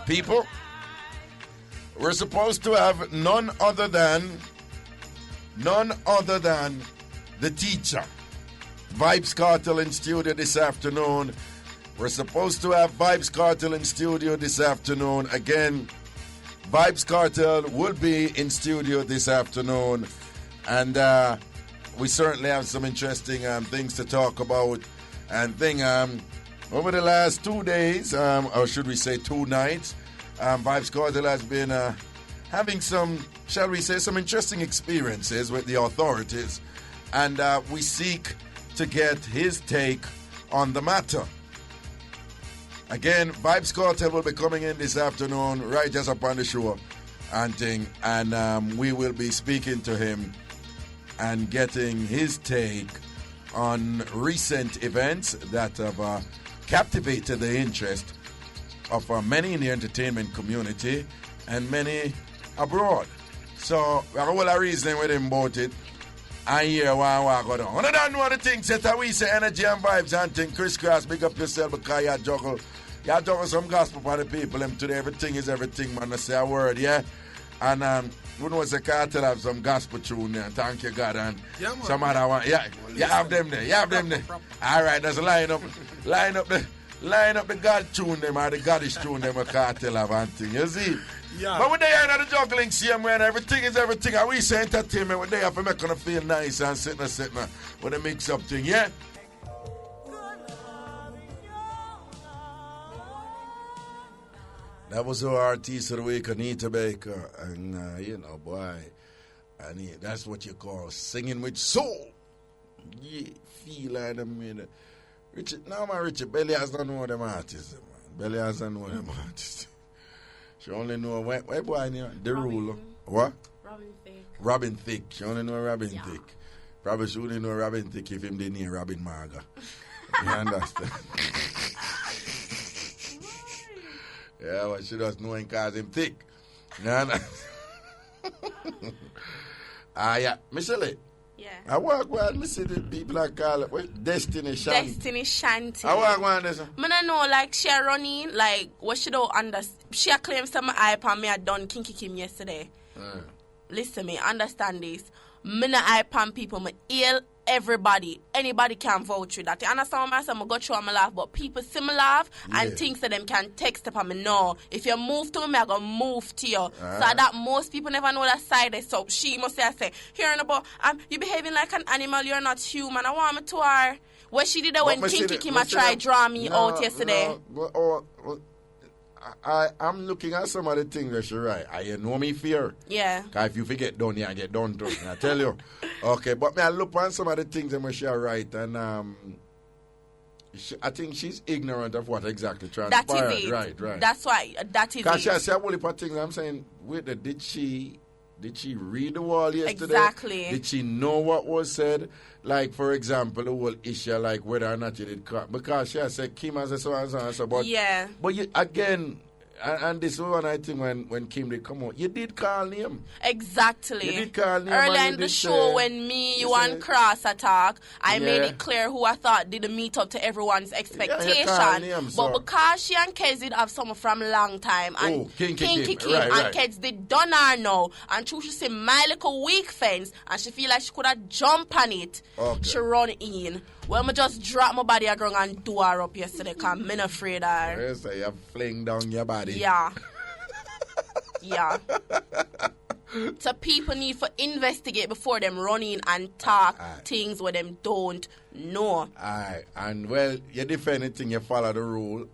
People, we're supposed to have none other than the teacher, Vybz Kartel, in studio this afternoon. We're supposed to have Vybz Kartel in studio this afternoon. Again, Vybz Kartel will be in studio this afternoon. And we certainly have some interesting things to talk about. And over the last 2 days, or should we say 2 nights, Vybz Kartel has been having some, shall we say, some interesting experiences with the authorities. And we seek to get his take on the matter. Again, Vybz Kartel will be coming in this afternoon, right just up on the show, and we will be speaking to him and getting his take on recent events that have captivated the interest of many in the entertainment community and many abroad. So, we have a whole reason with him about it. I hear what go down. I don't know the things that we say energy and vibes and things. Crisscross, big up yourself because you juggle some gospel for the people. Them today, everything is everything, man. I say a word, yeah? And who knows the Kartel have some gospel tune there. Thank you, God. And some other one. Yeah, you have them there. All right, let's line up the God tune them or the Godish tune them a Kartel have and thing. You see? Yeah. But when they are the juggling same way and everything is everything, and we say entertainment, when they have to make them feel nice and sitting with a mix-up thing, yeah? That was our artist of the week, Anita Baker. And, boy, that's what you call singing with soul. Yeah, feel like them, man. Richard, Belly has not know them artists, man. Belly has not know them artists. She only know, why boy, the ruler. What? Robin Thicke. She only know Robin Thicke. Probably she only know Robin Thicke if him didn't hear Robin Marga. You understand? Yeah, but she does know him cause him thick. You understand? Yeah. Michelle. Yeah. I walk around, I see the people that call it Destiny Shanty. Destiny Shanty. I walk around this. I don't know, like, she running, like, what she don't understand. She claims to my hype and me had done Kinky Kim yesterday. Listen me, understand this. Me not hype on people, me ill everybody. Anybody can vouch with that. You understand what I'm saying? I go through and I laugh, but people see me laugh and think that them can text up on me. No. If you move to me, I go move to you. So that most people never know that side. So she must say, hearing about, you behaving like an animal, you're not human. I want me to her. What she did when Kinky Kim tried draw me out yesterday. I'm looking at some of the things that she write. You know me fear. Yeah. Because if you forget done, you get done too. I tell you. Okay, but me I look on some of the things that she write and I think she's ignorant of what exactly transpired. That is it. Right. That's why. That is it. Because she has a whole heap of things. I'm saying, wait, did she read the wall yesterday? Exactly. Did she know what was said? Like, for example, the whole issue, like whether or not you did cut. Because she has said Kim has a so and so and so. But, yeah. But you, again, and this one, I think, when Kim did come out, you did call him. Exactly. You did call him. Earlier in the show, when you and Cross attack, I made it clear who I thought didn't meet up to everyone's expectation. But because she and Kez did have someone from a long time, and Kinky Kim and Kez did done her now, and she see my little weak fence, and she feel like she could have jumped on it. Okay. She run in. Well, I just drop my body around and do her up yesterday because I'm not afraid of her. So you fling down your body. Yeah. Yeah. So people need to investigate before them run in and talk things where them don't know. Alright. And well, you defend anything, you follow the rule.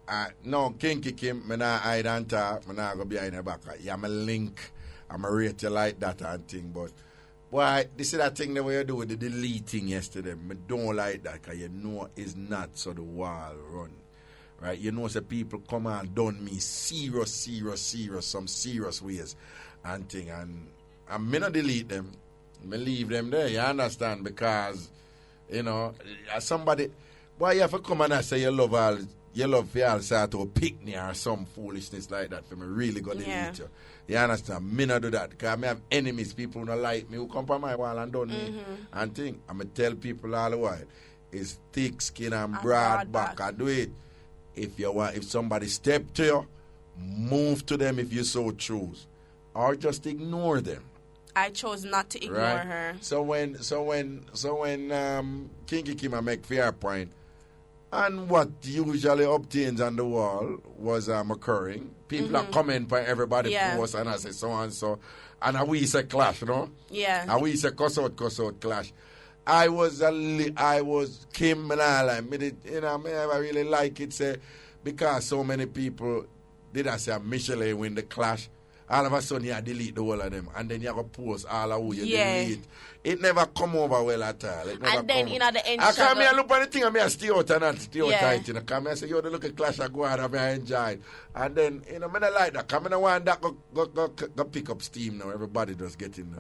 No, Kinky Kim, I'm not hide and talk. I'm not go behind your back. I'm a link. I'm a rate you like that and thing, but boy, this is that thing that you do with the deleting yesterday. I don't like that because you know it's not so the wall run. Right? You know, so people come and done me serious, some serious ways and thing. And I'm not delete them. I leave them there. You understand? Because, you know, somebody, boy, you have to come and say you love for y'all start to pick me or some foolishness like that for me really go delete you. You understand? Me not do that because I have enemies, people who don't like me, who come from my wall and done me. And think, I'm going to tell people all the while, it's thick skin and broad back. I do it. If somebody step to you, move to them if you so choose, or just ignore them. I chose not to ignore her. So when Kinky Kim make fair point, and what usually obtains on the wall was occurring. People are coming by everybody post and I say so and so, and we say clash, you know. Yeah. And we say cuss out clash. I was Kim and I like me, I really like it, say, because so many people did I say Michelle win the clash. All of a sudden you delete the whole of them, and then you have to post all of who you delete. It never come over well at all. And then in the end, I come here look at the thing and I stay out and not stay out tight. You know, come here say, yo, look at clash and go out and I enjoy it. And then, I don't like that. Come in and want that go pick up steam now. Everybody just getting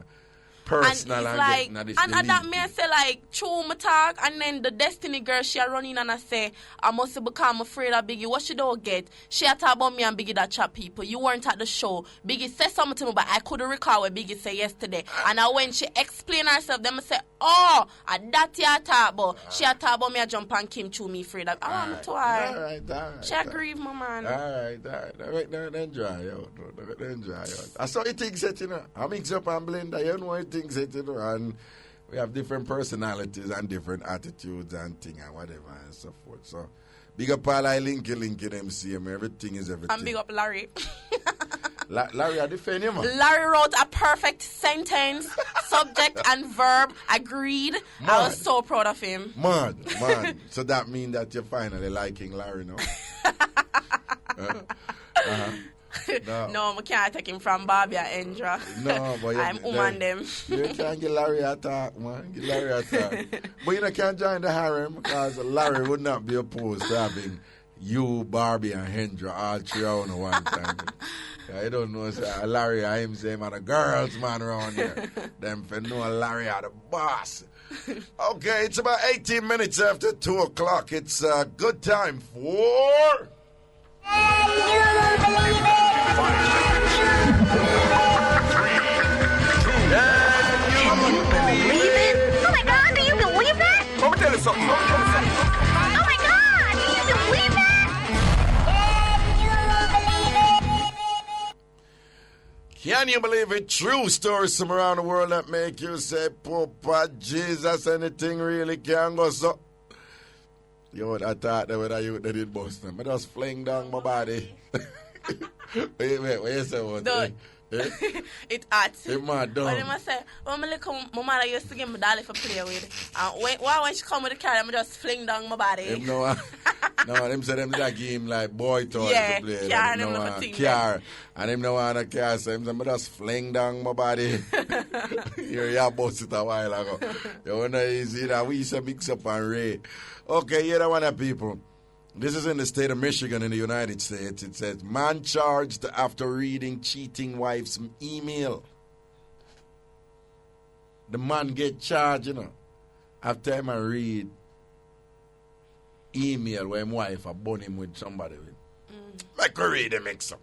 personal and like, getting this. And that may say like, true my talk, and then the Destiny girl, she run in and I say, I must become afraid of Biggie. What she don't get? She talk about me and Biggie that chat people. You weren't at the show. Biggie said something to me, but I couldn't recall what Biggie said yesterday. And when she explained herself, them say, oh, that you talk about. She talk about me and jump and Kim to me afraid of. I want to her. All right. She agree, my man. All right. Then dry out. I saw it things that, I mix up and blend that, things that, and we have different personalities and different attitudes and things and whatever and so forth. So, big up all I linky MCM, everything is everything. And big up Larry. Larry, I defend you, man. Larry wrote a perfect sentence, subject and verb, agreed. Man. I was so proud of him. Man. So that means that you're finally liking Larry now? No, I can't take him from Bobby and Endra. No, but I'm woman them. You can't get Larry attack, man. Get Larry attack. But you can't join the harem because Larry would not be opposed to having you, Barbie, and Hendra all three on one time. I don't know, so Larry, I am saying, man, a girls, man, around here. Them for know Larry are the boss. Okay, it's about 18 minutes after 2 o'clock. It's a good time for... Can you believe it? Oh my God, do you believe that? Let me tell you something. Oh my God, do you believe that? Can you believe it? True stories from around the world that make you say, Papa Jesus, anything really can go so. Yo, I thought that when I did Boston, I just fling down my body. wait, what you say about that? It hot. It mad dumb. But them say, my mother used to give me dolly for play with. And when she come with the car, I just fling down my body. Them them say them that game like boy toys to play. Car, them no thing. Car. And them no want a car, so them say, I just fling down my body. You bust it a while ago. You want to see that we used to mix up and Ray. Okay, here one of people. This is in the state of Michigan in the United States. It says, man charged after reading cheating wife's email. The man get charged, after him I read email where his wife a bun him with somebody with. Like a read a mix up.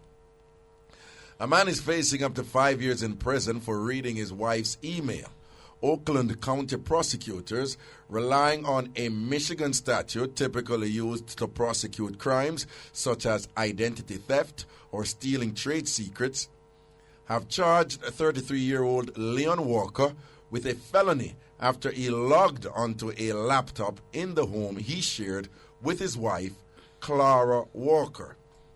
A man is facing up to 5 years in prison for reading his wife's email. Oakland County prosecutors, relying on a Michigan statute typically used to prosecute crimes such as identity theft or stealing trade secrets, have charged 33-year-old Leon Walker with a felony after he logged onto a laptop in the home he shared with his wife, Clara Walker.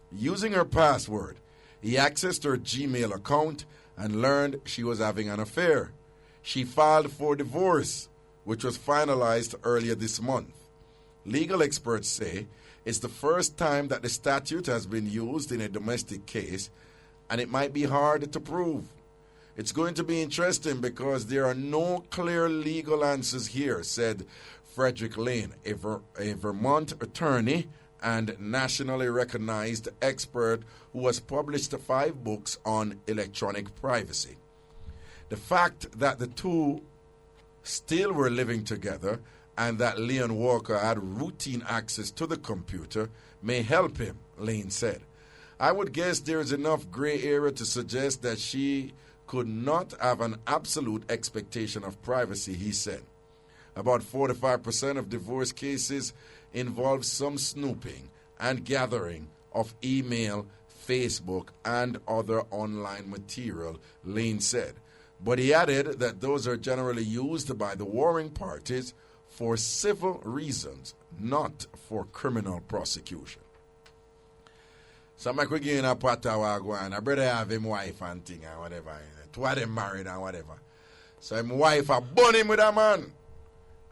Using her password, he accessed her Gmail account and learned she was having an affair. She filed for divorce, which was finalized earlier this month. Legal experts say it's the first time that the statute has been used in a domestic case, and it might be hard to prove. It's going to be interesting because there are no clear legal answers here, said Frederick Lane, a Vermont attorney and nationally recognized expert who has published 5 books on electronic privacy. The fact that the two still were living together and that Leon Walker had routine access to the computer may help him, Lane said. I would guess there is enough gray area to suggest that she could not have an absolute expectation of privacy, he said. About 45% of divorce cases involve some snooping and gathering of email Facebook, and other online material, Lane said. But he added that those are generally used by the warring parties for civil reasons, not for criminal prosecution. So I'm going to a part of a brother have him wife and thing and whatever. Two of them married and whatever. So his wife a burn him with a man.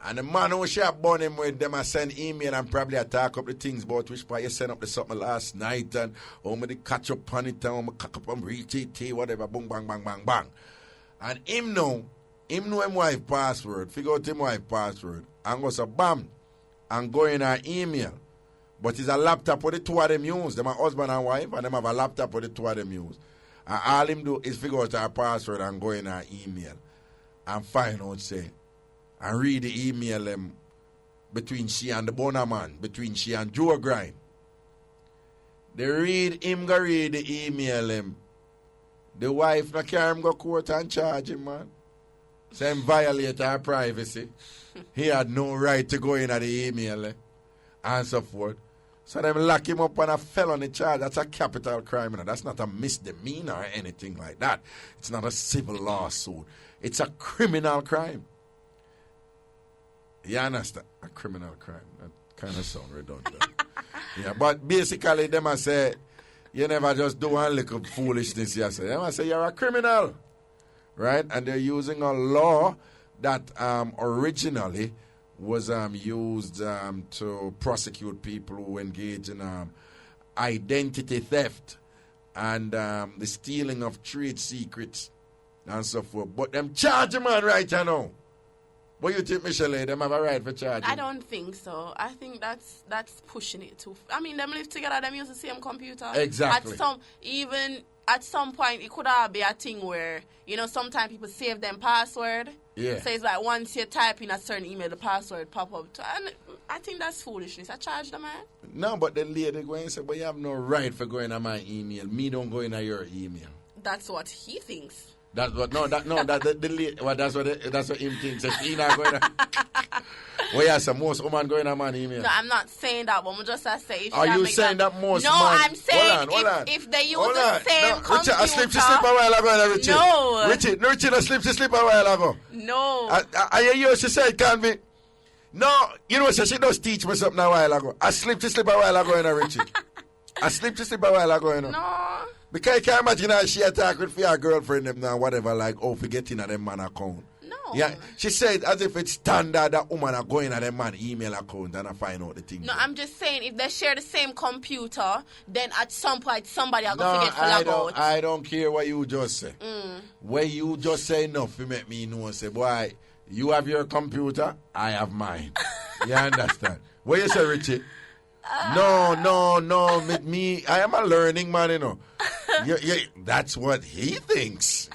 And the man who she a burn him with, them a send email and probably a talk up the things about which part you sent up the something last night and how me catch up on it and how me cock up on reach whatever, boom, bang, bang, bang, bang. And him know him wife password, figure out him wife password, and go so bam, and go in her email. But it's a laptop where the two of them use. Them a husband and wife, and them have a laptop where the two of them use. And all him do is figure out her password and go in her email. And find out, say, and read the email between she and the Bonner man, between she and Joe Grind. They read him go read the email him. The wife no carry him go court and charge him, man. Say him violate her privacy. He had no right to go in at the email and so forth. So them lock him up on a felony charge. That's a capital crime. That's not a misdemeanor or anything like that. It's not a civil lawsuit. It's a criminal crime. You understand? A criminal crime. That kind of sound redundant. Yeah, but basically them I say, you never just do one little foolishness. You say, them I say you're a criminal. Right? And they're using a law that originally was used to prosecute people who engage in identity theft and the stealing of trade secrets and so forth. But them charge a man right now. What you think, Michelle? Them have a right for charging? I don't think so. I think that's pushing it too. I mean, them live together. Them use the same computer. Exactly. At some point, it could be a thing where, sometimes people save them password. Yeah. So it's like once you type in a certain email, the password pop up. And I think that's foolishness. I charge the man. No, but the lady going and say, but you have no right for going on my email. Me don't go in your email. That's what he thinks. That's what that's what him thinks. He not going to. Well, yeah, so most women going on my email. No, I'm not saying that, but I'm just saying. Are you saying that most? No, man, I'm saying hold on. if they use the same computer. Richard, I slipped to sleep a while ago, Richard. No. Richard, I slipped to sleep a while ago. No. I hear you, she said, can't be. No, you know, she does teach me something a while ago. I slipped to sleep a while ago, Richard. I slipped to sleep a while ago, No. Because you can't imagine how she attack with your girlfriend them now, whatever, like, forgetting at them man account. No. Yeah, she said as if it's standard that woman are going at them man email account and I find out the thing. No, I'm just saying if they share the same computer, then at some point somebody are going to forget to log out. I don't care what you just say. Where you just say enough to make me know, say, boy, you have your computer, I have mine. You understand? What you say, Richie? No, with me, I am a learning man, that's what he thinks.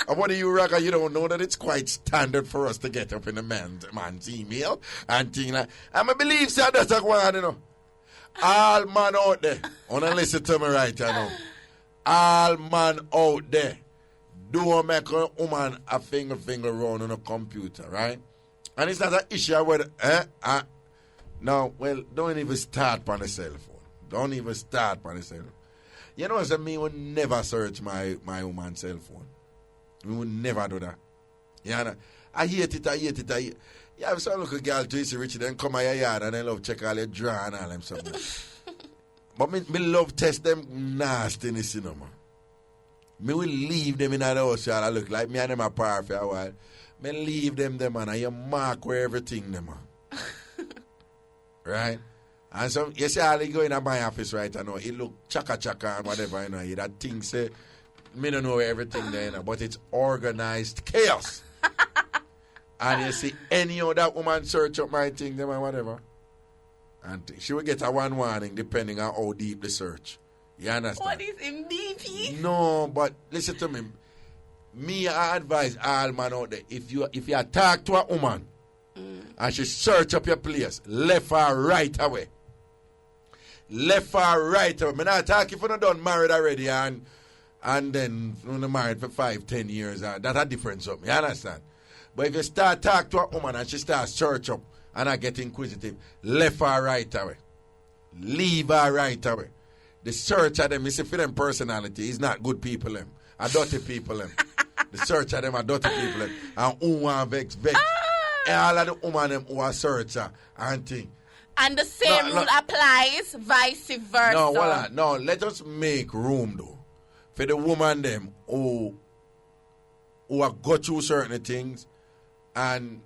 And what do you reckon? You don't know that it's quite standard for us to get up in a man's email and things like that. I believe that's a one, All man out there, want to listen to me right now. All man out there, don't make a woman a finger round on a computer, right? And it's not an issue with, no, well, don't even start on the cell phone. Don't even start on the cell phone. You know what I mean? We would never search my woman's cell phone. We would never do that. Yeah, I hate it. You have some little girl to see Richie, then come out your yard and they love check all your draw and all them something. But me love test them nastiness, man. Me will leave them in the house, y'all. I look like me and them apart for a while. Me leave them, man, and you mark where everything, them, man. Right? And some, you see how they go in my office right now, it look chaka and whatever, that thing say, me don't know everything there, but it's organized chaos. And you see any of that woman search up my thing, them and whatever, and she will get a one warning depending on how deep the search. You understand? What is MVP? No, but listen to me. Me, I advise all man out there, if you attack to a woman, and she search up your place, left or right away. Left or right away. Me not talk if you're not done married already and then you're married for 5-10 years. That's a difference up. You understand? But if you start talk to a woman and she starts search up and I get inquisitive, left or right away. Leave her right away. The search of them, you see, for them personality, is not good people them. Are dirty people them. The search of them are dirty people them. And who want vex. And all of the women them who are searcher and thing. And the same rule applies, vice versa. No, let us make room though for the woman them who have got through certain things and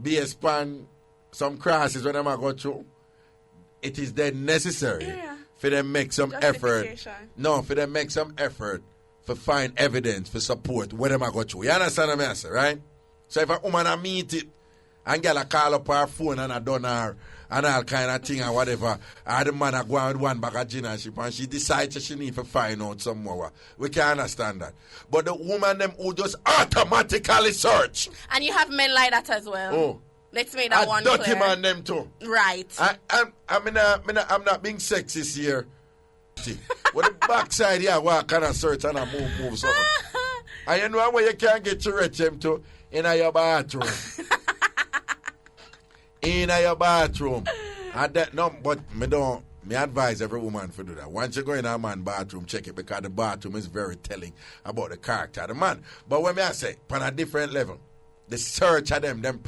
be span some crosses when them are got through. It is then necessary for them make some effort. No, for them make some effort for find evidence for support what them are got through. You understand what I'm saying, right? So if a woman a meet it and get a call up her phone and I done her and all kind of thing or whatever, and the man a go on with one bag of gin and she decides that she need to find out some more. We can understand that. But the woman them who just automatically search. And you have men like that as well. Oh. Let's make that one clear. Dirty man them too. Right. I'm not being sexist here. What the backside here, what kind of search and I move something. And you know where you can't get to reach them to? In your bathroom. In your bathroom. And that, no, but me advise every woman to do that. Once you go in a man's bathroom, check it because the bathroom is very telling about the character of the man. But when I say, on a different level, the search of them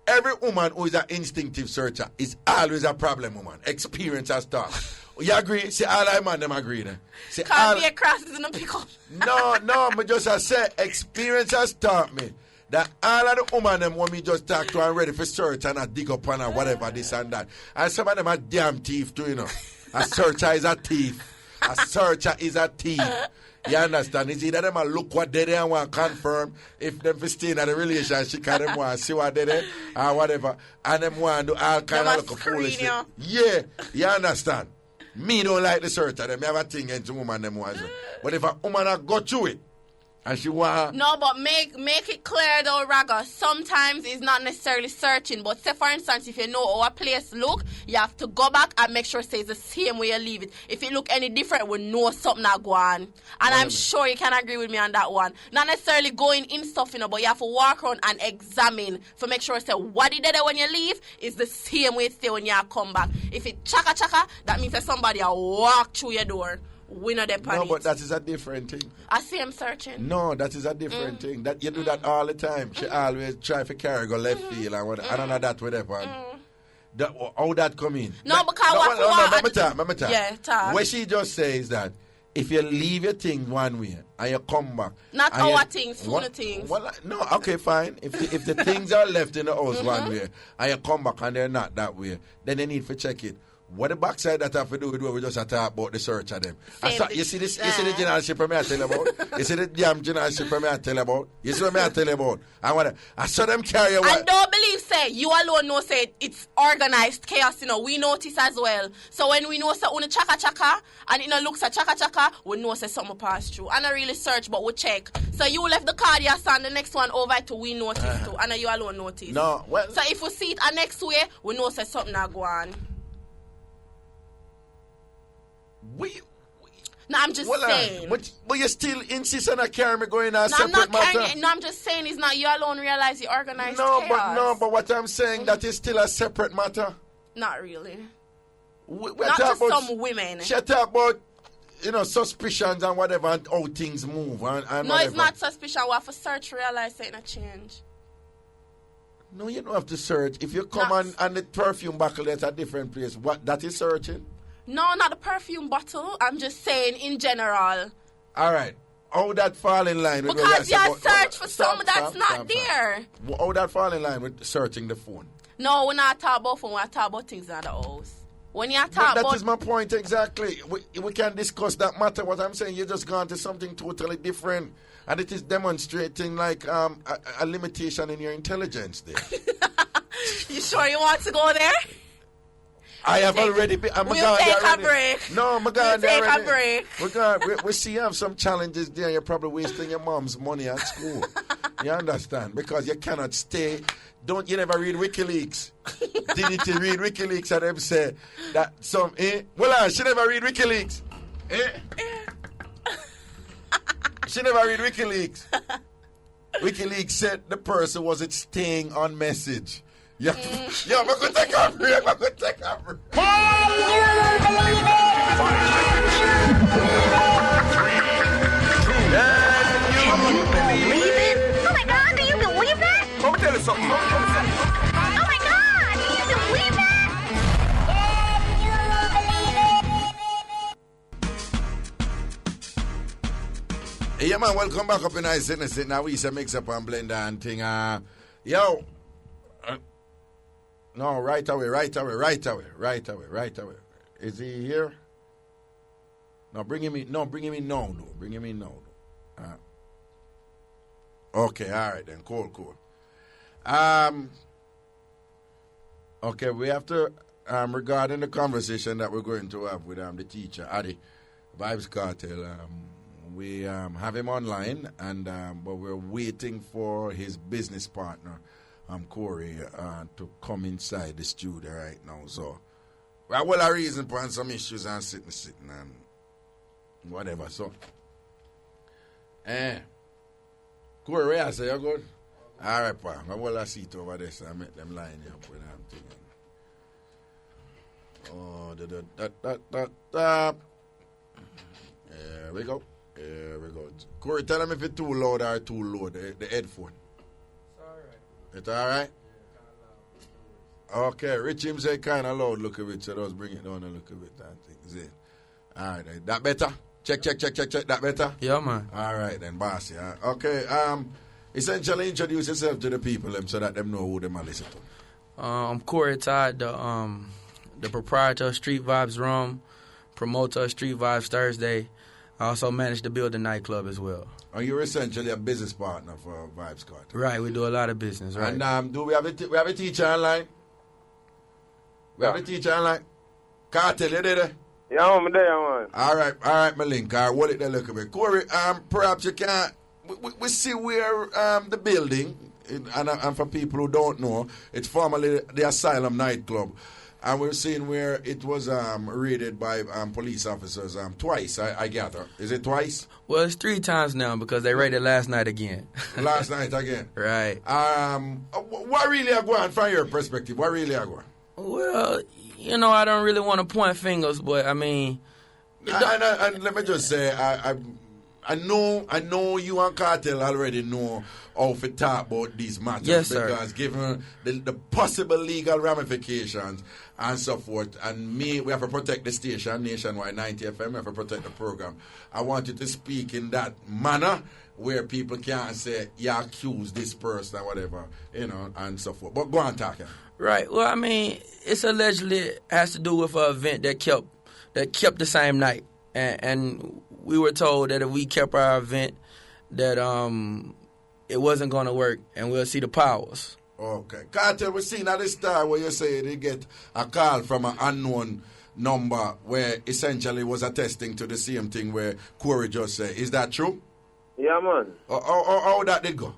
every woman who is an instinctive searcher is always a problem woman. Experience has taught. You agree? See, all I man them agree then. See, can't be a crosses in a pickle. No, me just I say experience has taught me that all of the women them when me just talk to and ready for search and I dig up on her whatever this and that. And some of them are damn thief too, you know. A searcher is a thief. A searcher is a thief. You understand? It's either them a look what they and want to confirm if them for staying in a relationship and them want to see what they do or whatever. And them want to do all kind of look foolish. Yeah, you understand? Me don't like the search of them. I have a thing against woman them want. But if a woman a go through it and she want... No, but make it clear though, Raga. Sometimes it's not necessarily searching. But say for instance, if you know how a place look, you have to go back and make sure it stays the same way you leave it. If it look any different, we know something not go on. And I'm sure you can agree with me on that one. Not necessarily going in stuff, you know, but you have to walk around and examine to make sure say what it did when you leave is the same way it stay when you come back. If it chaka, that means that somebody will walk through your door. We know the panic. No, but that is a different thing. I see him searching. No, that is a different thing. That you do that all the time. She always try to carry go left field and what. I don't know that with that one. How that come in? No, because remember time. Yeah, talk. What she just says that if you leave your thing one way and you come back, not our things, full of things. Well, no, okay, fine. If the things are left in the house one way and you come back and they're not that way, then they need to check it. What the backside that have to do with what we just talk about the search of them. You see this? You see the generalship I tell you about? You see the damn generalship I tell you about? You see what I tell you about? I saw them carry away. And don't believe, say, you alone know, say, it's organized chaos, you know. We notice as well. So when we know, say, on chaka, and it looks at chaka, we know, say, something pass through. And I really search, but we check. So you left the card, you stand the next one over to we notice too. And you alone notice. No, well. So if we see it next way, we know, say, something not go on. No, I'm just saying. But you still insist on a carry me going on separate matter. No, I'm just saying it's not you alone realize you organized chaos. But what I'm saying that is still a separate matter. Not really. Not to some women. She talk about suspicions and whatever and how things move and no, whatever. It's not suspicion. We have to search, realize it's a change. No, you don't have to search. If you come and the perfume bottle that's a different place, what that is searching? No, not the perfume bottle. I'm just saying in general. All right. How that fall in line with because you search for something that's not there. How that fall in line with searching the phone? No, we're not talking about phone. We're talking about things in the house. When you talk that is my point exactly. We can discuss that matter. What I'm saying, you're just gone to something totally different. And it is demonstrating like a limitation in your intelligence there. You sure you want to go there? I have already been. We'll take a break. No, we'll take a break. We see you have some challenges there. You're probably wasting your mom's money at school. You understand? Because you cannot stay. You never read WikiLeaks? Didn't you read WikiLeaks and them say that some, Well, she never read WikiLeaks. She never read WikiLeaks. WikiLeaks said the person wasn't staying on message. Yeah, I'm going to take a break. Can you believe it? Oh my God, do you believe that? Let me tell you something. Oh my God, do you believe that? Yeah, man, welcome back up in Ice Innocent. Now we say Mixup and Blender and thing. Yo. No, right away. Is he here? No, bring him in. No, bring him in now. Okay, all right then. Cool. Okay, we have to, regarding the conversation that we're going to have with the teacher, Adi, Vybz Kartel, we have him online, and but we're waiting for his business partner, Corey, to come inside the studio right now. So, well, a reason for some issues and sitting and whatever. So, Corey, where I say you're good? All right, pa. I see it over there, so I met them line up with them thinking. Oh, Here we go. Corey, tell him if it's too loud or too low, the headphone. It's all right? Okay, Rich him say kind of loud, look at it, so let's bring it down and look at it and things. All right, that better? Check, that better? Yeah, man. All right, then, boss, yeah. Okay, essentially introduce yourself to the people so that them know who they might listen to. I'm Corey Todd, the proprietor of Street Vibes Rum, promoter of Street Vibes Thursday. I also manage to build a nightclub as well. And you're essentially a business partner for Vybz Kartel. Right, we do a lot of business, right. And do we have a teacher online? We have a teacher online? Kartel, you there? Yeah, I'm there, man. All right, my link. What it they look a bit. Corey, perhaps you can. We see where the building, and for people who don't know, it's formerly the Asylum nightclub. And we're seeing where it was raided by police officers twice, I gather. Is it twice? Well, it's 3 times now because they raided last night again. Last night again? Right. What really are going from your perspective? What really are going? Well, I don't really want to point fingers, but I mean... And let me just say, I know you and Kartel already know how to talk about these matters. Yes, sir. Because given the possible legal ramifications and so forth, and we have to protect the station, Nationwide 90 FM, we have to protect the program. I want you to speak in that manner where people can't say, you accuse this person or whatever, and so forth. But go on, talking. Right. Well, I mean, it's allegedly has to do with an event that kept the same night. And we were told that if we kept our event, that it wasn't going to work, and we'll see the powers. Okay. Kartel, we're seeing at this time where you say they get a call from an unknown number where essentially was attesting to the same thing where Corey just said. Is that true? Yeah, man. How that did go?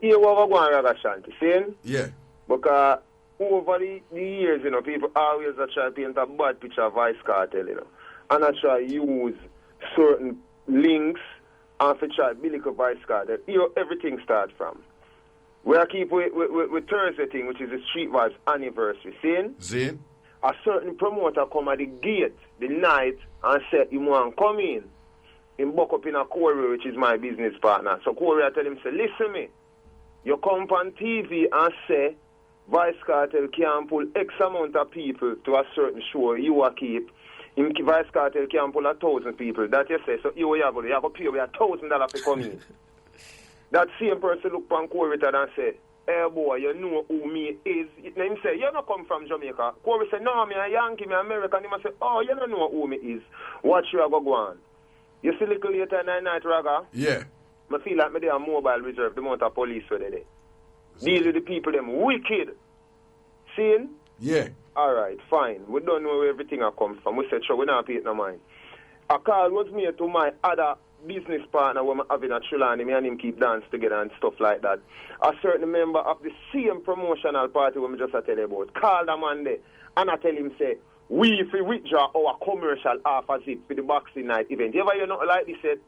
Here we go on Ragashanti, see? Yeah. Because over the years, people always try to paint a bad picture of Vybz Kartel, and I try to use certain links and to try to build a Vybz Kartel. Everything starts from. We are keep with Thursday thing, which is the Street Vibes anniversary. See? A certain promoter come at the gate the night and said he want to come in. He buck up in a Corey, which is my business partner. So Corey, I tell him, say, listen me, you come on TV and say Vybz Kartel can pull X amount of people to a certain show you will keep. Vybz Kartel can pull 1,000 people. That you say, so you have to pay $1,000 to come in. That same person look on Corey and say, hey boy, you know who me is. Then him say, you don't come from Jamaica. Corey say, no, me a Yankee, me American. He must say, oh, you don't know who me is. Watch you go on. You see little later night, Raga? Yeah. I feel like me they are mobile reserve, the amount of police where they there. Deal with the people, them wicked. Seeing? Yeah. All right, fine. We don't know where everything has come from. We said, sure, we not pay it no mind. A call was made to my other business partner when I'm having a Trulani, me and him keep dance together and stuff like that. A certain member of the same promotional party when I just tell you about, call the man there, and I tell him, say, we if we withdraw our commercial half a zip for the Boxing Night event. You ever hear nothing like this said?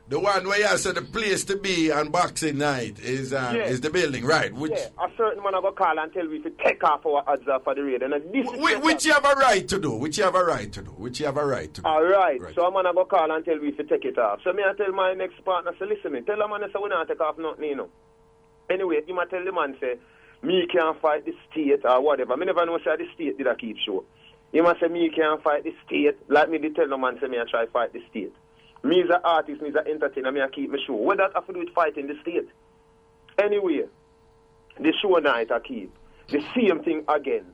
The one where you said the place to be on Boxing Night is the building, right? Which, a certain man I go call and tell me to take off our odds for the raid. And which you have a right to do. Which you have a right to do. All right. So I'm gonna go call and tell me to take it off. So me I tell my next partner, say, listen me, tell the man say we not take off nothing, you know. Anyway, you might tell the man say, me can't fight the state or whatever. Me never know say the state did I keep show. You must say me can't fight the state. Like me did tell the man say me I try fight the state. Me as an artist, me as an entertainer, me I keep my show. What that have to do with fighting the state? Anyway, the show night I keep. The same thing again.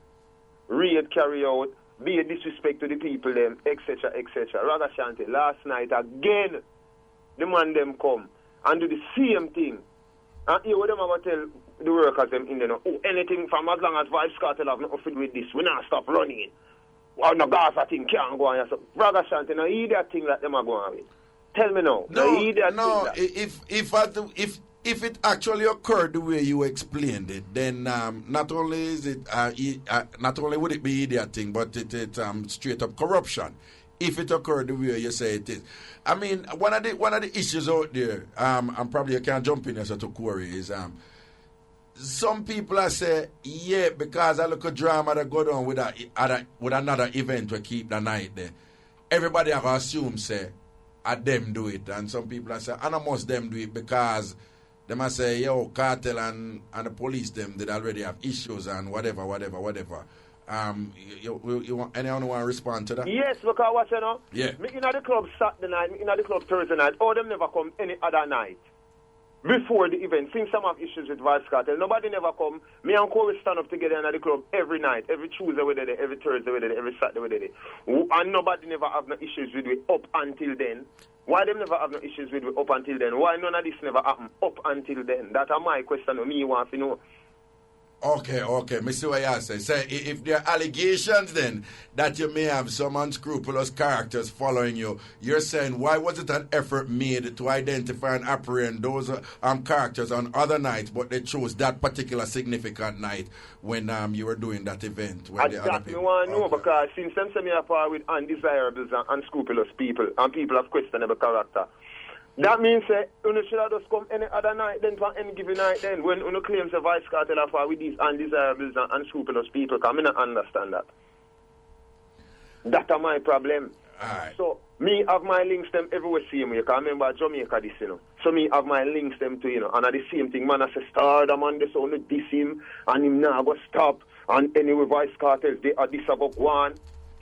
Raid carry out, be a disrespect to the people them, etc., etc. Ragashanti, last night again, the man them come and do the same thing. And here what them about tell the workers them in there, oh, anything from as long as Vybz Kartel have nothing to do with this, we not stop running. Or no Gaza thing can't go on. So Ragashanti, now hear that thing that them are going with. Tell me now. If it actually occurred the way you explained it, then not only is it not only would it be idiot thing, but it straight up corruption. If it occurred the way you say it is, I mean, one of the issues out there, and probably you can't jump in here to query is some people are say, yeah, because I look at drama that go down with another event to keep the night there. Everybody have assume say, them do it, and some people are say, I know most them do it because they must say, yo, Cartel and the police them did already have issues and whatever. You want anyone want to respond to that? Yes, because what you know? Yeah. Me in the club Saturday night, me in the club Thursday night, all them never come any other night. Before the event, since some have issues with Vybz Kartel, nobody never come. Me and Corey stand up together in the club every night, every Tuesday we did it, every Thursday we did it, every Saturday we did it. And nobody never have no issues with it up until then. Why them never have no issues with it up until then? Why none of this never happen up until then? That's my question to me want to know. Okay. Me see what you say. Say, if there are allegations then that you may have some unscrupulous characters following you, you're saying why was it an effort made to identify and apprehend those characters on other nights, but they chose that particular significant night when you were doing that event? Where the other people... me want to know because since them say me apart with undesirables and unscrupulous people and people of questionable character, that means that you should have just come any other night then for any given night then when you claim the Vybz Kartel are with these undesirables and unscrupulous people. Because I don't understand that. That's my problem. Right. So me have my links them everywhere same way. Because I remember Jamaica this, you know. So me have my links them to, you know. And at the same thing, man, I say star the man this only diss him and him now go stop. And anyway Vybz Kartel they are this about one.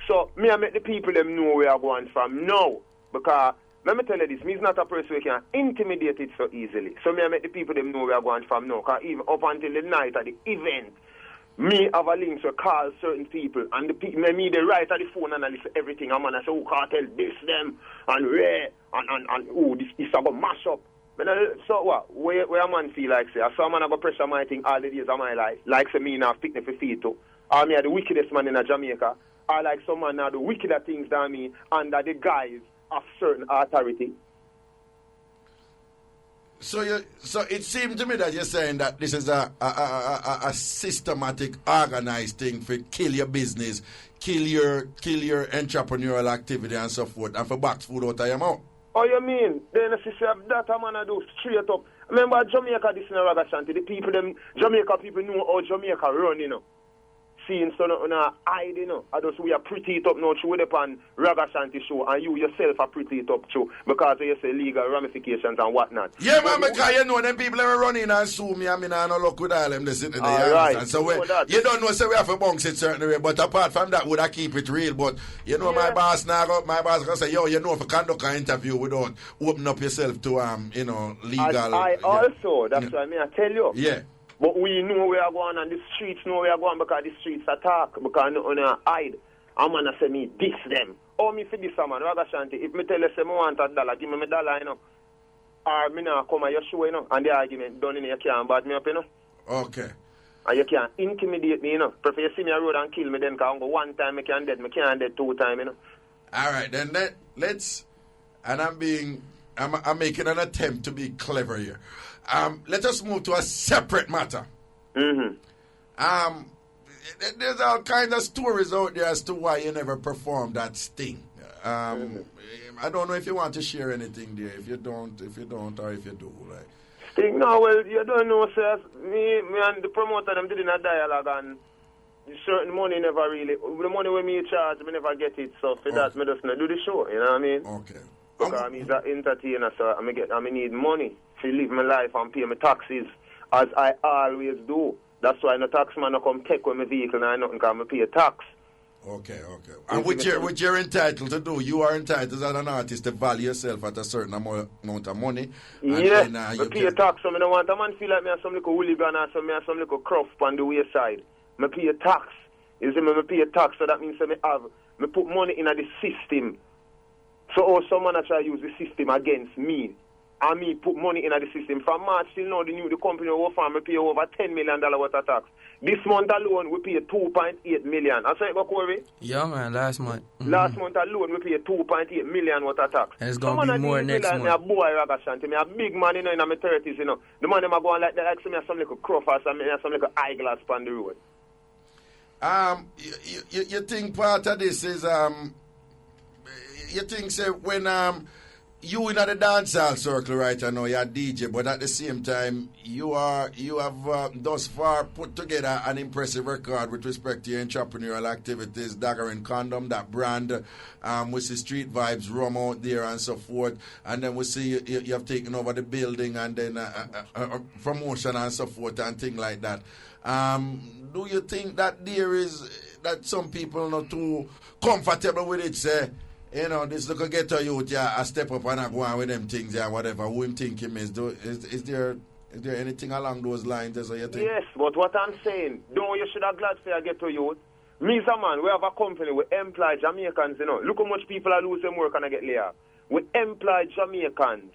So me I make the people them know where I'm going from now. Because let me tell you this, me is not a person who can intimidate it so easily. So me I make the people them know where I'm going from now. Because even up until the night of the event, me have a link to call certain people. And the people, me they write at the phone and I listen to everything. I'm going to say, oh, Cartel, this, them, and rare, and oh, this is going to mash up. So what? Where a man feel like, say, I saw a man have a pressure my thing all the days of my life. Like, say, me now picnic for feet too. Or me are the wickedest man in Jamaica. Or like some man now the wickeder things than me under the guise of certain authority. So it seems to me that you're saying that this is a systematic, organized thing for kill your business, kill your entrepreneurial activity and so forth, and for box food out of your mouth. Oh, you mean? Then I say that a man I do straight up. Remember Jamaica this in Ragashanti, the people them Jamaica people know how Jamaica run, you know. Seeing so no hide, you know. I just we are pretty it up now through the pan Ragashanti show and you yourself are pretty it up too because you say legal ramifications and whatnot. Yeah, man, because you know them people are running and sue me. I mean I no luck with all them they sitting there. Right. So you don't know say we have to bounce it certain way, but apart from that would I keep it real. But you know my boss now my boss gonna say, yo, you know if you conduct an interview without open up yourself to legal. I also that's why I tell you. Yeah. But we know where we are going and the streets know where we are going because the streets attack because no one hide. I'm going to say me diss them. Oh, me for this man, Ragashanti. If me tell you say me want $1, give me $1, you know. Or me now come at your show, you know. And the argument done in you can't bad me up, you know. Okay. And you can't intimidate me, you know. Prefer you see me a road and kill me then because I go one time, I can't dead 2 times, you know. All right, then let's, and I'm making an attempt to be clever here. Let us move to a separate matter. Mm-hmm. There's all kinds of stories out there as to why you never performed that sting. I don't know if you want to share anything there. If you don't, or if you do, like. Think now, well, you don't know, sir. Me and the promoter, them did in a dialogue, and certain money never really, the money when me charge, me never get it. So for that, me just not do the show. You know what I mean? Okay. Because I'm an entertainer, so I need money to live my life and pay my taxes, as I always do. That's why no tax man no come take with my vehicle and nothing, because I pay a tax. Okay. And what you're entitled to do, you are entitled as an artist to value yourself at a certain amount of money. Yes, I pay a tax, so I don't want a man feel like me have some little hooligan or some little cruff on the wayside. I pay a tax. You see, I pay a tax, so that means I put money in the system. So someone try to use the system against me. And me put money in the system. From March till now, the company over farm, I pay over $10 million worth of tax. This month alone, we pay $2.8 million. I say, Corey? Yeah, man, last month. Mm-hmm. Last month alone, we pay $2.8 million worth of tax. And it's going to be more next month. Me a boy, Ragashanti. Me a big man, in my 30s, The man, them are going like that, like me have some little cruff or some little eyeglass on the road. You think part of this is, you think, say, when, you in the dancehall circle right now, you're a DJ, but at the same time, you have thus far put together an impressive record with respect to your entrepreneurial activities, Dagger and Condom, that brand. We see Street Vibes, Rum out there and so forth. And then we see you have taken over the building and then promotion and so forth and things like that. Do you think that that some people are not too comfortable with it, say, this look a ghetto youth, I step up and I go on with them things, whatever, who him think him is. Is there anything along those lines, as you think? Yes, but what I'm saying, you should have glad for a ghetto youth. Me as a man, we have a company, we employ Jamaicans, Look how much people are losing work and I get laid off. We employ Jamaicans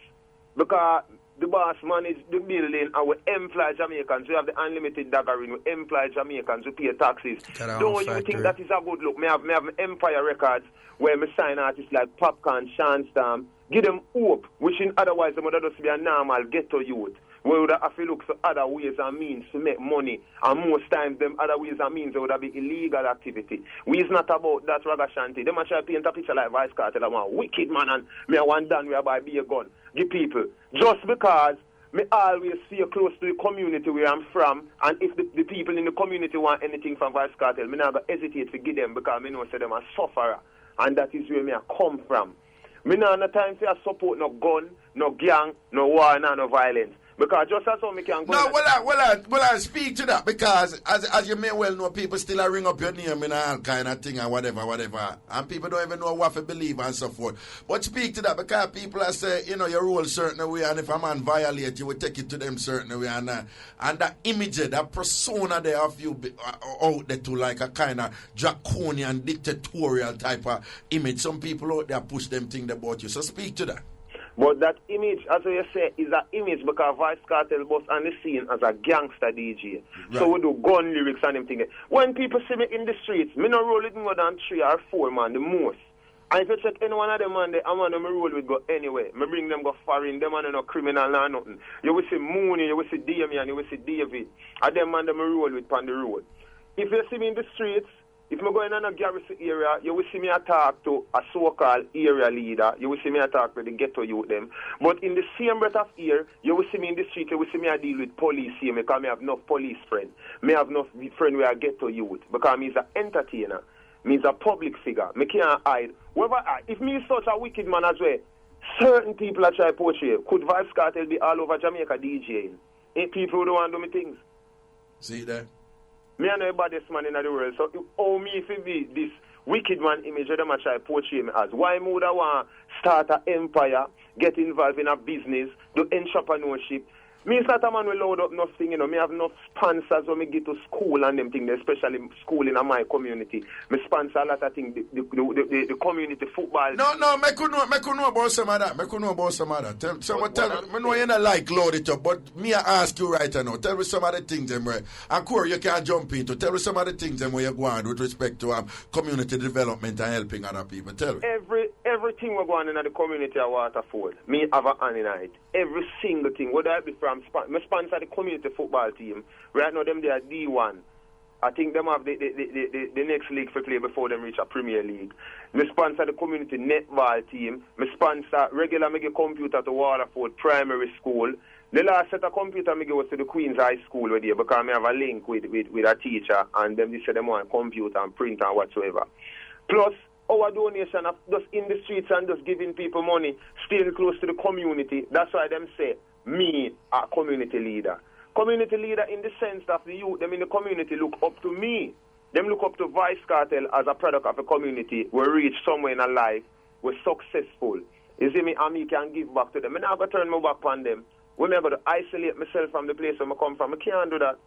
because the boss manage the building and we employ Jamaicans. We have the unlimited daggering, we employ Jamaicans, we pay taxes. Don't you think that is a good look? Me have Empire Records where me sign artists like Popcorn, Shanstam, give them hope, wishing otherwise they would just be a normal ghetto youth. We would have to look for other ways and means to make money, and most times them other ways and means would have be illegal activity. We is not about that, Ragashanti. They must try to paint a picture like Vybz Kartel. I'm a wicked man and me I want done where I be a gun. Give people. Just because me always feel close to the community where I'm from, and if the people in the community want anything from Vybz Kartel, me never hesitate to give them because me know say them a sufferer. And that is where me I come from. Me no time to support no gun, no gang, no war, no violence. Because just as how me can go... No, well, I speak to that because, as you may well know, people still ring up your name and all kind of thing and whatever. And people don't even know what to believe and so forth. But speak to that because people are say, you roll certain way, and if a man violate, you will take it to them certain way. And that image, that persona there of you out there to like a kind of draconian, dictatorial type of image. Some people out there push them things about you. So speak to that. But that image, as you say, is an image because Vybz Kartel was on the scene as a gangster DJ. Right. So we do gun lyrics and them things. When people see me in the streets, me no roll with more than 3 or 4 man, the most. And if you check any one of them man, I'm on them roll with go anyway. Me bring them go foreign, them man no criminal or nothing. You will see Mooney, you will see Damian, you will see David. And them man them roll with on the road. If you see me in the streets, if I go in a garrison area, you will see me talk to a so-called area leader. You will see me talk to the ghetto youth them. But in the same breath of ear, you will see me in the street, you will see me deal with police here because I have enough police friends. I have enough friends where I ghetto youth because I'm an entertainer. I'm a public figure. I can't hide. If me such a wicked man as well, certain people are trying to portray. Could Vybz Kartel be all over Jamaica DJing? Ain't people who don't want to do me things? See that? Me and the baddest man in the world. So you owe me if it be this wicked man image that them try to portray me as. Why would I want to start an empire, get involved in a business, do entrepreneurship? Me is not a man will load up nothing, Me have enough sponsors when me get to school and them things, especially school in my community. Me sponsor a lot of things, the community football. No, me could know about some of that. Tell me know you not like load it up, but me I ask you right now. Tell me some of the things them where, and Corey, you can't jump into. Tell me some of the things them where you go on with respect to community development and helping other people. Tell me. Everything we're going in the community at Waterford, me have a hand in it. Every single thing, whether it be from, me sponsor the community football team. Right now, them they are D1. I think them have the next league for play before them reach a Premier League. Me sponsor the community netball team. Me sponsor regular me get computer to Waterford Primary School. The last set of computer me go was to the Queen's High School with you because I have a link with a teacher and them they say them want computer and printer and whatsoever. Plus our donation of just in the streets and just giving people money, staying close to the community. That's why them say me a community leader. Community leader in the sense that the youth, them in the community look up to me. Them look up to Vybz Kartel as a product of a community. We reach somewhere in our life. We're successful. You see me, and me can give back to them. I'm not going to turn my back on them. When I'm going to isolate myself from the place where I come from, I can't do that.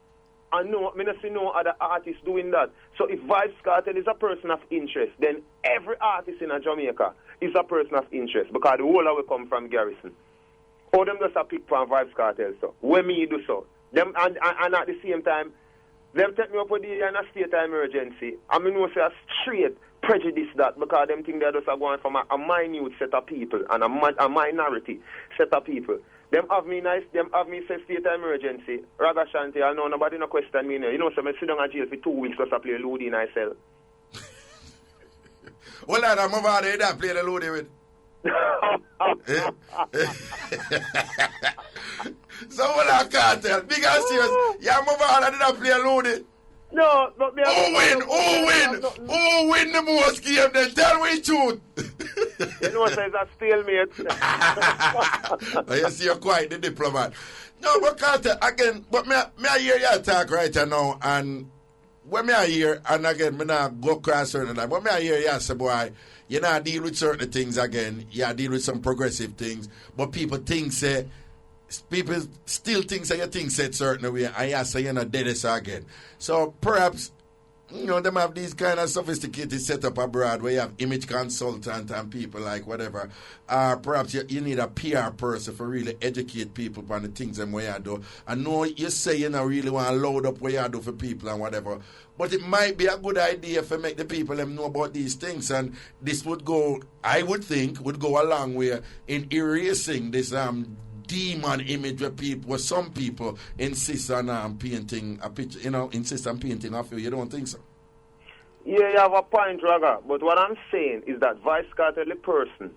I don't see no other artists doing that. So if Vybz Kartel is a person of interest, then every artist in Jamaica is a person of interest because the whole of we come from Garrison. All them just a pick from Vybz Kartel, so when me do so. Them and at the same time, them take me up with the in a state of emergency. I mean, we say a straight prejudice that because them think they're just going from a minute set of people and a minority set of people. Them have me say state of emergency. Ragashanti, I know nobody no question me now. You know, so I sit down in jail for 2 weeks just to play Lodi in myself. Well, lad, I'm over there that play the Lodi with. So what I can't tell, big and serious. Yeah, I'm over and I didn't play Lodi. No, but me. Who win the most game? Then tell me truth. You know, so it's a stalemate. You see, you're quite the diplomat. No, but Carter, again, but me I hear you talk right now, and when me I hear, and again, me not go across certain line, but me I hear you say, boy, you not deal with certain things again, you deal with some progressive things, but people still think say you think said certain way, and you say you're not dead as again. So perhaps, you know, them have these kind of sophisticated setup abroad where you have image consultant and people like whatever. Perhaps you need a PR person for really educate people on the things and where you do. I know you say you don't really want to load up what you do for people and whatever, but it might be a good idea for make the people them know about these things, and this would go, I would think, would go a long way in erasing this demon image where some people insist on painting a picture, insist on painting of you. You don't think so? Yeah, you have a point, Raga. But what I'm saying is that Vybz Kartel, the person,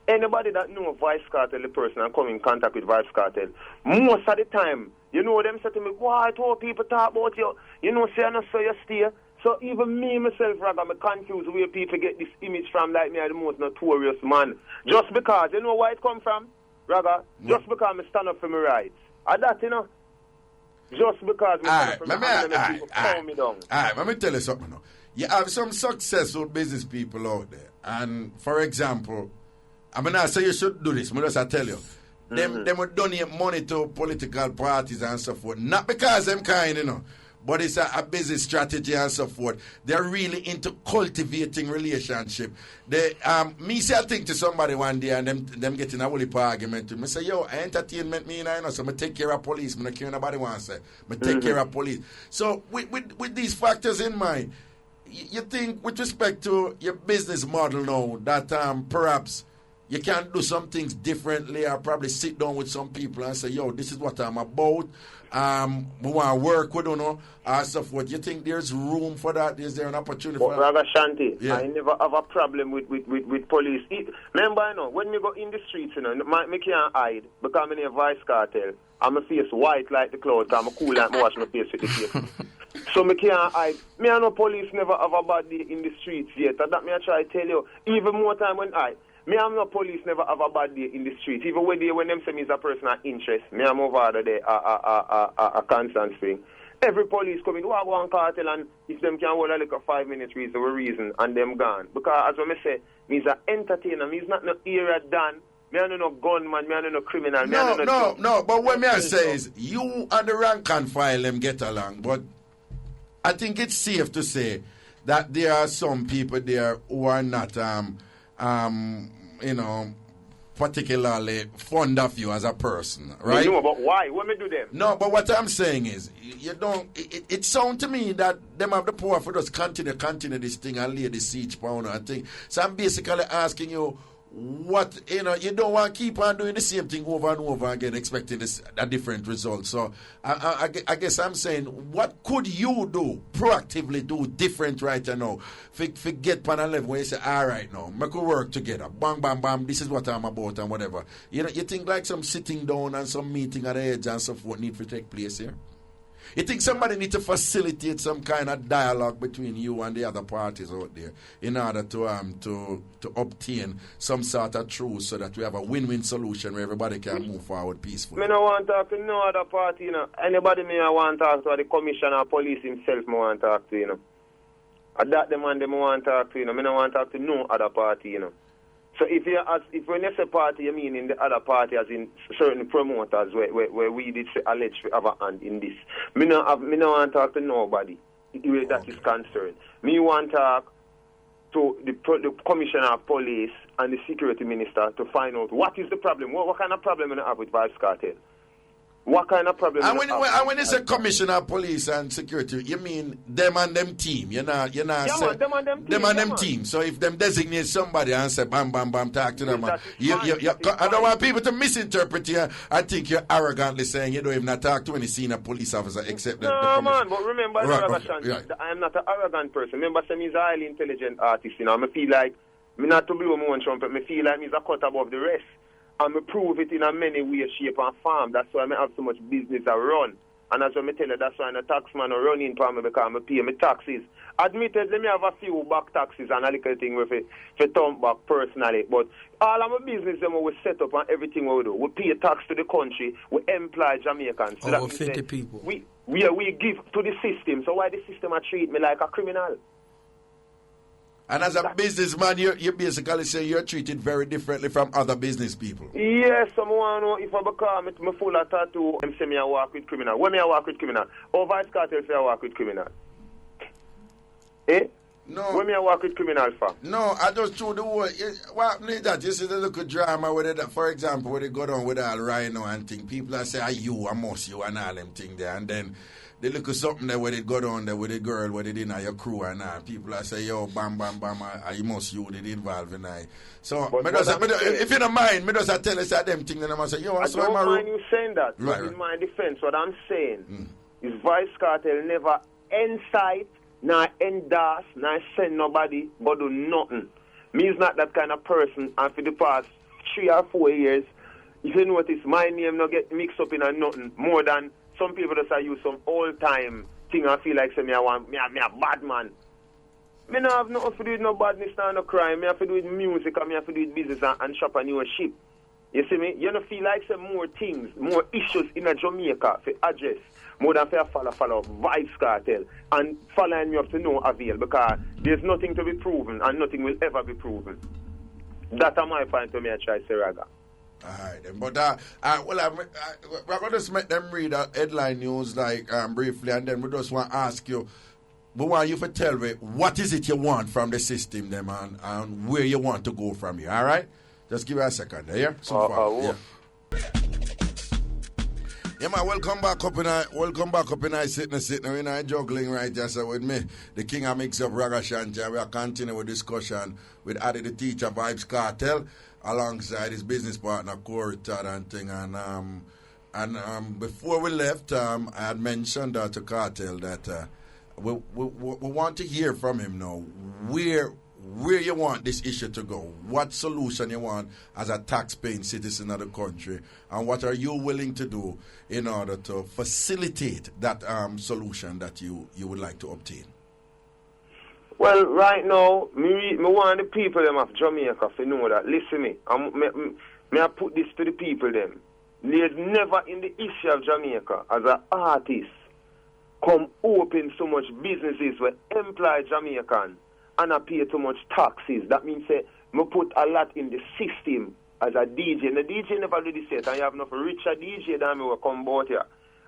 anybody that know Vybz Kartel, the person, and come in contact with Vybz Kartel, most of the time, you know, them say to me, why do people talk about you? You know, say, no, so you stay. So even me, myself, Raga, I'm confused where people get this image from, like me, I'm the most notorious man. Just because, you know where it come from? Raga, just because I stand up for my rights. And that, you know, just because I stand up for my rights, people calm me down. All right, let me tell you something now. You have some successful business people out there. And, for example, I mean, I say you should do this. I just tell you. Them would donate money to political parties and so forth. Not because them kind, you know, but it's a business strategy and so forth. They're really into cultivating relationship. They, me say I think to somebody one day and them getting a whole heap of argument to me. I say, yo, entertainment me, you know, so I take care of police. I don't care nobody wants to say. I take care of police. So with these factors in mind, you think with respect to your business model now that perhaps you can do some things differently, or probably sit down with some people and say, yo, this is what I'm about. We want to work with, so forth. You think there's room for that? Is there an opportunity for that? Ragashanti, yeah. I never have a problem with police. Remember, you know, when you go in the streets, you know, I can't hide because I'm in a Vybz Kartel. I'm a face white like the cloud because I'm cool like I wash my face with the face. So I can't hide. Me and no police never have a bad day in the streets yet. And that me I try to tell you, even more time when me and no police never have a bad day in the streets. Even when them say me is a person of interest, me I'm over there a constant thing. Every police come in, walk one cartel, and if them can hold a like a 5 minutes reason and them gone. Because as I say, me is an entertainer, me is not no area done. Me I no gunman, me I no criminal. No, but what me I say is, you and the rank and file them get along, but I think it's safe to say that there are some people there who are not particularly fond of you as a person, right? No, but why? What me do them? No, but what I'm saying is, you don't. It sounds to me that them have the power for us continue this thing and lay the siege pound and thing. So I'm basically asking you, what, you don't want to keep on doing the same thing over and over again, expecting a different result. So I guess I'm saying, what could you do, proactively do different right now? Forget pan and level where you say, all right now, we could work together. Bang, bam, bam, this is what I'm about and whatever. You think like some sitting down and some meeting at the edge and so forth need to take place here? You think somebody needs to facilitate some kind of dialogue between you and the other parties out there in order to obtain some sort of truth so that we have a win-win solution where everybody can move forward peacefully? Me no want to talk to no other party, Anybody me I want to talk to, the commissioner of police himself me want to talk to, That the man me want to talk to, Me no want to talk to no other party, So if when you say party, you mean in the other party, as in certain promoters where we did say alleged to have a hand in this. Me no want to talk to nobody where that is concerned. Me want to talk to the commissioner of police and the security minister to find out what is the problem. What kind of problem you have with Vybz Kartel? What kind of problem? And when you say commissioner of police and security, you mean them and them team. You're not them and them team. So if them designate somebody and say bam bam bam, talk to them. I don't want people to misinterpret you. I think you're arrogantly saying you don't even not talk to any senior police officer except the no man. But remember, Ragashanti, I am not an arrogant person. Remember, I'm a highly intelligent artist. I feel like me not to blow my own trumpet. Me feel like me's a cut above the rest. And I prove it in a many ways, shape, and form. That's why I have so much business I run. And as I tell you, that's why the taxman are running for me because I pay my taxes. Admittedly, I have a few back taxes and a little thing with it for thumb back personally. But all of my business, we set up and everything we do. We pay tax to the country. We employ Jamaicans. So over 50 people. We give to the system. So why the system treat me like a criminal? And as a businessman, you basically say you're treated very differently from other business people. Yes, someone know if I become me full of tattoo, them say me I work with criminal. When me I work with criminal? Or Vybz Kartel say I work with criminal? No. When me I work with criminal for? No, I just threw the word. What need that? You see the little drama with it, for example, where they go down with all rhino and thing. People are say, you, I must you, and all them thing there. And then they look at something there where they go down there with a girl where they didn't have your crew and all. People are say, yo, bam, bam, bam, you must you, they involved in I. So, if you don't mind, me just tell us that them thing, then I must say, yo, I don't mind you saying that. Right. In my defense, what I'm saying is Vybz Kartel never incite, nor endorse, nor send nobody, but do nothing. Me is not that kind of person, and for the past 3 or 4 years, if you notice, my name not get mixed up in a nothing more than some people that use some old time thing and feel like say me a bad man. Me no have nothing to do with no badness and no crime. Me have to do with music and me have to do with business and shop a new ship. You see me? You don't feel like some more things, more issues in a Jamaica for address more than for follow Vybz Kartel and following me up to no avail because there's nothing to be proven and nothing will ever be proven. That's my point to me I try to say Raga. Alright then, but we're going to just make them read headline news like briefly, and then we just want to ask you, we want you to tell me what is it you want from the system them and where you want to go from here, alright? Just give me a second there, yeah? So far, yeah. Yeah, man, welcome back up in I sitting in I juggling right just with me, the king of Mixup, Ragashanti, and we are continuing with discussion with Adi the teacher, Vybz Kartel, alongside his business partner, Corey Todd and thing. And before we left, I had mentioned to Kartel that we want to hear from him now where you want this issue to go, what solution you want as a tax-paying citizen of the country, and what are you willing to do in order to facilitate that solution that you would like to obtain? Well, right now, me want the people them of Jamaica to know that, listen me, I put this to the people them. There's never in the history of Jamaica as an artist come open so much businesses where employ Jamaican and I pay too much taxes. That means say, me put a lot in the system as a DJ. And the DJ never do this yet. And you have enough richer DJ than me will come out here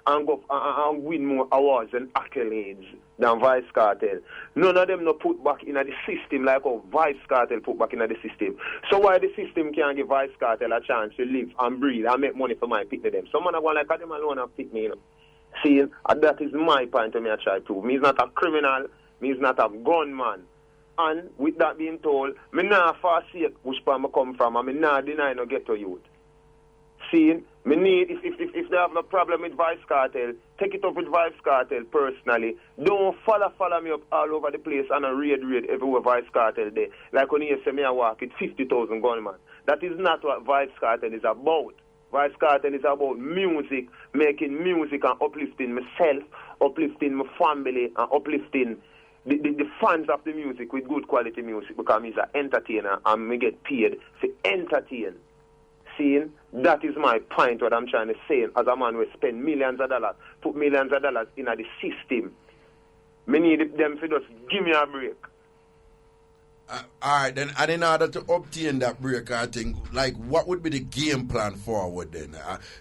and go and win more awards and accolades than Vybz Kartel. None of them no put back in the system like how Vybz Kartel put back in the system. So why the system can't give Vybz Kartel a chance to live and breathe and make money for my pick to them? Someone are going like, them alone and pick me, See, that is my point to me I try to. Me is not a criminal. Me is not a gunman. And with that being told, me nah forsake which part I come from, and me nah deny no ghetto youth. Seeing, me need, if they have no problem with Vybz Kartel, take it up with Vybz Kartel personally. Don't follow me up all over the place and a raid everywhere Vybz Kartel there. Like when you say me I walk with 50,000 gunmen. That is not what Vybz Kartel is about. Vybz Kartel is about music, making music and uplifting myself, uplifting my family, and uplifting the fans of the music with good quality music, because he's an entertainer and me get paid to entertain. Seeing, that is my point, what I'm trying to say. As a man who spend millions of dollars, put millions of dollars in the system, me need them to just give me a break. All right, then, and in order to obtain that break, I think, like, what would be the game plan forward then?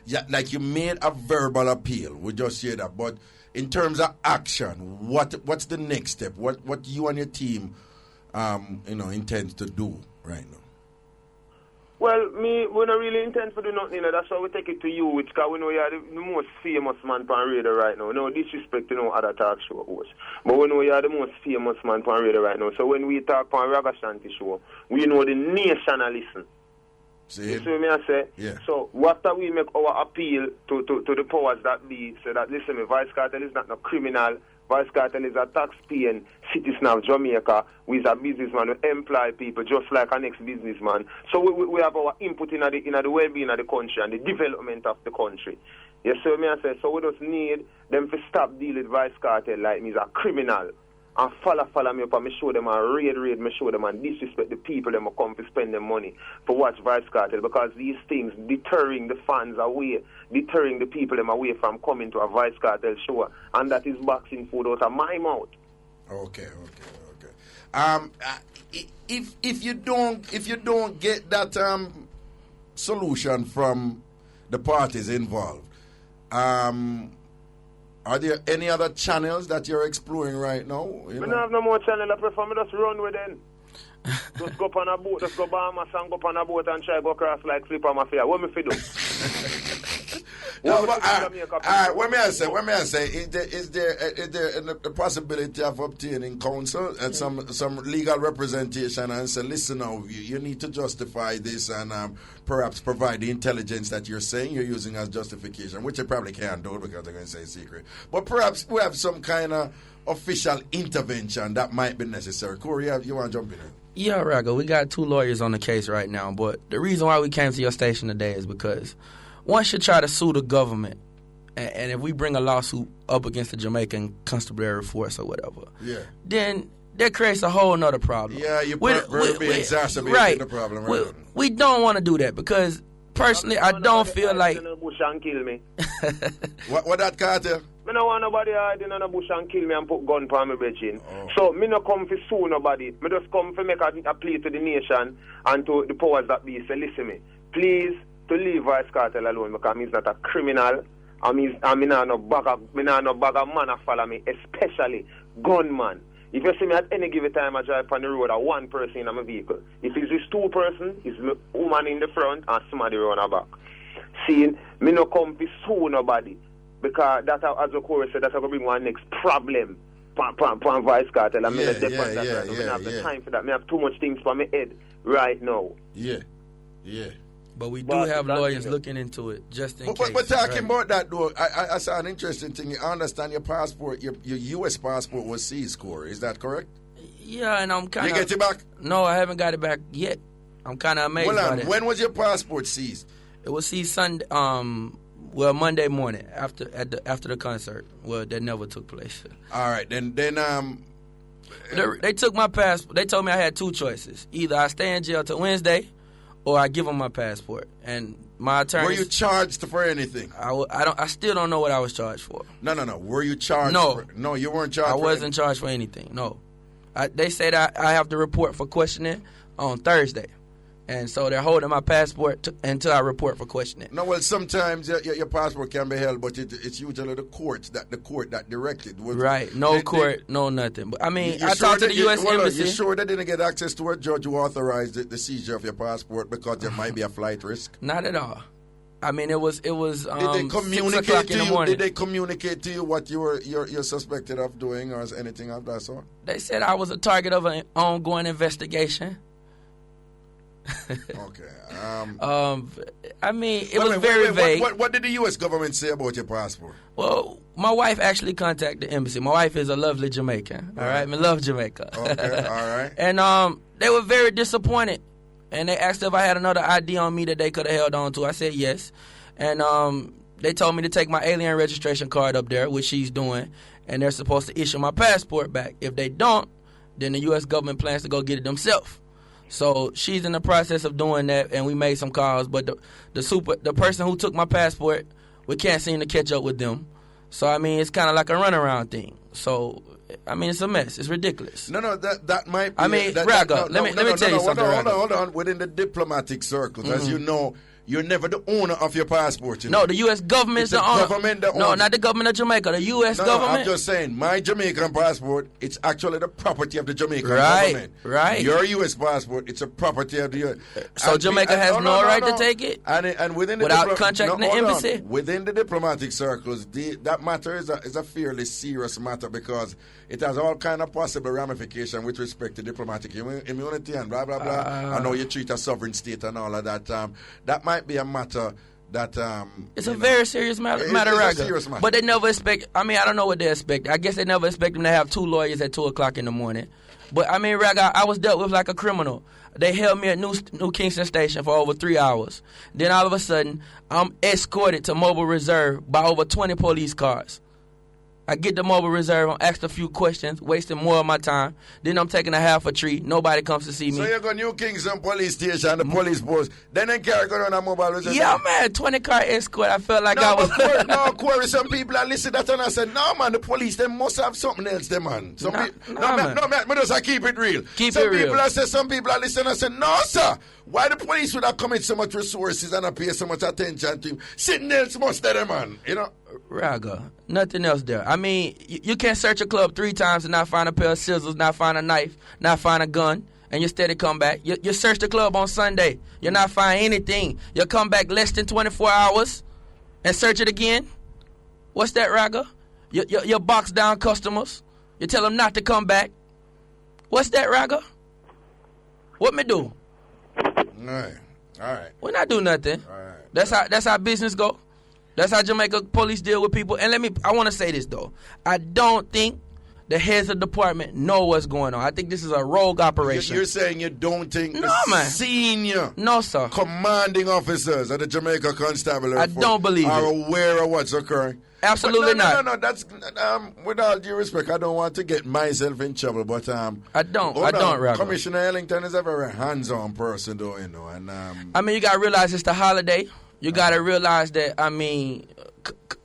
Yeah, like, you made a verbal appeal, we just hear that, but in terms of action, what's the next step? What you and your team, intend to do right now? Well, we don't really intend to do nothing, that's why we take it to you, because we know you are the most famous man on radio right now. No disrespect to no other talk show host, but we know you are the most famous man on radio right now. So when we talk on Ragashanti show, we know the nation are listen. See? You see what I say? Yeah. So after we make our appeal to the powers that be, say that, listen, Vybz Kartel is not no criminal. Vybz Kartel is a tax-paying citizen of Jamaica who is a businessman who employ people just like an ex-businessman. So we have our input in the well-being of the country and the development of the country. You see what I say? So we just need them to stop dealing with Vybz Kartel like he's a criminal. And follow me up and me show them and raid, me show them and disrespect the people that come to spend their money for watch Vybz Kartel, because these things deterring the fans away, deterring the people them away from coming to a Vybz Kartel show, and that is boxing food out of my mouth. Okay. If you don't get that solution from the parties involved, are there any other channels that you're exploring right now? I don't have no more channel. I prefer me just run with them. Just go up on a boat, just go Bahamas and go up on a boat and try go across like Flipper Mafia. What me fi do? All right, what may I say? Is there the possibility of obtaining counsel and some legal representation and say, listen now, you need to justify this and perhaps provide the intelligence that you're saying you're using as justification, which you probably can't do because they're going to say secret. But perhaps we have some kind of official intervention that might be necessary. Corey, you want to jump in? Yeah, Raga, we got 2 lawyers on the case right now, but the reason why we came to your station today is because once you try to sue the government, and if we bring a lawsuit up against the Jamaican constabulary force or whatever, then that creates a whole nother problem. Yeah, you be exacerbating the problem. Right? We don't want to do that because, personally, I don't feel like... Bush and kill me. What that, Carter? I don't want nobody hiding in the bush and kill me and put gun for me, bitching. So, me not come to sue nobody. Me just come to make a plea to the nation and to the powers that be. Say, listen me, please, to leave Vybz Kartel alone because he's not a criminal. I not no bag of man a follow me, especially gunman. If you see me at any given time I drive on the road, one person in my vehicle. If it's just 2 persons, it's a woman in the front and somebody around the back. Seeing, me no come to sue nobody. Because that, as the chorus said, that's going to bring one next problem. Vybz Kartel. I have the time for that. I have too much things for my head right now. Yeah. But we do have lawyers looking into it, just in case. But talking about that, though, I saw an interesting thing. I understand your passport, your U.S. passport was seized, Corey. Is that correct? Yeah, and I'm kind of... You get it back? No, I haven't got it back yet. I'm kind of amazed by it. When was your passport seized? It was seized Sunday, Monday morning after the concert. Well, that never took place. All right, then they took my passport. They told me I had 2 choices: either I stay in jail till Wednesday, or I give them my passport. And my attorney. Were you charged for anything? I still don't know what I was charged for. No. Were you charged? No. No, you weren't charged. I wasn't charged for anything. No. They said I have to report for questioning on Thursday. And so they're holding my passport until I report for questioning. No, well, sometimes your passport can be held, but it's usually the court that directed. Right. No court, no nothing. But I mean, I talked to the U.S. Embassy. You sure they didn't get access to a judge who authorized the seizure of your passport because there might be a flight risk? Not at all. I mean, it was. Did they 6 o'clock communicate in to the you? morning. Did they communicate to you what you're suspected of doing or anything of that sort? They said I was a target of an ongoing investigation. Okay. I mean, it was very vague. What did the U.S. government say about your passport? Well, my wife actually contacted the embassy. My wife is a lovely Jamaican. All right, I love Jamaica. Okay, all right. And they were very disappointed, and they asked if I had another ID on me that they could have held on to. I said yes, and they told me to take my alien registration card up there, which she's doing, and they're supposed to issue my passport back. If they don't, then the U.S. government plans to go get it themselves. So she's in the process of doing that, and we made some calls. But the person who took my passport, we can't seem to catch up with them. So I mean, it's kind of like a runaround thing. So I mean, it's a mess. It's ridiculous. No, that might be. I mean, Raga, let me tell you something. Hold on. Within the diplomatic circles, as you know, you're never the owner of your passport. You know? No, the U.S. government is the owner. No, not the government of Jamaica. The U.S. government. I'm just saying, my Jamaican passport, it's actually the property of the Jamaican government. Right. Your U.S. passport, it's a property of the U.S. So Jamaica has no right to take it? And within the without contracting the embassy? Within the diplomatic circles, that matter is a fairly serious matter because it has all kind of possible ramifications with respect to diplomatic immunity and blah, blah, blah. I know you treat a sovereign state and all of that. That might be a matter that it's a very serious matter, Raga. But they never expect. I mean, I don't know what they expect. I guess they never expect them to have 2 lawyers at 2 o'clock in the morning. But I mean, Raga, I was dealt with like a criminal. They held me at New Kingston Station for over 3 hours. Then all of a sudden, I'm escorted to Mobile Reserve by over 20 police cars. I get to Mobile Reserve, I'm asked a few questions, wasting more of my time. Then I'm taking a half a treat. Nobody comes to see me. So you go New Kingston police station, the police post. Then they carry go on a Mobile Reserve. Yeah, man, 20-car escort. I felt like I was. Corey, some people are listening to that and I said, no, man, the police, they must have something else, they, man. Man, just keep it real. Some people are listening and say, no, sir. Why the police would have commit so much resources and pay so much attention to him? Sitting else must there, man. You know? Raga, nothing else there. I mean, you can't search a club 3 times and not find a pair of scissors, not find a knife, not find a gun, and you steady come back. You search the club on Sunday, you not find anything. You come back less than 24 hours and search it again. What's that, Raga? You box down customers. You tell them not to come back. What's that, Raga? What me do? All right. We not do nothing. All right. That's how business go. That's how Jamaica police deal with people. And I want to say this, though. I don't think the heads of the department know what's going on. I think this is a rogue operation. You're saying you don't think senior commanding officers of the Jamaica Constabulary I don't believe are aware of what's occurring? Absolutely not. No. That's with all due respect. I don't want to get myself in trouble, but I don't, Raga. Commissioner Ellington is a very hands-on person, though, you know. And I mean, you gotta realize it's the holiday. You gotta realize that. I mean,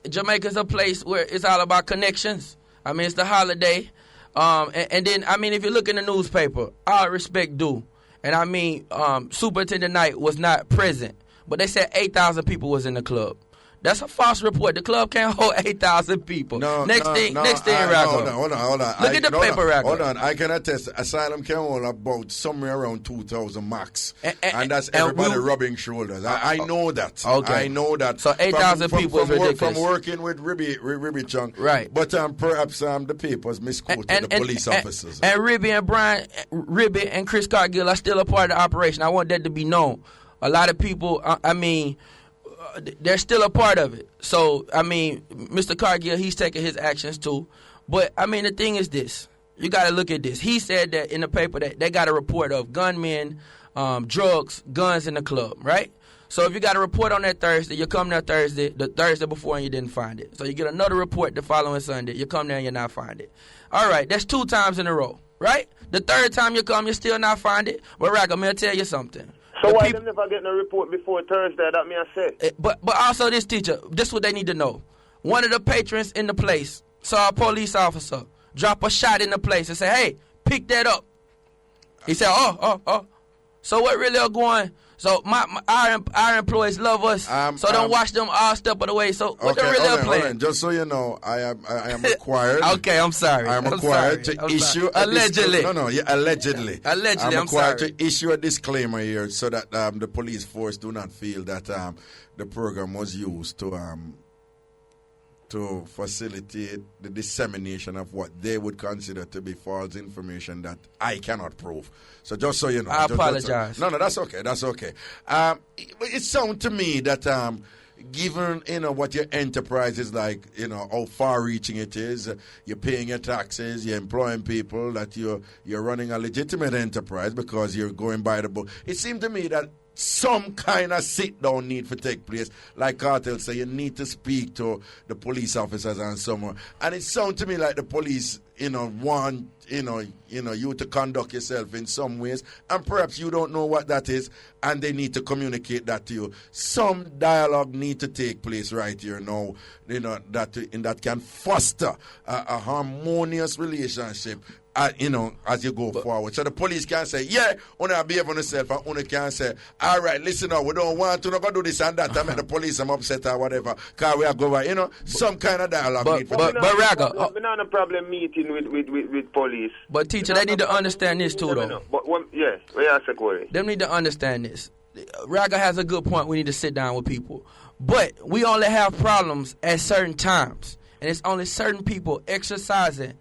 Jamaica's a place where it's all about connections. I mean, it's the holiday, and then I mean, if you look in the newspaper, all respect due, and I mean, Superintendent Knight was not present, but they said 8,000 people was in the club. That's a false report. The club can't hold 8,000 people. Next thing, Raga. Hold on. Look at the paper, Raga. Hold on. I can attest. Asylum can hold about somewhere around 2,000 max, and that's everybody rubbing shoulders. I know that. Okay. I know that. So 8,000 people is ridiculous. From working with Ribby Chung. Right. But perhaps the papers misquoted the police officers. And Ribby and Chris Cargill are still a part of the operation. I want that to be known. A lot of people, they're still a part of it. So, I mean, Mr. Cargill, he's taking his actions too. But, I mean, the thing is this. You got to look at this. He said that in the paper that they got a report of gunmen, drugs, guns in the club, right? So if you got a report on that Thursday, you come there the Thursday before and you didn't find it. So you get another report the following Sunday. You come there and you not find it. All right, that's 2 times in a row, right? The 3rd time you come, you still not find it. But, Raga, I'm going to tell you something. So why them never getting a report before Thursday? That me I said. But also this teacher, this is what they need to know. One of the patrons in the place saw a police officer drop a shot in the place and say, "Hey, pick that up." He said, "Oh." So what really are going? So our employees love us. So don't watch them all step of the way. So what they're really playing? Just so you know, I am required. Okay, I'm sorry. I'm required to issue allegedly. Allegedly. Allegedly, I'm required to issue a disclaimer here so that the police force do not feel that the program was used to facilitate the dissemination of what they would consider to be false information that I cannot prove. So just so you know. I apologize. No, that's okay. That's okay. It sounds to me that given, what your enterprise is like, how far-reaching it is, you're paying your taxes, you're employing people, that you're running a legitimate enterprise because you're going by the book. It seemed to me that some kind of sit-down need to take place. Like Kartel say, you need to speak to the police officers and someone. And it sounds to me like the police, want, you to conduct yourself in some ways. And perhaps you don't know what that is, and they need to communicate that to you. Some dialogue need to take place right here now, that can foster a harmonious relationship. As you go forward. So the police can say, yeah, una behave on yourself, and una can say, all right, listen now, we don't want to do this and that. I mean, the police, I'm upset or whatever, because we are going, some kind of dialogue. But Raga, we're not a problem meeting with police. But teacher, they need to understand this too, though. They need to understand this. Raga has a good point. We need to sit down with people. But we only have problems at certain times. And it's only certain people exercising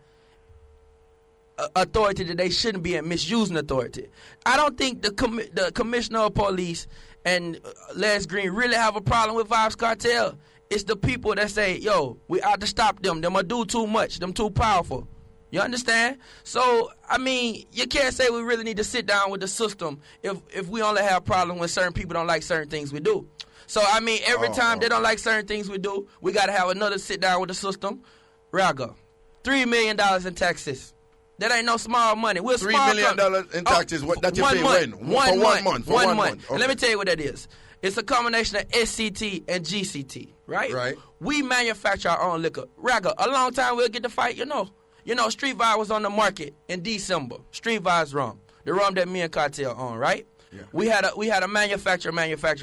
authority that they shouldn't be and misusing authority. I don't think the commissioner of police and Les Green really have a problem with Vybz Kartel. It's the people that say, yo, we ought to stop them. Them do too much. Them too powerful. You understand? So, I mean, you can't say we really need to sit down with the system if we only have problems when certain people don't like certain things we do. So, I mean, every time they don't like certain things we do, we got to have another sit down with the system. Raga, $3 million in taxes. That ain't no small money. We're $3 million in taxes. That you pay when? For 1 month. For 1 month. Okay. Let me tell you what that is. It's a combination of SCT and GCT, right? Right. We manufacture our own liquor. Raga, a long time we'll get the fight, Street Vibes was on the market in December. Street Vibes rum. The rum that me and Kartel own, right? Yeah. We had a manufacturer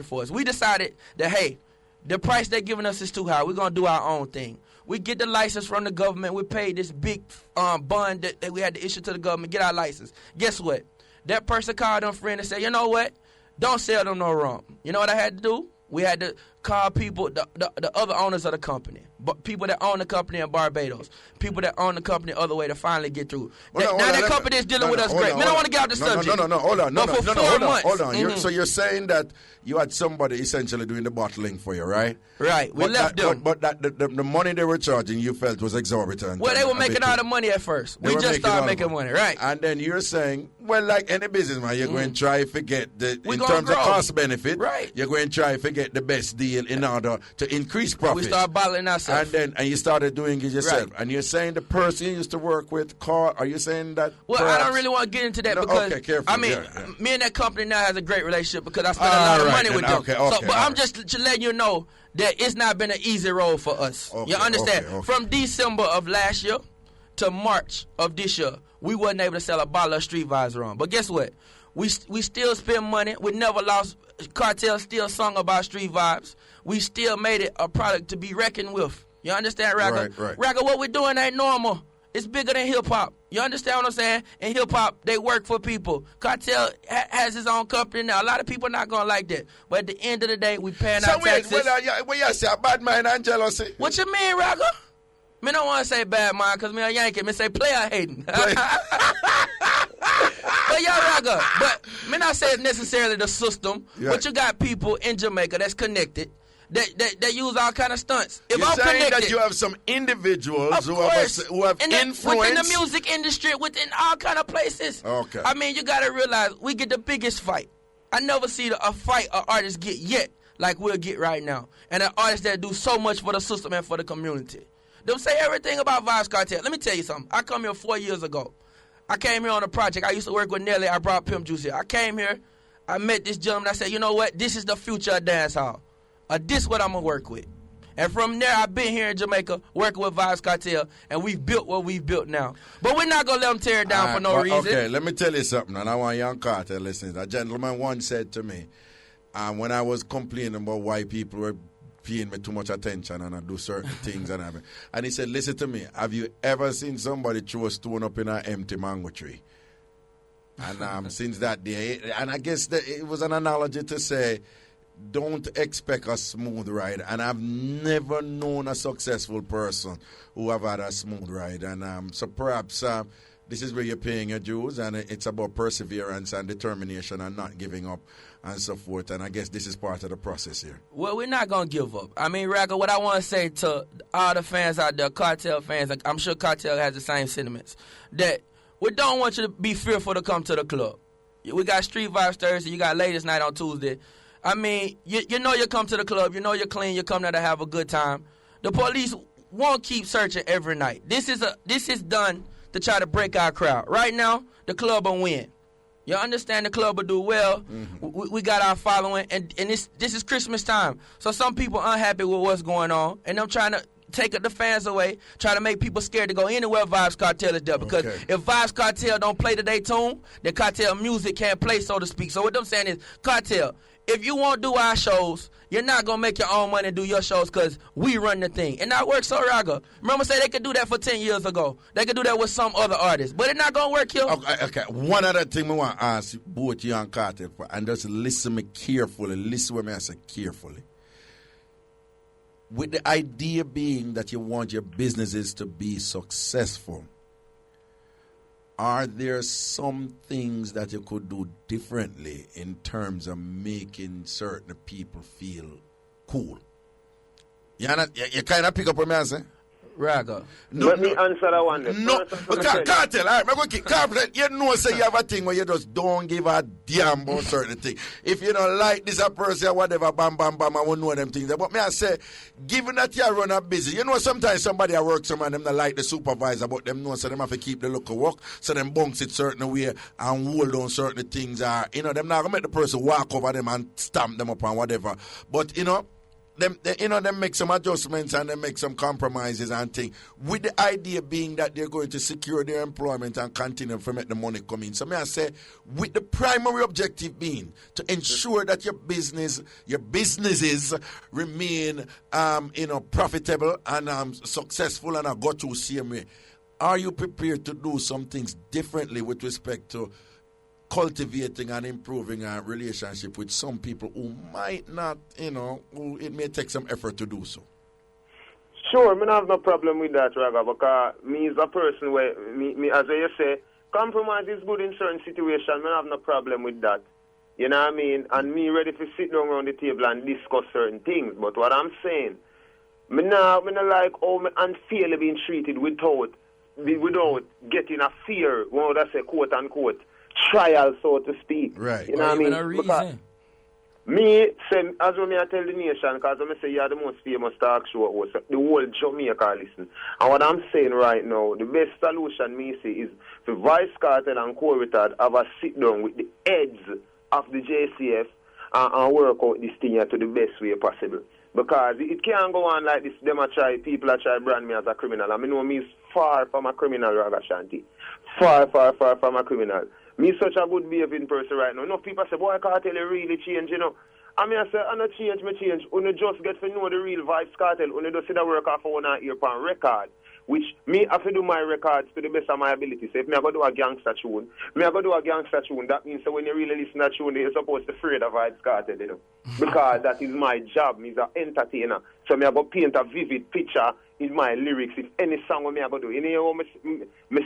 for us. We decided that, hey, the price they're giving us is too high. We're going to do our own thing. We get the license from the government. We paid this big bond that we had to issue to the government, get our license. Guess what? That person called them friend and said, you know what? Don't sell them no rum. You know what I had to do? We had to call people, the other owners of the company, but people that own the company in Barbados, people that own the company other way to finally get through. That company is dealing with us great. I don't want to get out the subject. Hold on. Hold on. So you're saying that you had somebody essentially doing the bottling for you, right? Right. We left them. But the money they were charging you felt was exorbitant. Well, they were making all the money at first. We just started making money, right? And then you're saying, well, like any business, man, you're going to try to get in terms of cost benefit, right? You're going to try to get the best deal in order to increase profit. We started bottling ourselves. And you started doing it yourself. Right. And you're saying the person you used to work with, Carl, are you saying that? Well, perhaps? I don't really want to get into that because, okay, careful. I mean, me and that company now has a great relationship because I spend a lot of money with them. But I'm just letting you know that it's not been an easy road for us. You understand? From December of last year to March of this year, we wasn't able to sell a bottle of Street Vibes rum. But guess what? We still spend money. We never lost. Kartel still sung about Street Vibes. We still made it a product to be reckoned with. You understand, Raga? Right. Raga, what we're doing ain't normal. It's bigger than hip-hop. You understand what I'm saying? In hip-hop, they work for people. Kartel has his own company now. A lot of people are not going to like that. But at the end of the day, we paying our taxes. Well, you say bad mind and jealousy. What you mean, Raga? Me don't want to say bad mind because me a Yankee. Me say player hating. But yeah, Raga. But me not say necessarily the system. Yeah. But you got people in Jamaica that's connected. That use all kind of stunts. If You're I'm saying connected, that you have some individuals who have influence within the music industry, within all kind of places. Okay. I mean, you got to realize we get the biggest fight. I never see a fight an artist get yet like we'll get right now. And an artist that do so much for the system and for the community. Them say everything about Vybz Kartel. Let me tell you something. I come here 4 years ago. I came here on a project. I used to work with Nelly. I brought Pimp Juice here. I came here. I met this gentleman. I said, you know what? This is the future of dancehall. This is what I'm going to work with. And from there, I've been here in Jamaica working with Vybz Kartel, and we've built what we've built now. But we're not going to let them tear it down for no reason. Okay, let me tell you something, and I want young Kartel listeners. A gentleman once said to me And when I was complaining about why people were paying me too much attention and I do certain things and everything, and he said, listen to me, have you ever seen somebody throw a stone up in an empty mango tree? And since that day, and I guess that it was an analogy to say, don't expect a smooth ride. And I've never known a successful person who have had a smooth ride. And so perhaps this is where you're paying your dues, and it's about perseverance and determination and not giving up and so forth. And I guess this is part of the process here. Well, we're not going to give up. I mean, Ragga, what I want to say to all the fans out there, Kartel fans, I'm sure Kartel has the same sentiments, that we don't want you to be fearful to come to the club. We got Street Vibes Thursday. You got Ladies Night on Tuesday. I mean, you know you come to the club. You know you're clean. You come there to have a good time. The police won't keep searching every night. This is done to try to break our crowd. Right now, the club will win. You understand the club will do well. Mm-hmm. We got our following, and this is Christmas time. So some people unhappy with what's going on, and I'm trying to take the fans away, try to make people scared to go anywhere Vybz Kartel is there. Because if Vybz Kartel don't play today's tune, then Kartel music can't play, so to speak. So what I'm saying is, Kartel, if you won't do our shows, you're not going to make your own money and do your shows because we run the thing. And that works so Ragga. Remember say they could do that for 10 years ago. They could do that with some other artists. But it's not going to work here. Okay. One other thing I want to ask both you and Kartel for, and just listen me carefully. Listen what I say carefully. With the idea being that you want your businesses to be successful, are there some things that you could do differently in terms of making certain people feel cool? You kind of pick up what I'm saying? Ragga. Let me answer that one. No, Kartel, all right, I'm going to keep Kartel. You know, say you have a thing where you just don't give a damn about certain things. If you don't like this a person or whatever, bam, bam, bam, I won't know them things. But me, I say, given that you run a business, you know, sometimes somebody at work, some of them don't like the supervisor, but them know, so them have to keep the look of work, so them bunks it certain way and hold on certain things. You know, them not going to make the person walk over them and stamp them up and whatever. But, you know, them make some adjustments and they make some compromises and things, with the idea being that they're going to secure their employment and continue to make the money come in. So may I say, with the primary objective being to ensure that your businesses remain profitable and successful and go through same way, are you prepared to do some things differently with respect to cultivating and improving a relationship with some people who might not, who it may take some effort to do so? Sure, I don't have no problem with that, Ragga, because me is a person where, me as you say, compromise is good in certain situations. I don't have no problem with that. You know what I mean? And me ready to sit down around the table and discuss certain things. But what I'm saying, me not like how me unfairly being treated without getting a fear, what would I say, quote unquote, trial, so to speak. Right. You know what I mean? A reason. Me, say, as when I tell the nation, because I say you're the most famous talk show host, the whole Jamaica listen. And what I'm saying right now, the best solution me see is for Vybz Kartel and Co-Retard have a sit down with the heads of the JCF and work out this thing to the best way possible. Because it can't go on like this. People are trying to brand me as a criminal. I mean, me is far from a criminal, Ragashanti. Far from a criminal. Me such a good behaving person right now. Enough people say, boy, Kartel really change, you know. I mean, I say, I not change, me change. Only just get to know the real Vybz Kartel. Only just see the work off one ear pan record. Which me have to do my records to the best of my ability. So if me I go do a gangster tune, that means that when you really listen to that tune, you're supposed to afraid of Vybz Kartel, you know. Because that is my job. Me is an entertainer. So me I go paint a vivid picture in my lyrics. If any song me I go do, you know, me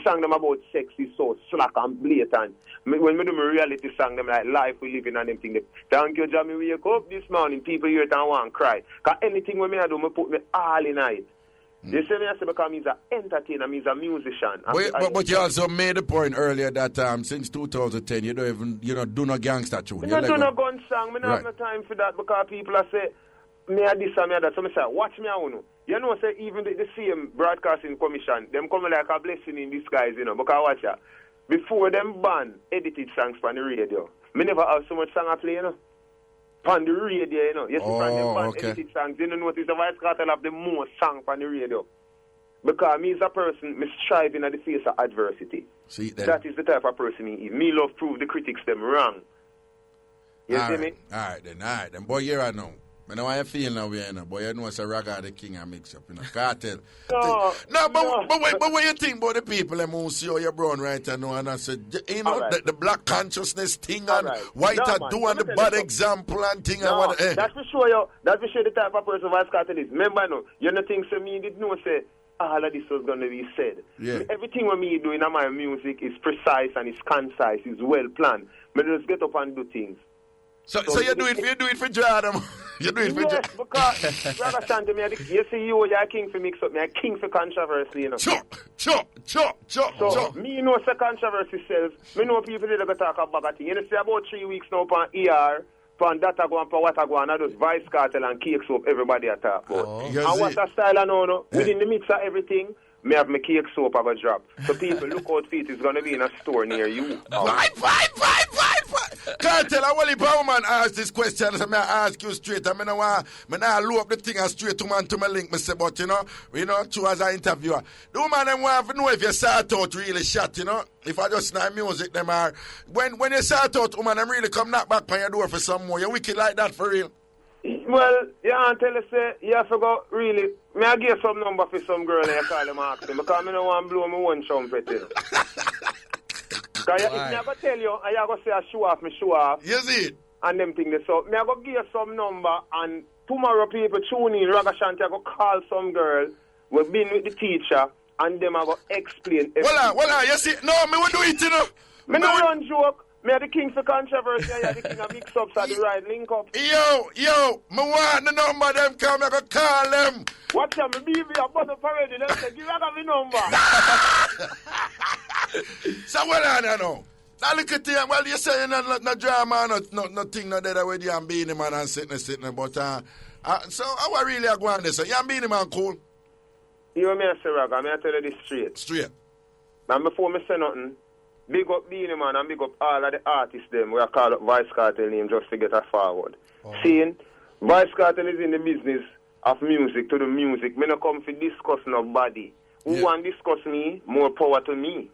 song them about sex is so slack and blatant. When me do my reality song, them like life we live in and them thing. Thank you, Jamie, we wake up this morning, people hear it and want to cry. Because anything when me I do, me put me all in it. You see me, I say, because he's an entertainer, he's a musician. But you also made the point earlier that since 2010, you don't even, do no gangster tune. You don't do no gun song. I don't have no time for that because people are say, me a this and me a that. So I say, watch me out. You know, say, even the same broadcasting commission, them come like a blessing in disguise, you know, because watch ya. Before them ban edited songs on the radio, me never have so much song I play, you know. On the radio, you know. You see, from them band edited songs, you know, notice the Vybz Kartel have the most songs on the radio. Because me as a person, me striving at the face of adversity. See, that is the type of person he is. Me love prove the critics them wrong. You All see right. me? All right then. Boy, here I know. I know how you feel now, you know. Boy, you know it's a Raga the king and Mixup, you know. Cartel. But what you think about the people who see how you're brown right now? And I said, you know, Right. the black consciousness thing All and right. white No, are man, doing let the me tell bad you example and thing. No, and what, that's for sure, yo. That's for sure the type of person Vybz Kartel is. Remember, no, you know things to me did know say all of this was going to be said. Yeah. Everything what me do in my music is precise and it's concise, it's well planned. But just get up and do things. So you do it for Jordan. You do it for Yes, because Ragashanti, you see you're a king for mix up, me a king for controversy, you know. So, me know say controversy sells. Me know people that go talk about that thing. You know, see about 3 weeks now upon ER, upon data go and upon what I go and I just Vybz Kartel and cake soap everybody at talk about. You And see? what's a style I know, no? Within the mix of everything, me have my cake soap I go drop. So people look out for it, it's going to be in a store near you. Vibe. Cartel, I want the man ask this question, so I ask you straight. I mean, I look up the thing and straight to my link, me say, but you know, true as an interviewer. The woman them want to know if you start out really shot, you know. If I just know music, them are when you start out, woman, them really come knock back on your door for some more. You wicked like that for real. Well, yeah, and tell us, you have to go, really, may I give some number for some girl and you call them asking, because I don't want to blow my one trumpet, you know. Because if I go tell you, I go say I show off, You see it? and them things, so me I go give you some number, and tomorrow people tune in, Ragashanti, I go call some girl, we've been with the teacher, and them I go explain everything. Well, you see, no, me will do it, you know. Me no run joke. Me are the king for controversy. I the king of mix-ups at the right link up. Yo, me want the number them come, I go call them. Watch out, me be a button already. They say, give me the number. So what I know? Now look at you, well, you say no drama, nothing, no that with you and being man and sitting, but so I really go on this. So you and being man cool? You me say, Raga, me I tell you this straight. Straight. And before me say nothing, big up Beanie Man and big up all of the artists them we are called up Vybz Kartel name just to get us forward. Seeing Vybz Kartel is in the business of music to the music. Me no come for discuss nobody. Who want discuss me, more power to me.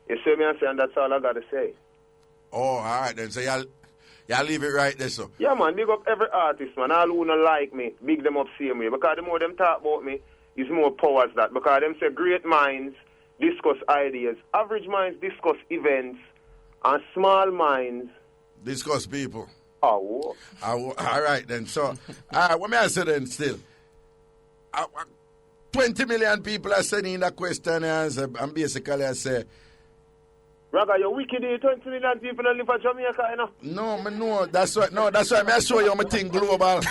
You see me and say, and that's all I gotta say. Oh, all right then. So y'all leave it right there, so. Yeah man, big up every artist man. All who don't like me, big them up same way. Because the more them talk about me, is more powers that. Because them say great minds discuss ideas. Average minds discuss events. And small minds Discuss people. Oh. All right then. So, what may I say then still? 20 million people are sending that question and basically I say, Raga, you're wicked. 20 million people don't live in Jamaica, you know? no, man, no. That's why I show you my thing global. All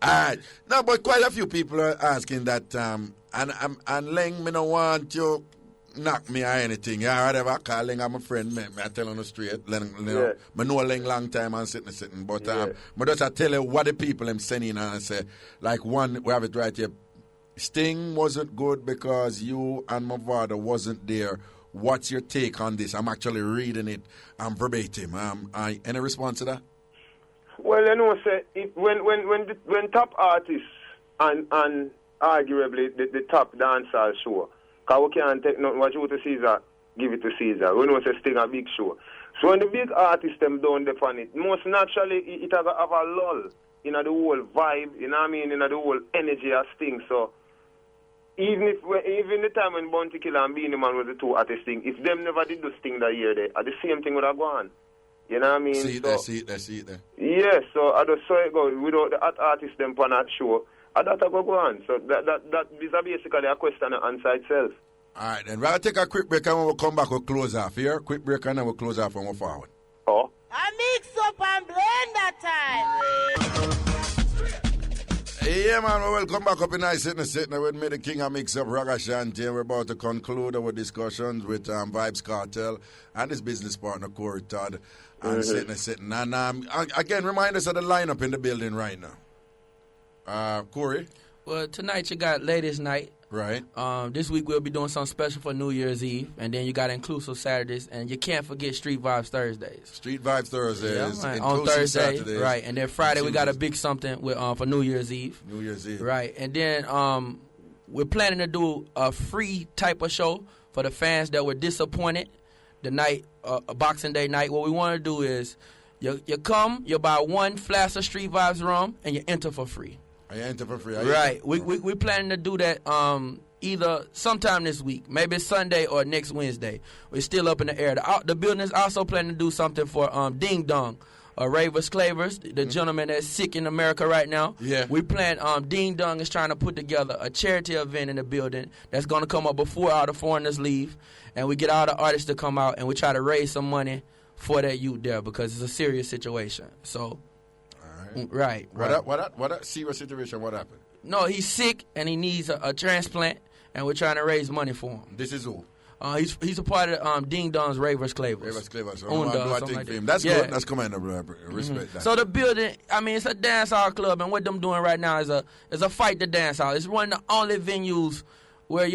right. No, but quite a few people are asking that, and Leng, me no want you knock me or anything. Yeah, whatever. Call Leng, I'm a friend. Me I tell on the straight. Leng, you know, me know Leng long time and sitting. But me just I tell you what the people I'm sending and I say, like one, we have it right here. Sting wasn't good because you and my father wasn't there. What's your take on this? I'm actually reading it verbatim. Any response to that? Well, you know, say when top artists and arguably the top dancehall show, because we can't take nothing what you to Caesar, give it to Caesar. We know say Sting a big show. So when the big artists them don't depend it, most naturally it have a lull in the whole vibe, you know what I mean, in the whole energy of Sting. So even the time when Bounty Killer and Beanie Man was the two artists thing, if them never did the Sting that year, the same thing would have gone. You know what I mean? See it there. Yeah, so I just saw it go without the artists them on that show. That go on. So that is basically a question and answer itself. All right, then we'll take a quick break and when we'll come back, we'll close off here. Quick break and then we'll close off and we'll forward. Oh. I mix up and blend that time. Yeah, man, we will come back up in nice sitting with me, the king of Mixup, Ragashanti, and we're about to conclude our discussions with Vybz Kartel and his business partner, Corey Todd, and sitting. And again, remind us of the lineup in the building right now. Corey? Well, tonight you got Ladies Night. Right. This week we'll be doing something special for New Year's Eve, and then you got Inclusive Saturdays, and you can't forget Street Vibes Thursdays. Street Vibes Thursdays. Yeah, on Thursday, Saturdays, right, and then Friday we got a big something with for New Year's Eve. New Year's Eve. Right, and then we're planning to do a free type of show for the fans that were disappointed the night, Boxing Day night. What we want to do is You come, you buy one flask of Street Vibes rum, and you enter for free. I enter for free. Right. We planning to do that either sometime this week, maybe Sunday or next Wednesday. We're still up in the air. The building is also planning to do something for Ding Dong. Ravers Clavers, the gentleman that's sick in America right now. Yeah. We plan, Ding Dong is trying to put together a charity event in the building that's going to come up before all the foreigners leave. And we get all the artists to come out and we try to raise some money for that youth there because it's a serious situation. So, right. What serious situation? What happened? No, he's sick and he needs a transplant and we're trying to raise money for him. This is who? He's a part of Ding Dong's Ravers Clavers. Ravers Clavers. Like That's good. That's commendable. Respect that. So the building, I mean, it's a dancehall club, and what them doing right now is a fight to dancehall. It's one of the only venues where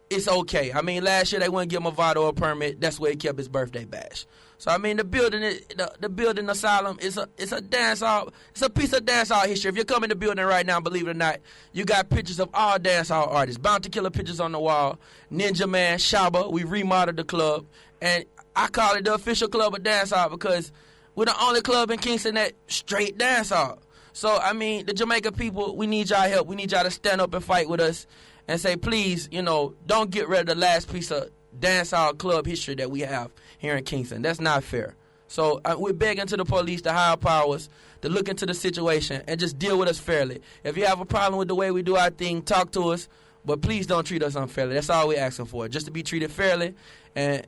it's okay. I mean, last year they wouldn't give Movado a permit. That's where he kept his birthday bash. So I mean, the building Asylum it's a dancehall. It's a piece of dancehall history. If you come in the building right now, believe it or not, you got pictures of all dancehall artists. Bounty Killer pictures on the wall. Ninja Man, Shaba. We remodeled the club, and I call it the official club of dancehall because we're the only club in Kingston that straight dancehall. So I mean, the Jamaica people, we need y'all help. We need y'all to stand up and fight with us and say, please, don't get rid of the last piece of dancehall club history that we have here in Kingston. That's not fair. So we're begging to the police, the higher powers, to look into the situation and just deal with us fairly. If you have a problem with the way we do our thing, talk to us, but please don't treat us unfairly. That's all we're asking for, just to be treated fairly and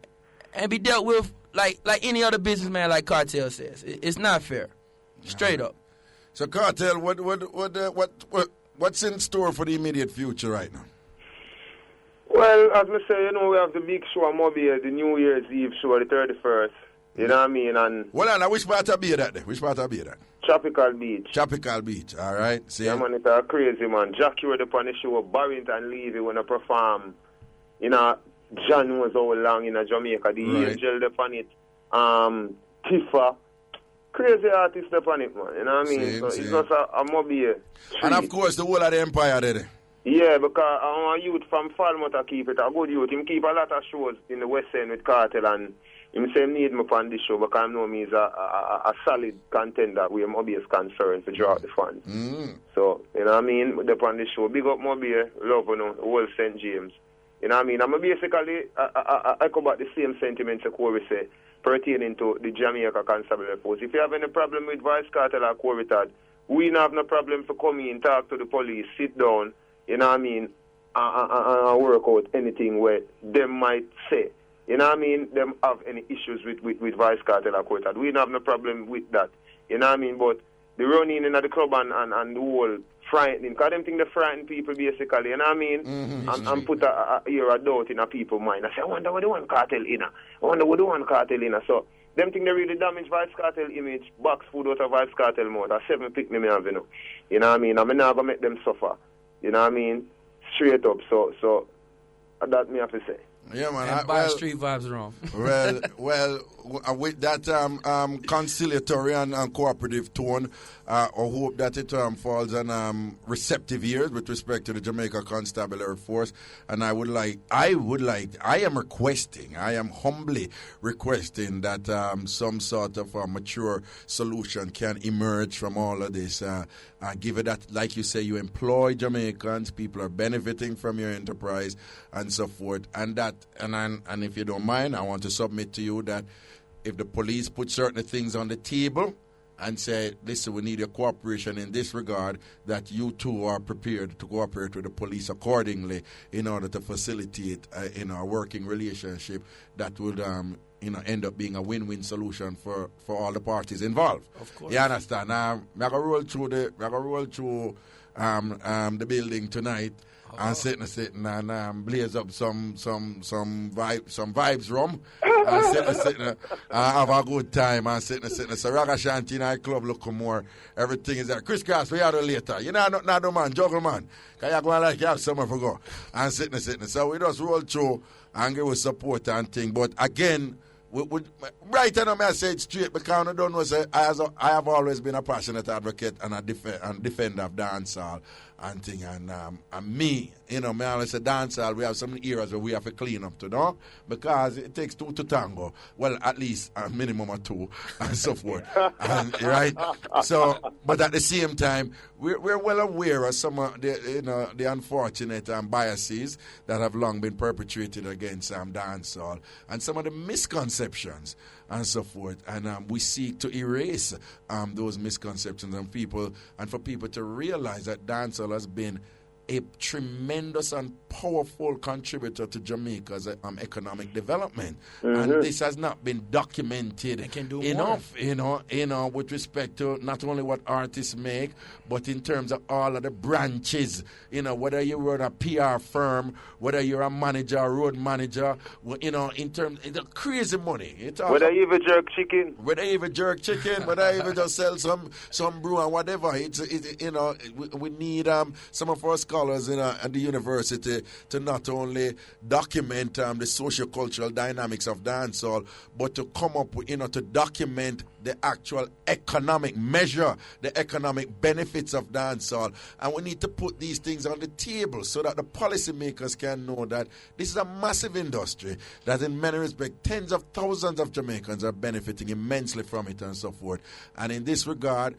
be dealt with like any other businessman, like Kartel says. It's not fair, straight up. So Kartel, what's in store for the immediate future right now? Well, as I say, we have the big show at Mobile, the New Year's Eve show, the 31st. You know what I mean? And which part of Bay that? Which part of Bay that? Tropical Beach. Tropical Beach, all right. See? Yeah, man, it's a crazy, man. Jackie was up on the show, Barrington Levy when I perform. John was all along in Jamaica, the Angel up on it. Tifa. Crazy artist up on it, man. You know what I mean? It's just a Mobile. And of course, the whole of the empire there. Yeah, because I want a youth from Falmouth to keep it, a good youth. Him keep a lot of shows in the West End with Kartel, and him say need me upon this show because I know me is a solid contender where Mobile is concerned to draw out the fans. So, you know what I mean? Upon this show, big up Mobile, love, the whole St. James. You know what I mean? I'm basically, I come back the same sentiments that Corey say pertaining to the Jamaica Constabulary Force. If you have any problem with Vybz Kartel or Corey Tad, we don't have no problem to come in, talk to the police, sit down, you know what I mean, and work out anything where them might say. You know what I mean? Them have any issues with Vybz Kartel or Corey Tad. We don't have no problem with that. You know what I mean? But the running in at the club and the whole frightening, because them think they frighten people basically, you know what I mean? And put a doubt in a people's mind. I say, I wonder what they want Kartel in. So, them think they really damage Vybz Kartel image, box food out of Vybz Kartel mode. That's 7 pick me have, You know what I mean? I'm not going to make them suffer. You know what I mean? Straight up. So that me have to say. Yeah, man. And buy Street Vibes wrong. well, with that conciliatory and cooperative tone, I hope that it falls on receptive ears with respect to the Jamaica Constabulary Force. And I am humbly requesting that some sort of mature solution can emerge from all of this. Give it that, like you say, you employ Jamaicans, people are benefiting from your enterprise, and so forth. And if you don't mind, I want to submit to you that if the police put certain things on the table and say, listen, we need your cooperation in this regard, that you too are prepared to cooperate with the police accordingly in order to facilitate a working relationship that would end up being a win-win solution for all the parties involved. Of course. You understand? I'm going to roll through the building tonight. And sitting and blaze up some vibes rum and sitting have a good time and sitting. So Ragashanti nightclub look more. Everything is there. Chris Cross, we are later. You know, not the man, juggle man. Because you're going like you have somewhere for go. And sitting. So we just roll through and give us support and thing. But again, we right on the message straight because I don't know, say, I have always been a passionate advocate and a defender of dancehall. and thing. And me, me always say dancehall, we have some eras where we have to clean up to, no? Because it takes two to tango. Well, at least a minimum of two, and so forth. Right? So, but at the same time, we're well aware of some of the unfortunate biases that have long been perpetrated against dancehall and some of the misconceptions and so forth. And we seek to erase those misconceptions and for people to realize that dancehall has been a tremendous and powerful contributor to Jamaica's economic development, and this has not been documented enough. With respect to not only what artists make, but in terms of all of the branches. Whether you run a PR firm, whether you're a manager, a road manager, in terms of the crazy money. Whether you even jerk chicken, whether you even just sell some brew and whatever. We need some of our scholars at the university to not only document the socio-cultural dynamics of dancehall, but to come up with, to document the actual economic measure, the economic benefits of dancehall. And we need to put these things on the table so that the policymakers can know that this is a massive industry that in many respects tens of thousands of Jamaicans are benefiting immensely from it and so forth. And in this regard,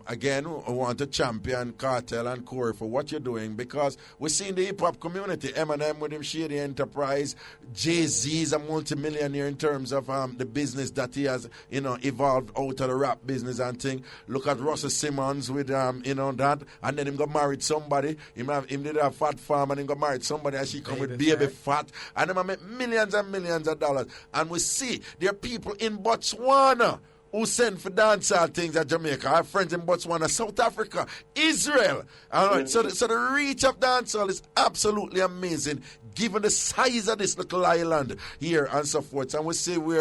again, I want to champion Kartel and Corey for what you're doing, because we're seeing the hip-hop community, Eminem with him Shady Enterprise, Jay-Z is a multimillionaire in terms of the business that he has, evolved out of the rap business and thing. Look at Russell Simmons with, that, and then him got married somebody. Him did a fat farm and him got married somebody and she come with baby fat. And him make millions and millions of dollars. And we see there are people in Botswana who send for dancehall things at Jamaica. I have friends in Botswana, South Africa, Israel. All right. So the reach of dancehall is absolutely amazing, given the size of this little island here and so forth. And we say we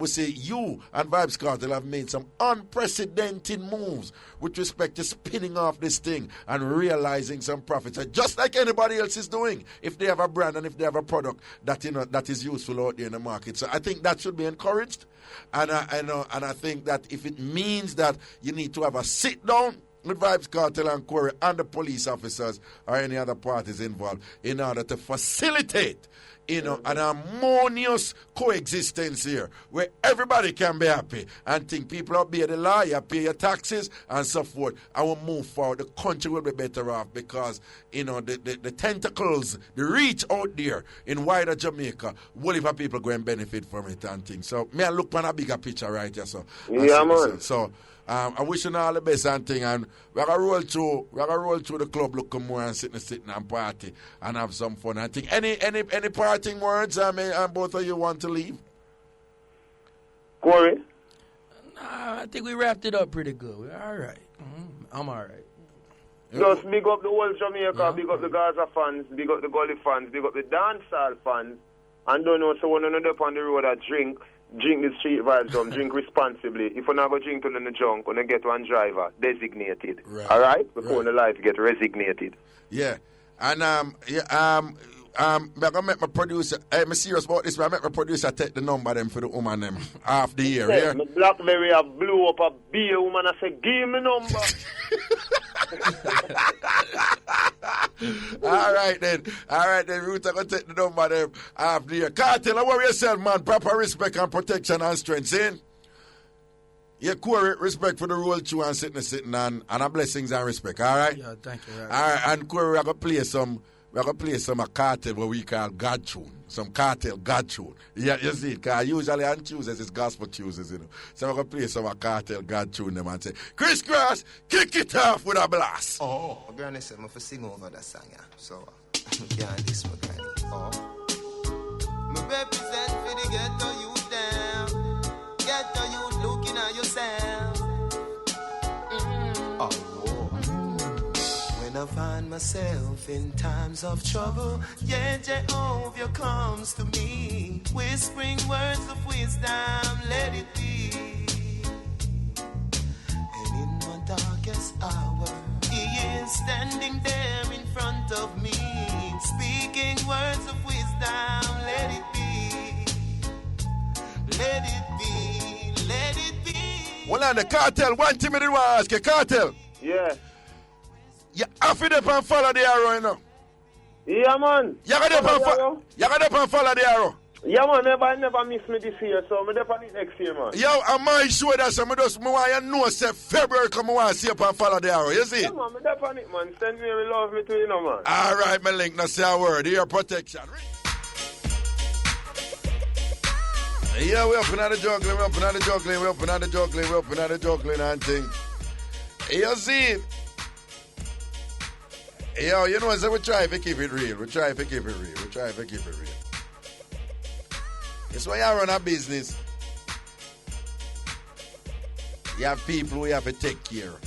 say you and Vybz Kartel have made some unprecedented moves with respect to spinning off this thing and realizing some profits, just like anybody else is doing, if they have a brand and if they have a product that that is useful out there in the market. So I think that should be encouraged. And I think that if it means that you need to have a sit down with Vybz Kartel and Corey and the police officers or any other parties involved in order to facilitate an harmonious coexistence here where everybody can be happy and think people obey the law, you pay your taxes and so forth, and we'll move forward. The country will be better off because the tentacles, the reach out there in wider Jamaica, what if people go and benefit from it and things. So me I look on a bigger picture right here. So man. So I wish you all the best and thing, and we're gonna roll through the club, look more and sit and party and have some fun. I think any parting words and both of you want to leave? Corey? Nah, I think we wrapped it up pretty good. We're all right. I'm all right. Just big up the whole Jamaica, big up the Gaza fans, big up the Gully fans, big up the dancehall fans, and don't know so one another up on the road that drink the street vibes from, drink responsibly. If you're not going to drink to the junk, when you get one driver designated. Right. All right? Before the life get resignated. Yeah. And I'm gonna make my producer, I'm serious about this, but I make my producer take the number them for the woman them half the year. Yeah. My Blackberry blew up a beer woman, I said, give me number. All right then, Ruth, I'm going to take the number them half the year. Kartel, don't worry yourself, man. Proper respect and protection and strength, see? Yeah, Corey, respect for the role too and sitting and a blessings and respect, all right? Yeah, thank you. All right, and Corey, we're going to play some Kartel what we call God tune. Some Kartel God tune. Yeah, you see, because usually on Tuesdays it's gospel Tuesdays, So we're going to play some Kartel God tune them and say, Chris Cross, kick it off with a blast. Oh. I'm going to say, I'm going to sing over that song, yeah. So, yeah, this one, kind of. Oh. Me represent for the ghetto youth down. Ghetto youth looking at yourself. Oh. When I find myself in times of trouble, yeah, Jehovah comes to me, whispering words of wisdom, let it be. And in my darkest hour, He is standing there in front of me, speaking words of wisdom, let it be. Let it be, let it be. Well, on the Kartel, one thing I did want to ask you, Kartel. Yeah. You have to dip and follow the arrow, you know. Yeah, man. You got to and follow the arrow. Yeah, man, never miss me this year, so I'm definitely next year, man. Yo, I'm my sure that some of those want you know say February come I want to see up and follow the arrow, you see? Yeah, man, I'm definitely, man. Send me and love me too, you know, man. All right, my link, now say a word. Your protection. Yeah, we up in the juggling, and thing. You see? Yo, you know, so we try to keep it real. It's why you run a business. You have people who you have to take care of.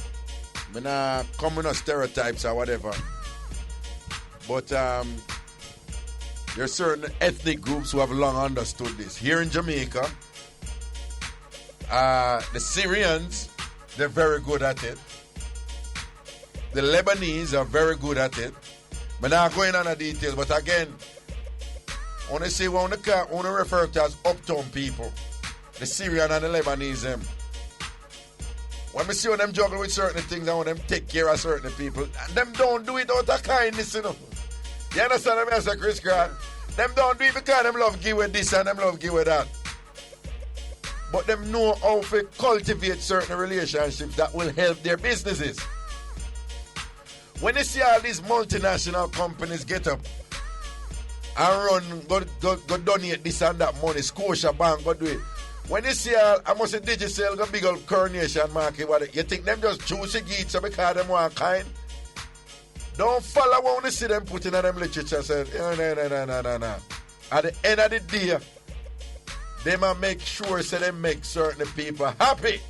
I'm not coming with stereotypes or whatever. But there's certain ethnic groups who have long understood this. Here in Jamaica, the Syrians, they're very good at it. The Lebanese are very good at it. I'm not going on the details, but again, I want to say one of the refer to as uptown people. The Syrian and the Lebanese them. When I see them juggle with certain things, I want them take care of certain people. And them don't do it out of kindness, you know. You understand what I say, Chris Grant? Them don't do it because them love give with this and them love give with that. But them know how to cultivate certain relationships that will help their businesses. When you see all these multinational companies get up and run, go donate this and that money, Scotia Bank, go do it. When you see all, I must say Digicel, go big old Coronation Market, you think them just choose to get so because them want kind? Don't follow when you see them putting in them literature. Say, no. At the end of the day, they might make sure so they make certain people happy.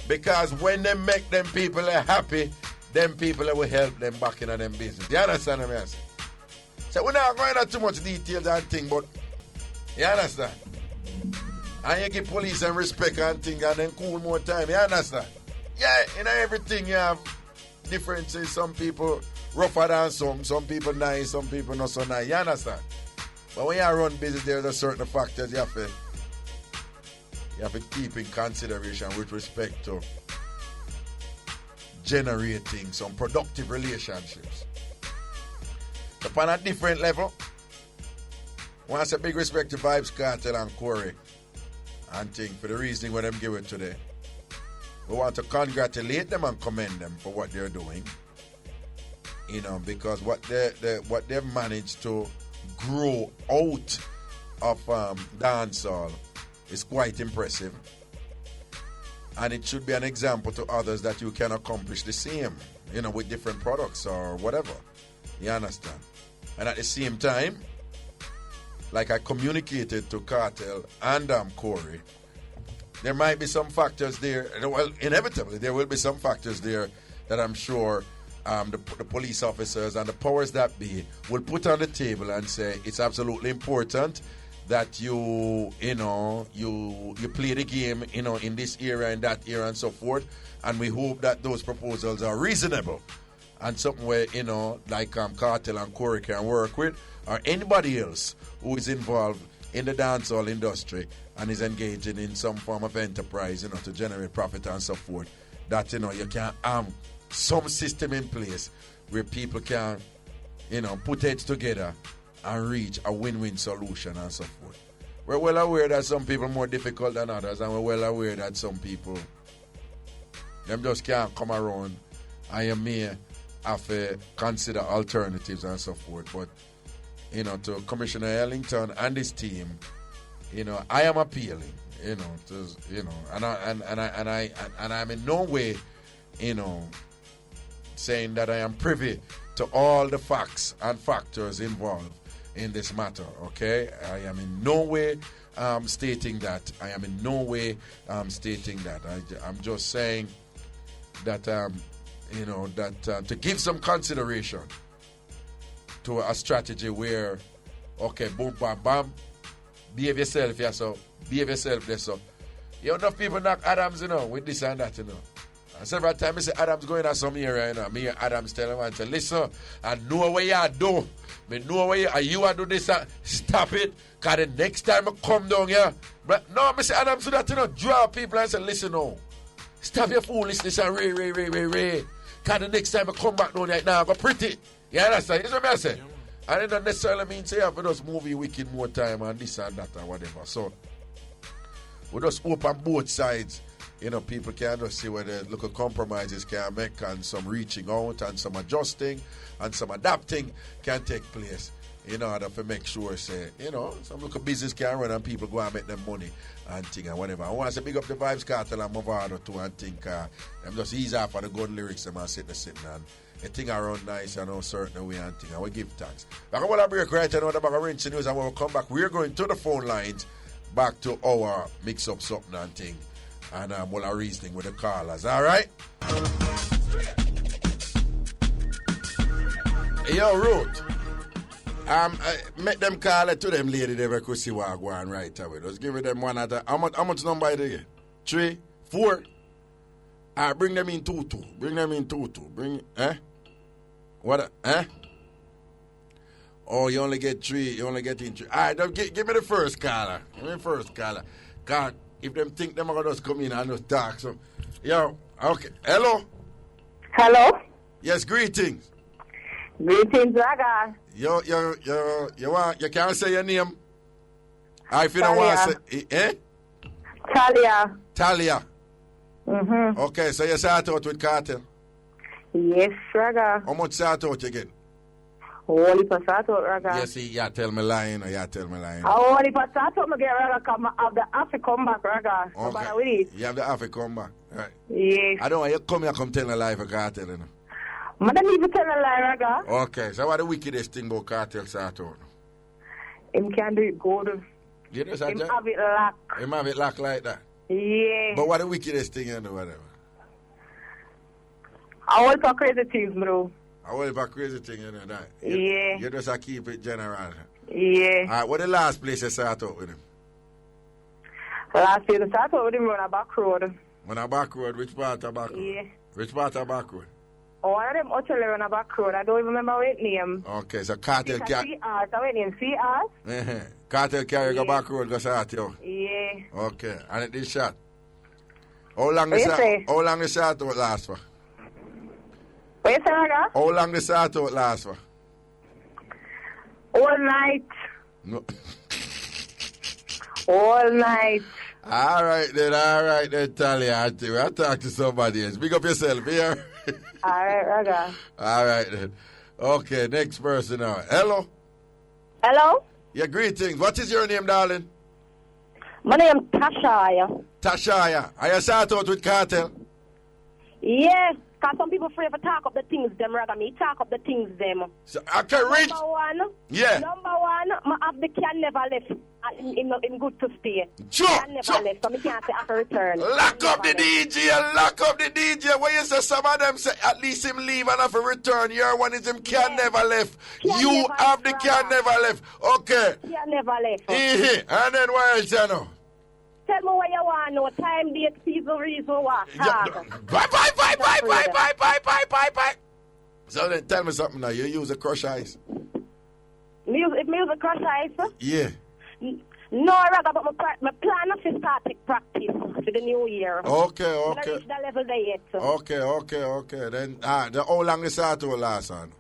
Because when they make them people happy, them people will help them back in them business. You understand what I'm saying? So we're not going into too much details and things, but you understand? And you give police and respect and things and then cool more time. You understand? Yeah, in everything you have differences. Some people rougher than some people nice, some people not so nice. You understand? But when you run business, there's a certain factors you have to keep in consideration with respect to generating some productive relationships. So on a different level, I want to say big respect to Vybz Kartel and Corey and thing for the reasoning what them give it today. We want to congratulate them and commend them for what they're doing. You know, because what they've managed to grow out of dancehall is quite impressive. And it should be an example to others that you can accomplish the same, you know, with different products or whatever. You understand? And at the same time, like I communicated to Kartel and Corey, there might be some factors there. Well, inevitably, there will be some factors there that I'm sure the police officers and the powers that be will put on the table and say it's absolutely important that you play the game, in this era and that era and so forth. And we hope that those proposals are reasonable and something where, like Kartel and Corey can work with, or anybody else who is involved in the dancehall industry and is engaging in some form of enterprise, to generate profit and so forth, that, you can have some system in place where people can, put heads together and reach a win-win solution and so forth. We're well aware that some people are more difficult than others, and we're well aware that some people, them just can't come around, and you may have to consider alternatives and so forth. But, to Commissioner Ellington and his team, I am appealing, and I'm in no way, saying that I am privy to all the facts and factors involved in this matter, okay? I am in no way stating that. I am in no way stating that. I'm just saying that, to give some consideration to a strategy where, okay, boom, bam, bam, behave yourself, yeah, so, behave yourself, there, so. Enough people knock Adams, with this and that, And several times I say Adams going to some area, Me and Adams tell him and say, listen, I know what you do. I know what you do this. Stop it. Because the next time I come down here, but no, I say Adams do that, draw people and say, listen, no. Stop your foolishness and ray. Because the next time I come back down right now, I go pretty. You understand? That's what I say. And it don't necessarily mean say you have to just movie wicked more time and this and that or whatever. So we just open both sides. You know, people can just see where the little compromises can make and some reaching out and some adjusting and some adapting can take place in order to make sure, say, you know, some little business can run and people go and make them money and thing and whatever. I want to say big up the Vybz Kartel and Movado too and think them just ease off of the good lyrics them and sitting and the thing around nice and all certain way and thing and we give thanks. Back on a break right now, the back of Rinse News, and when we come back, we're going to the phone lines back to our mix up something and thing. And we'll have reasoning with the callers, all right? Yo, Ruth. Make them call it to them lady they could see what go on right away. Just give them one at a... How much number is it? 3, 4? Bring them in 2-2. Bring them in 2-2. Bring... What? Oh, you only get 3. You only get in 3. All right, give me the first caller. Give me the first caller. God... If them think them are going to just come in and just talk. So, yo, okay. Hello? Hello? Yes, greetings. Greetings, Raga. You can't say your name? If you don't want to say, Talia. Mm-hmm. Okay, so you start out with Kartel? Yes, Raga. How much start out again? Holy Passato, Raga. Yes, you tell me lying or you tell me lying. Holy Passato, I get Raga, come have the Africa come back, Raga. Okay. You have the Africa come back. Right. Yes. I don't want you come here come tell a lie for Kartel, you know. I don't even tell a lie, Raga. Okay, so what the wickedest thing about Kartel start out? Him can do it good. You just Him have it lock. Him have it lock like that? Yeah. But what the wickedest thing you know, whatever? I want for crazy things, bro. I want for crazy thing, you know that? Yeah. You just keep it general. Yeah. All right, what the last place you start out with him? Last place I start out with him on a back road. On a back road? Which part of back road? Yeah. Which part of back road? One of them utterly on a back road. I don't even remember what name. Okay, so Kartel carry... I went in CR. Kartel carry go back road go start you? Yeah. Okay, and it is shot. How long the start out last for? What you say, Raga? How long the start out last for? All night. No. All night. All right then, Talia. I'll talk to somebody else. Pick up yourself here. All right, Raga. All right then. Okay, next person now. Hello? Hello? Yeah, greetings. What is your name, darling? My name is Tashaya. Tashaya. Are you start out with Kartel? Yeah, because some people afraid to talk up the things them, Raga. Me talk up the things them. So, okay, Rich. Number one. Yeah. Number one, I have the can never left. In good to stay. Sure. Can never left, so me can't say I can return. Lock up the DJ, lock up the DJ. When you say some of them say at least him leave and have a return, your one is him can never left. You have the can never left. Okay. Can never left. And then what else you know? Tell me what you want, no time, date, season, reason, what? Bye. So then tell me something now. You use a crush ice? Music crush ice? Yeah. No, Raga, but my plan is to start practice for the new year. Okay. I reach that level there yet. Okay. Then, how long is that will last on?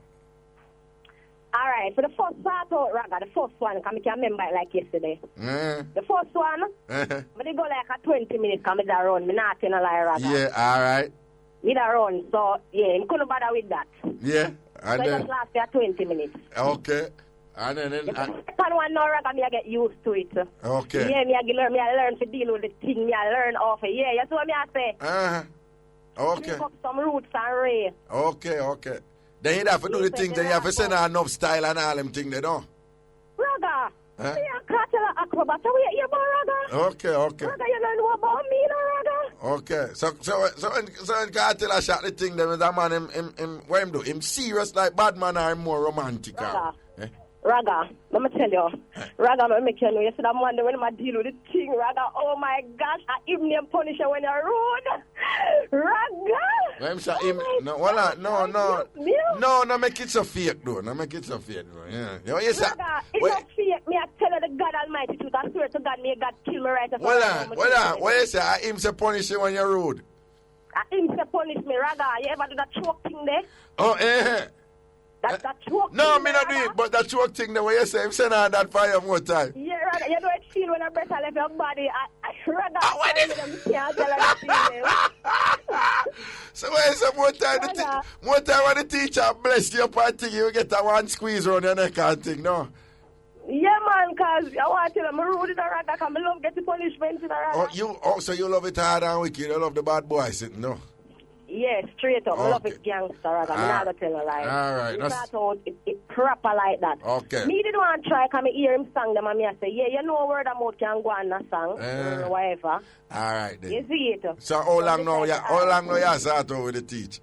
All right, for the first start out, Raga, the first one, because I can remember it like yesterday. The first one, but they go like a 20 minutes, because I run. I'm not going to lie, Raga. Yeah, all right. Me da run, so, yeah, I couldn't bother with that. Yeah, and so then... it just lasted 20 minutes. Okay. And then... The second one, now, Raga, me I get used to it. Okay. Yeah, me I learn to deal with the thing, me I learn off it. Yeah, you see what me I say? Okay. Pick up some roots and ray. Okay. Then you have to do the things, then you have to send her enough style and all them things, they don't. Raga, you Kartel acrobat, you hear about Raga? Okay. Raga, you don't know about me, no, Raga? Okay. So when Kartel shot the thing, then that man, him, what him do? Him serious like bad man or him more romantic? Raga, let me tell you. Raga, let me tell you. You see that man when I deal with the thing, Raga, oh my gosh, I even name Punisher when you're rude. Raga! No, make it so fake, though. Yeah. Yes, Raga, it's not fake. Me, I tell you the God Almighty truth. I swear to God, may God kill me right after. What you say? I him say Punisher when you're rude. I him say punish me, Raga. You ever do that choke thing there? Oh, eh. That choke No, thing me there, not do it, Raga? but that choke thing the way you say, send on that fire more time. Yeah, Raga, you know it feel when a breath left your body. Raga, what is can't tell her the So why is it more time? Raga. More time when the teacher bless you upon thing, you get a one squeeze around your neck and thing, no? Yeah, man, because I want to tell them I'm rude in a Raga, because I love getting punishment in a Raga. So you love it hard and wicked, you love the bad boy sitting, no? Yeah, straight up. I love Okay. it gangster, Raga. I'm not going to tell a lie. All right, It's that's- not out, it proper like that. Okay. Me did want to try, because I hear him sing them, and me I say, yeah, you know word about can go on a song, or whatever. All right then. You see it? So how long now you start out with the teach?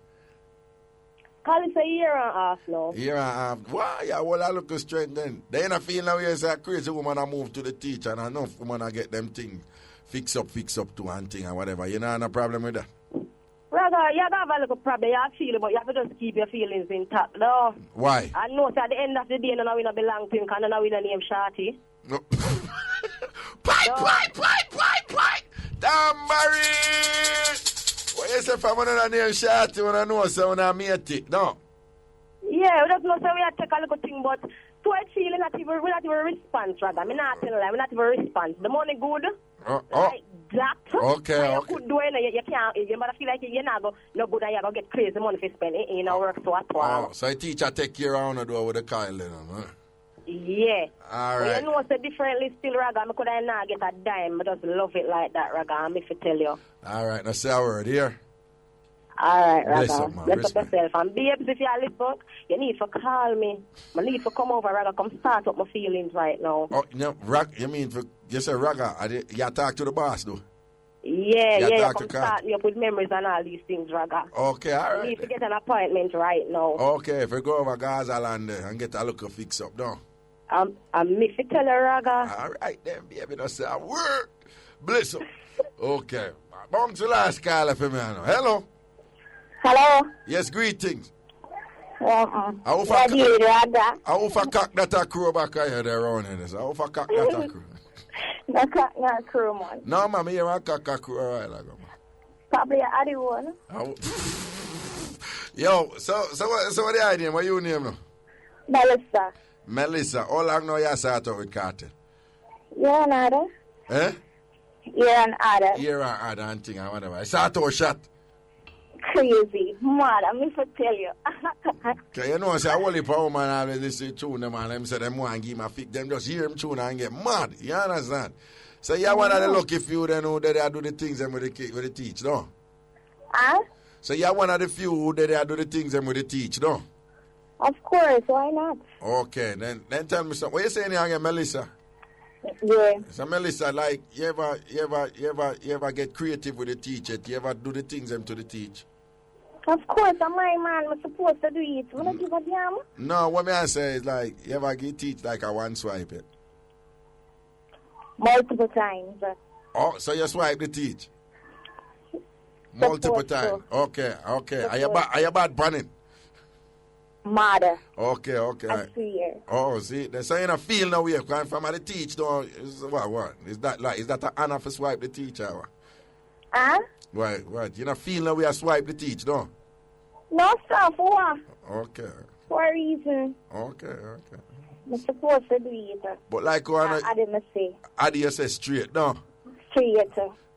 Call it a year and a half now. Year and a half. Why? Yeah, well, I look straight then. They ain't feel now you say a crazy woman I move to the teach and enough woman I get them things fix up to one thing and whatever. You know, no problem with that. Raga, you have a little problem. You have feeling, but you have to just keep your feelings intact, no? Why? I know so at the end of the day, no, we don't belong to him, because no, we don't name Shorty. No. Pipe! Tambourine! What you say from another name Shorty when I know so when I meet it? No. Yeah, we just know so we have to take a little thing, but to a feeling that we not even response, Raga. I'm not telling you, we not even response. The money good. Like that. Okay, so you okay. could do it, you can't, you might feel like you're not no good and you're going to get crazy money for spending. It ain't work so at all. Oh, so a teacher take care of the door with the Kyle then, huh? Yeah. All But right. you know, so differently still, Raga. I could not get a dime. I just love it like that, Raga. I'm if I tell you. All right, now say a word here. All right, Bless Raga. up, man. Bless up Respect. yourself. And babes, if you're listening, you need to call me. I need to come over, Raga. Come start up my feelings right now. Oh, no, you mean for you say Raga? You talk to the boss though. Yeah, You you talk come to Carl. start me up with memories and all these things, Raga. Okay, all You need right. to get an appointment right now. Okay, if we go over Gaza land there and get a look of fix up, no. I'm if you tell her, Raga. All right then, baby, don't say a word. Bless up. Okay. Bounce the last call for me now. Hello. Hello. Yes, greetings. Raga. How far cock that a crow back here there around here? How far cock that a crow? Not crew, man. No, man, me hear a cock a crow a while ago, man. Probably a Addy one. Yo, so what the idea? What you name now? Melissa. Melissa. How long now you start out with Cartel? Yeah, nada. Eh? Yeah, and Ada. Year and odd and thing and whatever. I start out shot. Crazy. Mad. I'm going to tell you. Okay, you know, say, a whole heap of women always listen to tune them and them say them want to give my fix. Them just hear them tune and get mad. You understand? So you're one of the lucky few then who they do the things them with the teach, no? Huh? So you're one of the few who they do the things them with the teach, no? Of course. Why not? Okay, then tell me something. What you saying here again, Melissa? Yeah. So Melissa, like, you ever get creative with the teacher? You ever do the things them to the teach? Of course. I'm my man. I'm supposed to do it. I'm going to give a damn. No, what me I say is like, you ever get teach like a one swipe it? Multiple times. Oh, so you swipe the teach? Multiple Suppose times. so. Okay. Are you bad bunning? Mother. Okay. I see her. Oh, see, so you don't feel no way. Because from the teach, though, what? Is that an honor for swipe the teacher? What? Huh? What? You don't feel no way I swipe the teach, no? No, sir. For what? Okay. For a reason. Okay. I'm supposed to do it. But like I didn't say. how do you say straight, no? Straight.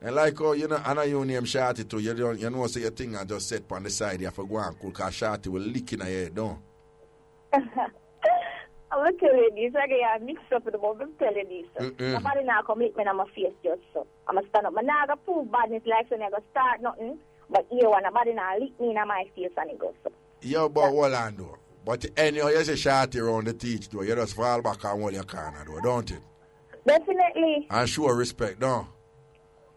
And like you know, I know you name Shorty too. You know, say your thing I just set on the side. You have to go and cool because Shorty will lick in your head, no? I'm going to tell you this. I mix up with the moment. I'm telling you this. Nobody now come lick me on my face just so. I'm going to stand up. I'm not going to prove badness like so. I'm going to start nothing. But here one, nobody now lick me on my face and it goes so. Yo, but hold on though. But anyhow, you say Shorty around the teach though. You just fall back and hold your corner though, don't it? Definitely. And show respect, no?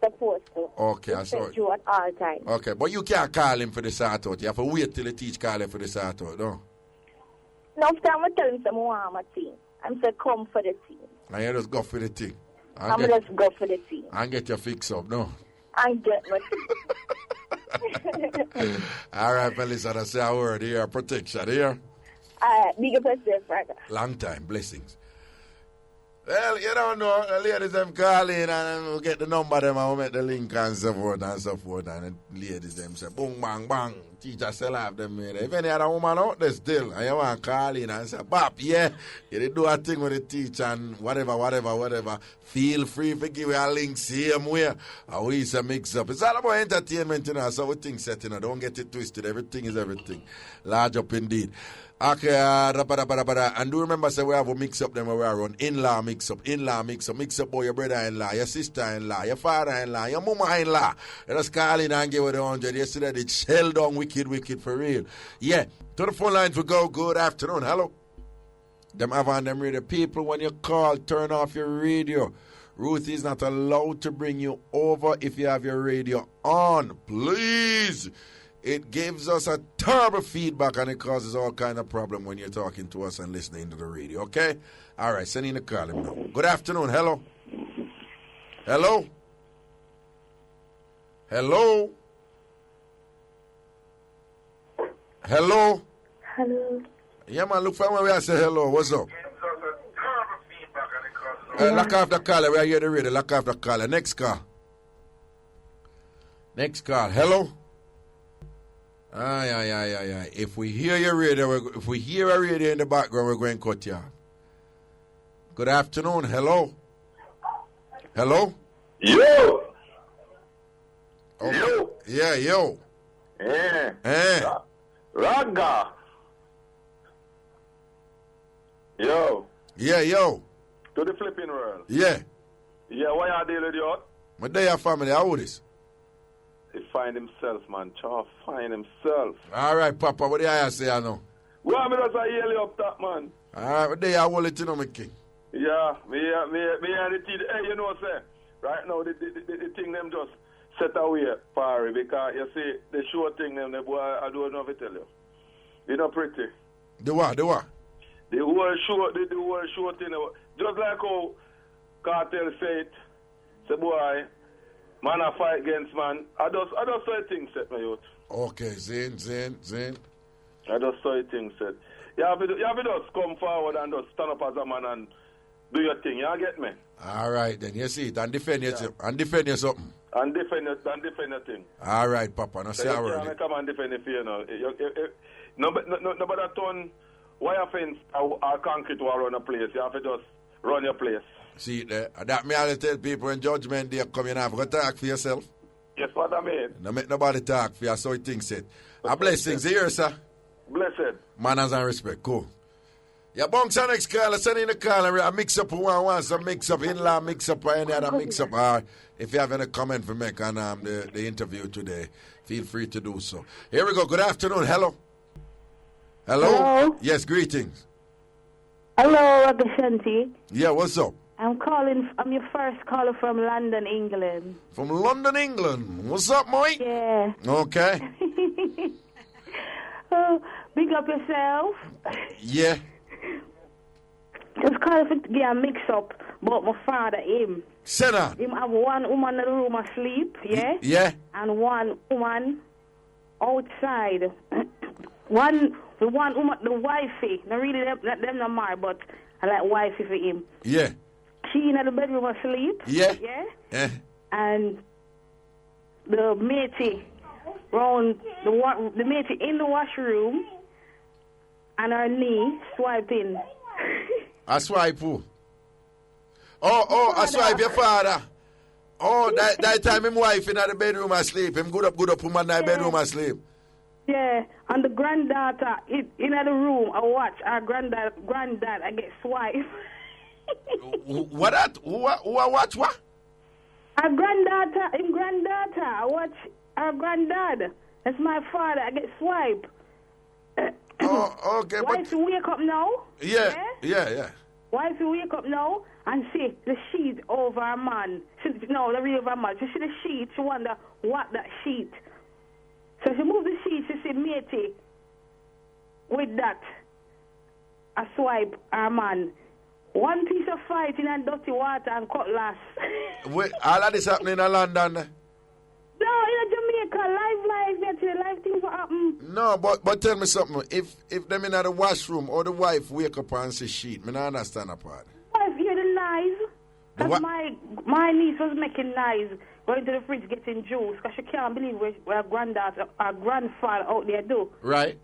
Supposed to. Okay, I saw Respect it. you at all times. Okay, but you can't call him for the sort out. You have to wait till the teach call him for the sort out, no? Now, time I tell him some more my team. I'm saying come for the team. And you just go for the thing. I'm going to go for the team. And get your fix up, no? And get my team. All right, Melissa, that's a word here. Protection here. Big up yourself, brother. Long time. Blessings. Well, you don't know. The ladies them call in and we'll get the number them and we'll make the link and so forth and so forth. And the ladies them say, boom, bang, bang. Teacher still have them in. If any other woman out there still, and you want to call in and say, Bop, yeah, you did do a thing with the teacher and whatever. Feel free to give you a link same way. And we say mix up. It's all about entertainment, you know. So we think set, you know. Don't get it twisted. Everything is everything. Large up indeed. Okay, and do remember, say we have a mix up them where we are on in-law mix up boy, your brother-in-law, your sister-in-law, your father-in-law, your mama-in-law. Let us call in and give it 100. Yesterday they shell down wicked for real. Yeah, to the phone lines we go. Good afternoon, hello. Them have on them radio. People, when you call, turn off your radio. Ruth is not allowed to bring you over if you have your radio on. Please. It gives us a terrible feedback and it causes all kind of problem when you're talking to us and listening to the radio, okay? All right, send in a call him now. Good afternoon, hello? Hello? Hello? Hello? Hello. Yeah, man, look from where I say hello. What's up? Lock off the caller. We are here the radio. Lock off the caller. Next call. Hello? Aye. If we hear your radio, if we hear a radio in the background, we're going to cut you off. Good afternoon. Hello? Yo! Oh, Yo! Yeah, yo. Raga! Yo! Yeah, yo. To the flipping world. Yeah. Yeah, why are they with you? My day your family, how old is? He find himself, man. Chaw, find himself. All right, Papa, what do you say, I know? Well, me just hear you up that, man. All right, what day you hold it, you know, my king? Yeah, me and the team, hey, you know, sir, right now, the thing them just set away, Parry, because, you see, the show thing them, the boy, I don't know if I tell you. You know, pretty. The what? The whole show thing, just like how Kartel said, say, boy, man, I fight against man. I just saw things set, my youth. Okay, Zane. I just saw things set. You have to just come forward and just stand up as a man and do your thing. You get me? All right, then. You see it. And defend yourself. And defend you something. And defend your thing. All right, Papa. Now say our word. Come and defend it, you know. Nobody turn wire fence or concrete wall around a place. You have to just run your place. See it there. That me always tell people when Judgment Day come, you have to talk for yourself. Yes, what I mean. No make nobody talk for you, so you think it. A blessings here, sir. Blessed. Manners and respect. Cool. Yeah, bunks our next call. Send in the call and a mix up who wants some mix up, in-law mix up or any other mix up. Or if you have any comment for me on the interview today, feel free to do so. Here we go. Good afternoon. Hello. Yes, greetings. Hello, Ragashanti. Yeah, what's up? I'm your first caller from London, England. From London, England. What's up, Mike? Yeah. Okay. Oh, big up yourself. Yeah. Just calling to get a mix up about my father, him. Sit down. Him have one woman in the room asleep, yeah? Yeah. And one woman outside. the one woman, the wifey, not really them not married, but I like wifey for him. Yeah. She in the bedroom asleep. Yeah. Yeah. And the matey round the matey in the washroom and her knee swiping. I swipe who? Oh, I swipe your father. Oh, that time him wife in the bedroom asleep. Him good up woman in the bedroom asleep. Yeah, and the granddaughter in the room, I watch our granddad I get swiped. What that? Who I watch what? Our granddaughter, I watch our granddad. That's my father, I get swiped. Oh, okay. Wife to wake up now? Yeah. Wife to wake up now and see the sheet over a man. The real over a man. She see the sheet, she wonder what that sheet. So she moved the sheet, she see matey with that. I swipe our man. One piece of fight in dirty water and cutlass. Wait, all of this happening in London? No, in Jamaica, live things will happen. No, but tell me something. If them in the washroom or the wife wake up and see sheet, I don't understand that part. Wife hear the Because my niece was making noise, going to the fridge getting juice, because she can't believe what her granddaughter, her grandfather out there do. Right.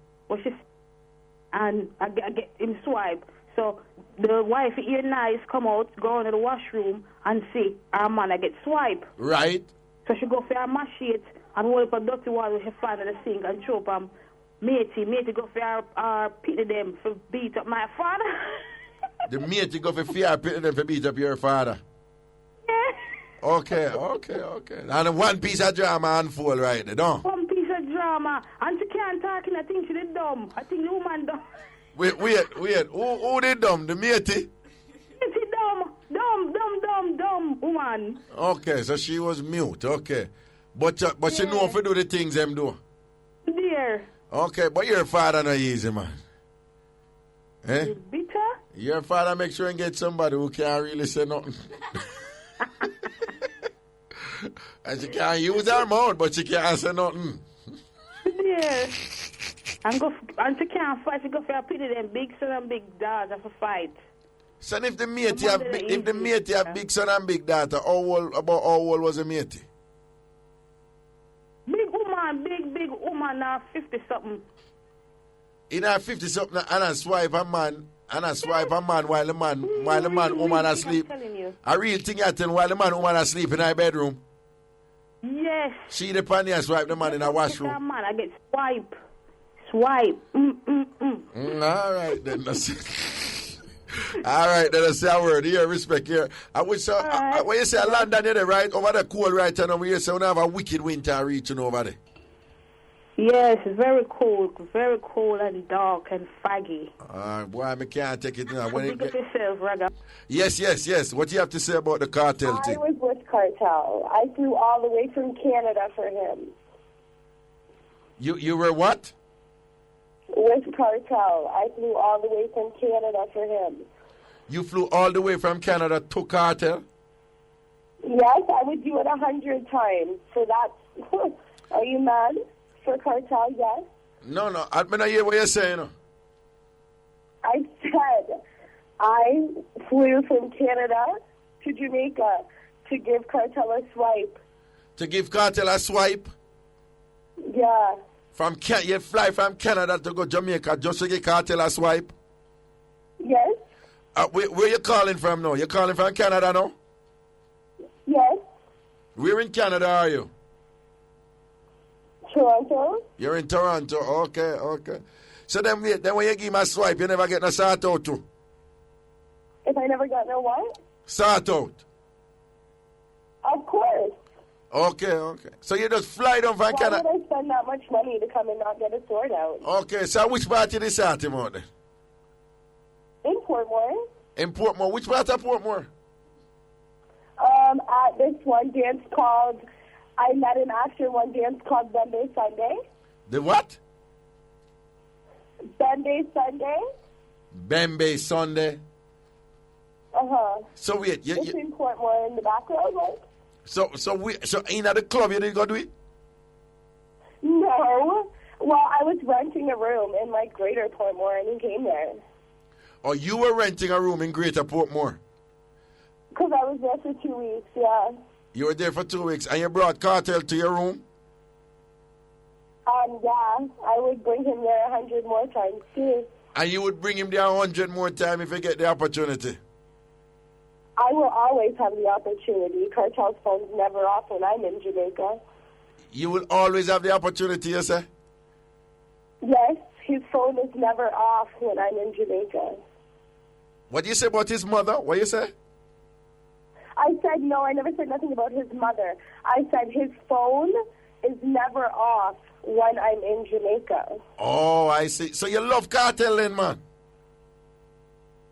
And I get him swipe. So the wife hear nice, come out, go into the washroom and see her man I get swipe. Right. So she go for her machete and hold up a dirty water she find in the sink and throw up matey go for her pity them for beat up my father. The matey go for fear pity them for beat up your father. Yeah. Okay. And one piece of drama unfold right there, don't? One piece of drama. And she can't talk and I think she did dumb. I think the woman dumb. Wait. Who did dumb? The matey? Matey dumb woman. Okay, so she was mute. Okay. But she know if you do the things them do. Dear. Okay, but your father not easy, man. Eh? Bitter? Your father make sure and get somebody who can't really say nothing. And she can't use her mouth, but she can't say nothing. Yeah. And she can't fight. She go for a pity them big son and big daughter for fight. So if the matey have big son and big daughter, how old was the matey? Big woman now 50-something. In her 50-something and I swipe a man while the man woman asleep. A real thing happen while the man woman asleep in her bedroom. Yes. She the panty and swipe the man in her washroom. That man I get swipe. All right then. All right, then I say a word here, respect here. I wish when you say London, you're right over the cold right now. We say we have a wicked winter reaching over there. Yes, it's very cold and dark and foggy. Boy, I can't take it now. Yourself, Raga. Yes. What do you have to say about the cartel thing? I was with Kartel. I flew all the way from Canada for him. You were what? With Kartel. I flew all the way from Canada for him. You flew all the way from Canada to Kartel? Yes, I would do it 100 times. So that's... Are you mad? For Kartel, yes? No. I don't hear what you're saying. I said I flew from Canada to Jamaica to give Kartel a swipe. To give Kartel a swipe? Yeah. You fly from Canada to go Jamaica just to give Kartel a swipe? Yes. Where you calling from now? You calling from Canada now? Yes. Where in Canada are you? Toronto. You're in Toronto. Okay. So then when you give me a swipe, you never get no sort out too? If I never got no what? Sort out. Of course. Okay. So you just fly down from Canada? Why would I spend that much money to come and not get a sort out? Okay, so which part of the sort him out then? In Portmore. In Portmore? Which part of Portmore? At this one dance called... I met him after one dance called Bembe Sunday. The what? Bembe Sunday. Bembe Sunday. Uh-huh. So wait, it's in Portmore in the back road, right? So in at the club you didn't go do it? No. Well, I was renting a room in like Greater Portmore and he came there. Oh, you were renting a room in Greater Portmore? Because I was there for 2 weeks, yeah. You were there for 2 weeks, and you brought Kartel to your room? Yeah, I would bring him there 100 more times, too. And you would bring him there 100 more times if you get the opportunity? I will always have the opportunity. Kartel's phone's never off when I'm in Jamaica. You will always have the opportunity, you say? Yes, his phone is never off when I'm in Jamaica. What do you say about his mother? What do you say? I said, no, I never said nothing about his mother. I said his phone is never off when I'm in Jamaica. Oh, I see. So you love Kartel then, man?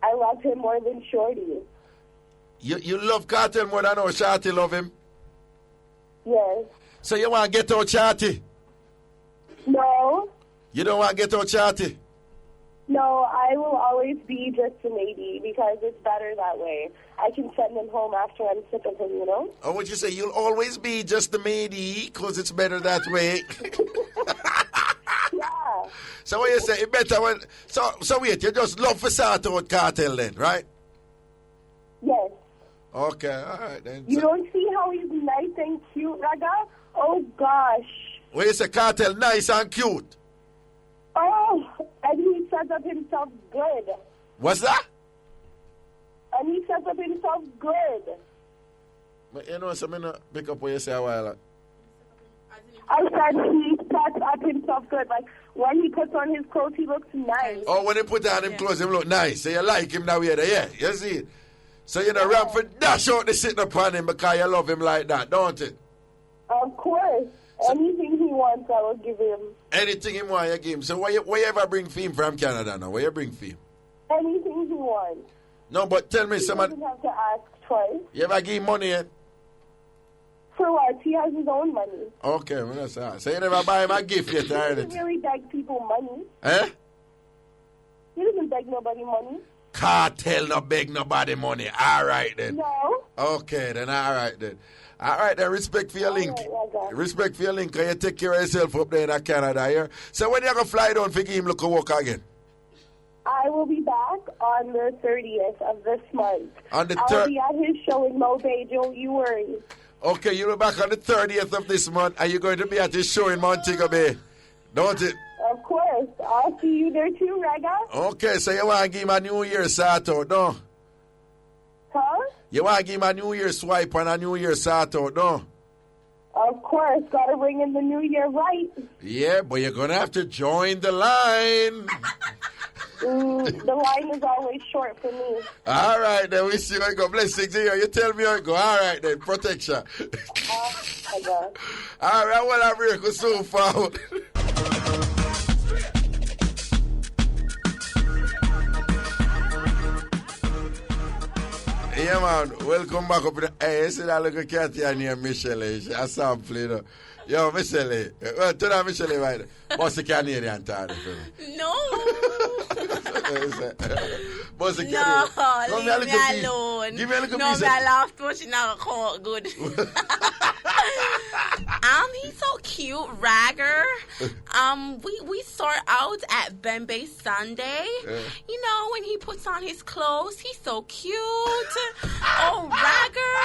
I love him more than Shorty. You love Kartel more than how Shorty love him? Yes. So you want to get out Shorty? No. You don't want to get out Shorty? No, I will always be just a lady because it's better that way. I can send him home after I'm sick of him, you know? Oh, what you say? You'll always be just a matey because it's better that way. Yeah. So what you say? It better when... So wait, you just love for sort out Kartel then, right? Yes. Okay, all right then. You don't see how he's nice and cute, Raga? Oh, gosh. When you say Kartel nice and cute. Oh, and he sets up himself good. What's that? And he sets up himself good. But you know, so I not pick up what you say a while ago. I said he sets up himself good. Like, when he puts on his clothes, he looks nice. Oh, when he put on him clothes, him look nice. So you like him that way there, yeah. You see it? So you know, ramp for dash out the sitting upon him because you love him like that, don't it? Of course. So, anything he wants, I will give him. Anything he wants, you give him. So what you ever bring for him from Canada now? What you bring for him? Anything he wants. No, but tell me, he someone... doesn't have to ask twice. You ever give him money yet? For what? He has his own money. Okay, well, that's all right. So you never buy him a gift yet, He doesn't really beg people money. Eh? He doesn't beg nobody money. Kartel no beg nobody money. All right, then. No. Okay, then. All right, then. All right, then. Respect for your link. Right, respect for your link. Can you take care of yourself up there in Canada here? So when you going to fly down for him look at work again? I will be back on the 30th of this month. On the I'll be at his show in Mobay, don't you worry. Okay, you'll be back on the 30th of this month. Are you going to be at his show in Montego Bay? Don't it? Of course. I'll see you there too, Rega. Okay, so you want to give him a New Year sort out, no? Huh? You want to give him a New Year swipe and a New Year sort out, no? Of course. Got to bring in the New Year right. Yeah, but you're going to have to join the line. The line is always short for me. All right, then we see how it go. Blessings here. You tell me how it go. All right, then. Protection. All right, well, I'm here so far. Yeah, man. Welcome back up. Hey, you see that little cat here near Michelle? I saw him play though. Yo, Michelle. Well, tell her Michelle right. Boss the Canadian time. No. Boss the No, Canadian. leave me alone. Give me a little no, piece. No, I laughed too much. Now I good. He's so cute, Ragger. We sort out at Bembe Sunday. You know, when he puts on his clothes, he's so cute. Oh, Ragger.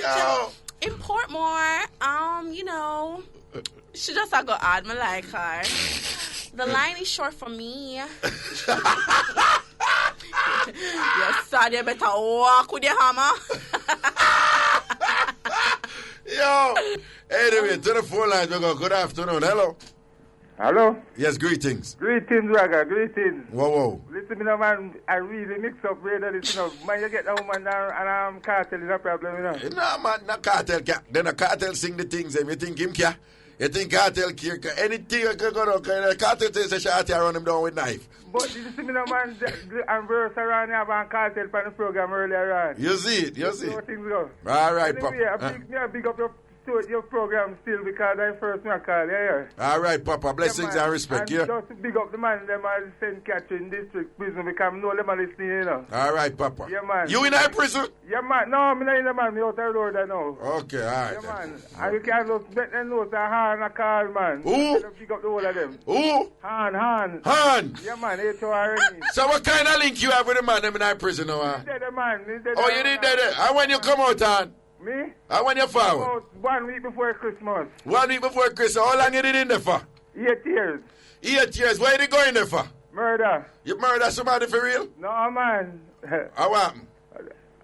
Yo. In Portmore, you know, she just I go add me like her. The line is short for me. Yes, son, you better walk with your hammer. Yo, anyway, to the phone line, we go. Good afternoon. Hello. Hello? Yes, greetings. Greetings, Raga, greetings. Whoa. Listen, me, man, I really mix up radio this, man, you get the woman and Kartel is a problem, No, man, no Kartel. Then a Kartel sing the things, and you think him care? You think Kartel care? Anything you can go down, Kartel says a shot here, run him down with knife. But you see me, man, and verse around here about Kartel for the program earlier on. You see it. How things go. All right, anyway, I big up your program still because I first me call, yeah. All right, Papa, blessings and respect, and just to big up the man, them are St. Catherine District Prison because I know them are listening, you know. All right, Papa. Yeah, man. You in that prison? Yeah, man. No, I'm not in the man. I'm out the road, I know. Okay, all right. Yeah, man. And you can just let them know that Han a call, man. Who? Pick up the whole of them. Who? Han. Yeah, man. H-O-R-N-E. So what kind of link you have with the man them in that prison now? He did it, man. You did that? And when you come out, Han? Me? And when you forward? About 1 week before Christmas. 1 week before Christmas. How long you did in there for? 8 years. 8 years. Where you going there for? Murder. You murder somebody for real? No, man. How happened?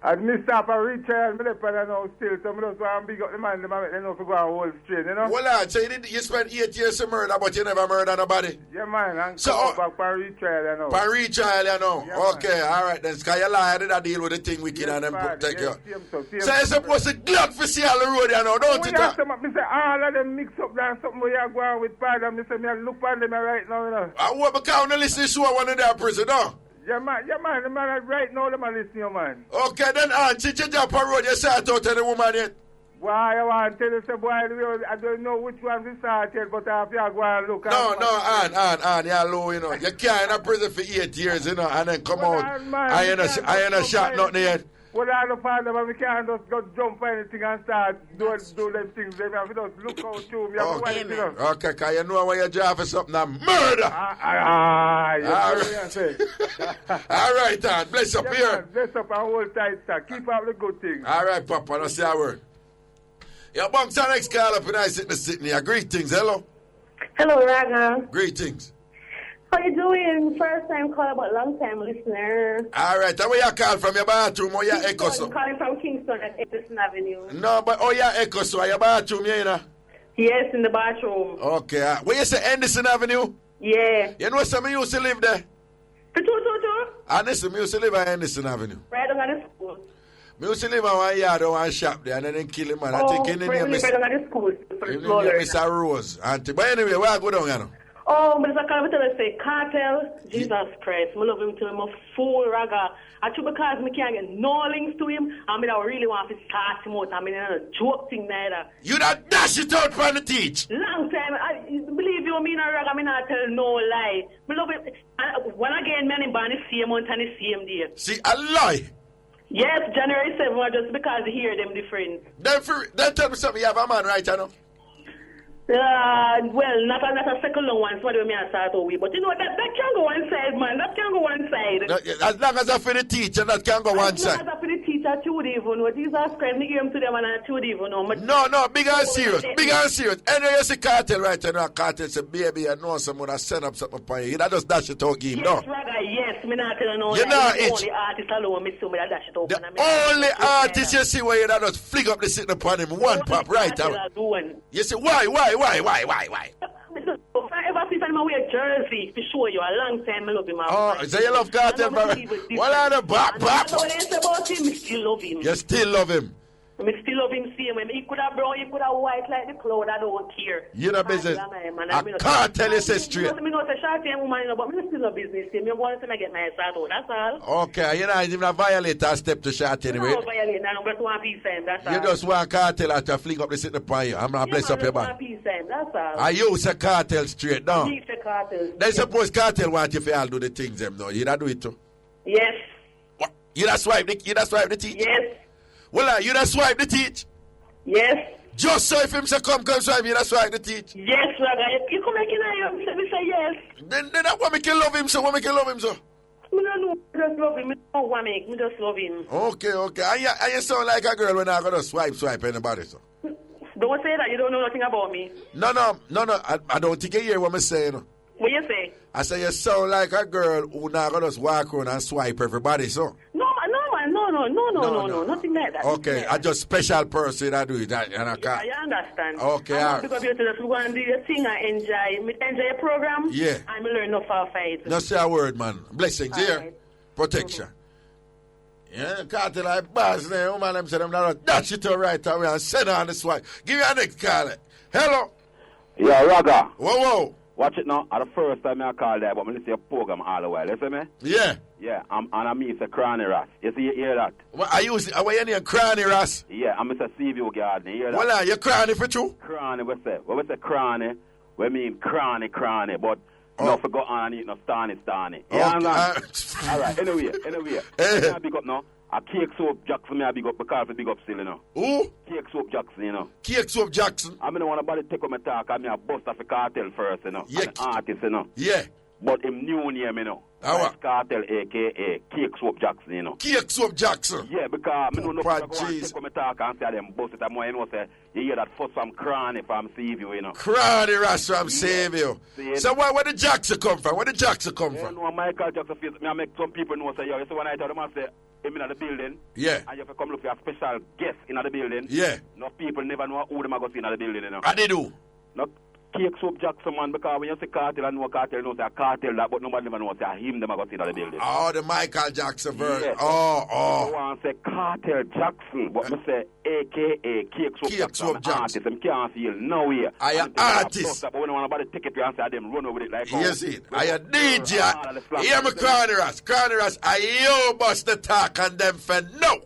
I missed up a retrial, I don't know still, so I just want to big up the man, they know to go and hold straight, you know? Well, lad, so you spent 8 years to murder, but you never murder nobody? Yeah, man, and so, come back for retrial, you know? For retrial, you know? Yeah, okay, all right, then, because you lie, did I deal with the thing wicked and then protect you? So you're supposed to glad for see all the road, you know, don't you? I say all of them mix up there, something where you go on with pardon, I say, I look on them right now, you know? I want to count the listen to one of their prison, no? Yeah, man, the man right now, the man listening, man. Okay, then, since you jump on road, you start out to the woman yet? Why, I want to tell you, say, boy, I don't know which one to start yet, but I have to go and look. No, you're low, you know. You can't in a prison for 8 years, you know, and then come out. I ain't a shot nothing yet. Well, I don't find them, we can't just go jump for anything and start do them things. They have to just look out to me. Okay, because you know when you drive for something, a murder. All right, Dan. Bless up here. Man, bless up and hold tight, sir. Keep up the good things. All right, Papa. Don't say a word. Your bunks our next call up and I sit in the Sydney. Greetings. Hello. Hello, Raga. Greetings. How you doing? First time call, but long time listener. All right. Where you call from? Your bathroom or your echo? I'm calling from Kingston at Kingston Avenue. No, but your echo, so your bathroom, you know? Yes, in the bathroom. Okay. Where you say Anderson Avenue? Yeah. You know some used to live there? Anderson, me used to live at Anderson Avenue. Right on the school. Me used to live on one yard or one shop there and then kill him, man. I think in the name is Mr. Rose. But anyway, where I go down, you know? Oh, but it's a tell say Kartel, Jesus Christ, I love him till I'm a fool, Raga. Actually, because I can't get no links to him, I mean, I really want to start him out. I mean, a joke thing neither. You not dash it out from the teach. Long time. I believe you, me, Raga, I not tell no lie. I love him. When again, man, I'm born the same month and the same day. See, a lie. Yes, January 7th, just because I hear them different. Then tell me something, you have a man right, I know? Well, not a second one, so I don't start over. But you know, that can go one side, man. That can go one side. As long as I for the teacher, that can go one side. As long as I for the teacher, I should even know. Jesus Christ, me give him to them and I should even know. No, big and serious. Big and serious. Anyway, you see Kartel right now. Kartel say, baby, I know someone that send up something for you. That just dash it out, give him, no? Yes, me not tell no. You know it. Only artist alone, me so me that dash it out. The only artist you see where you that just flick up the sitting upon him, one pop right out. You see, why? Ever since I'm wear jersey to show you a long time I love him. Oh, so you love Kartel, brother? What are the bop? That's what I say about him. I still love him. You still love him? I still love him same way. He could have brown, he could have white like the cloud. I don't care. You know business. I can't tell you say straight. I know it's a short time woman, but I still love business. I want to get my start out. That's all. Okay, you know, even a violator step to short anyway. No violate. I just want peace time. That's all. You just want Kartel to fling up the sitting upon you. I'm not bless up your man. Peace time. That's all. I use a Kartel straight down. Use a Kartel. Then suppose Kartel want you to all do the things them now. You not do it too? Yes. What? You not swipe the teach? Yes. Well, you not swipe the teach? Yes. Just so if him say come swipe, you not swipe the teach? Yes, Raga. You come back in here, we say yes. Then that what make you love him so? What make you love him so? I don't know. I just love him. I don't want me. I just love him. Okay. And you sound like a girl when I gonna swipe anybody so. Don't say that. You don't know nothing about me. No. I don't think you hear what I'm saying. What you say? I say you sound like a girl who not gonna just walk around and swipe everybody so. No, nothing like that. Okay, I just special person I do it. And I can't. Yeah, I understand. Okay, all right. Because you just go and do your thing and enjoy your program. Yeah. I'm learn no far fight. No say a word, man. Blessings here. Right. Protection. Yeah, Kartel like boss there. Woman them say them not dash it all right away and send on the swipe. Give me a next call. Hello. Yeah, Raga. Whoa. Watch it now. At the first time I call there, but I listen to your program all the while. You see me? Yeah. Yeah, and I mean it's a cranny ras. You see, you hear that? What are you your name cranny ras? Yeah, I'm Mr. Seaview Garden. You hear that? Well, you cranny for true? Cranny, we say. When we say cranny, we mean cranny, but no for go on and eat no starny. Yeah, all right, anyway. I big up now. A Cake Soap Jackson, I big up because I big up still, you know. Who? Cake Soap Jackson, you know. Cake Soap Jackson? I mean, I want nobody take up my talk. I mean, I bust off a Kartel first, you know. Yeah. An artist, you know. Yeah. But him new name, you know. Kartel, a.k.a. Cake Soap Jackson, you know. Cake Soap Jackson? Yeah, because I don't know if I go and take up my talk and say them bust it. I'm more, you know, say, you hear that for some cranny from Seaview, you know. Cranny Ras from Seaview. So where the Jackson come from? You know, Michael Jackson face, I make some people know, say, yo, you see when I tell them, I say, him in the building. Yeah. And you have to come look for a special guest in the building. Yeah. No people never know who them are going to see in the building, you know. How they do? No Cake Soap Jackson, man, because when you say Kartel, I know Kartel, know say a Kartel that, but nobody never knows say him them are going to see in the building. Oh, the Michael Jackson version. Yeah. Oh. I want to say Kartel Jackson, but I say a.k.a. Cake Soap Jackson. Artist, them can't feel no way. I am artist. But when nobody take it, and say them run over it like yes, it. I am DJ. Hear me, Cranny Ras. I you bust the talk and them for no.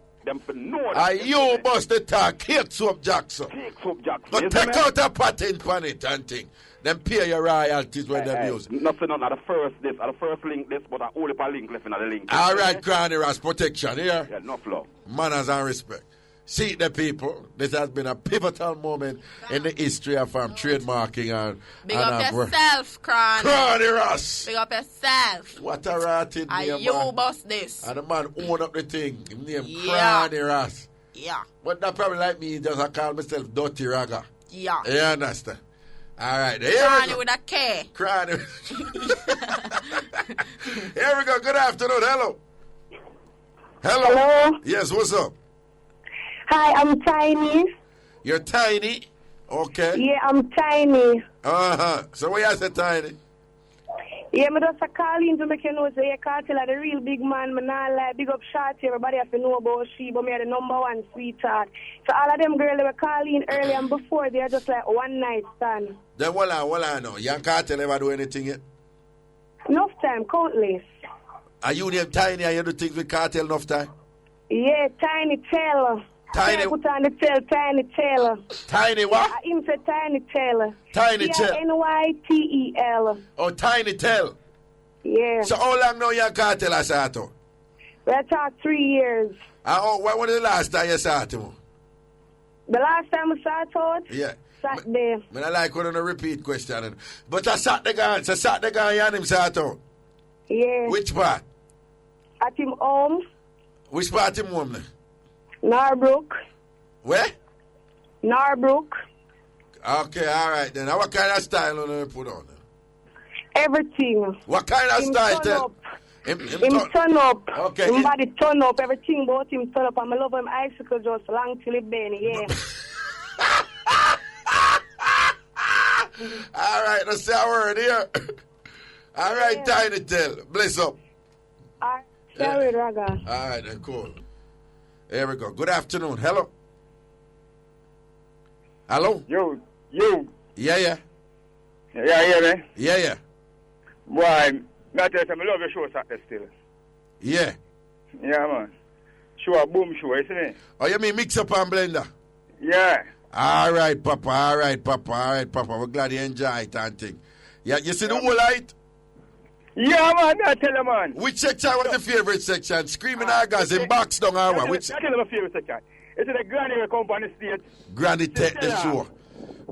I you bust the talk. Cake Soap Jackson. Cake Soap Jackson. But take out a patent on it and thing. them pay your royalties when they use. Nothing on the first link this, but I only a link left in the link. All right, Cranny Ras, protection here. Yeah, no flow. Manners and respect. See the people, this has been a pivotal moment in the history of trademarking and Big up yourself, Cranny. Cranny Ras. Big up yourself. What a ratted name, you boss this. And the man own up the thing. His name Cranny Ras. Yeah. But that probably like me, just I call myself Dirty Raga. Yeah. You understand? All right. Cranny with a K. Cranny. Here we go. Good afternoon. Hello. Hello. Yes, what's up? Hi, I'm Tiny. You're Tiny? Okay. Yeah, I'm Tiny. Uh-huh. So what you say, Tiny? Yeah, me just a call in to make you know, say, Kartel are the real big man. Me not like big up Shorty. Everybody have to know about she, but me are the number one sweetheart. So all of them girls they were calling early and before, they are just like one night stand. Then what I know? You and Kartel ever do anything yet? Enough time, countless. Are you named Tiny and you do things with Kartel enough time? Yeah, Tiny Taylor. Tiny. Put on the tail, Tiny Taylor. Tiny what? Him say Tiny Taylor. Tiny Taylor. Nytel. Oh, Tiny Tail. Yeah. So how long now you and Kartel are start out? We talked 3 years. When was the last time you saw him? The last time we saw out? Yeah. Saturday. I like when on a repeat question. But I sat the guy you and him sat out. Yeah. Which part? At him home. Which part him home then? Norbrook. Where? Norbrook. Okay, all right then. What kind of style on you put on then? Everything. What kind of style tell? Him turn up. Okay. Him body turn up. Everything about him turn up. And I love him icicle just long till it bend. Yeah. All right, let's say a word here. All right, Tiny Tail. Bless up. Sorry, Raga. All right, then, cool. Here we go. Good afternoon. Hello. Hello? Yo. Yeah. Yeah, hear me? Yeah. Boy, I tell you, I love your show Saturday still. Yeah. Yeah, man. Show, boom show, you see me? Oh, you mean Mixup and Blender? Yeah. All right, Papa. We're glad you enjoy it and thing. Yeah, you see the whole light? Yeah, man, I tell you, man. Which section was the favorite section? Screaming Argas in box down or what? I tell you my favorite section. It's the Granny will come on the stage. Granny take the show.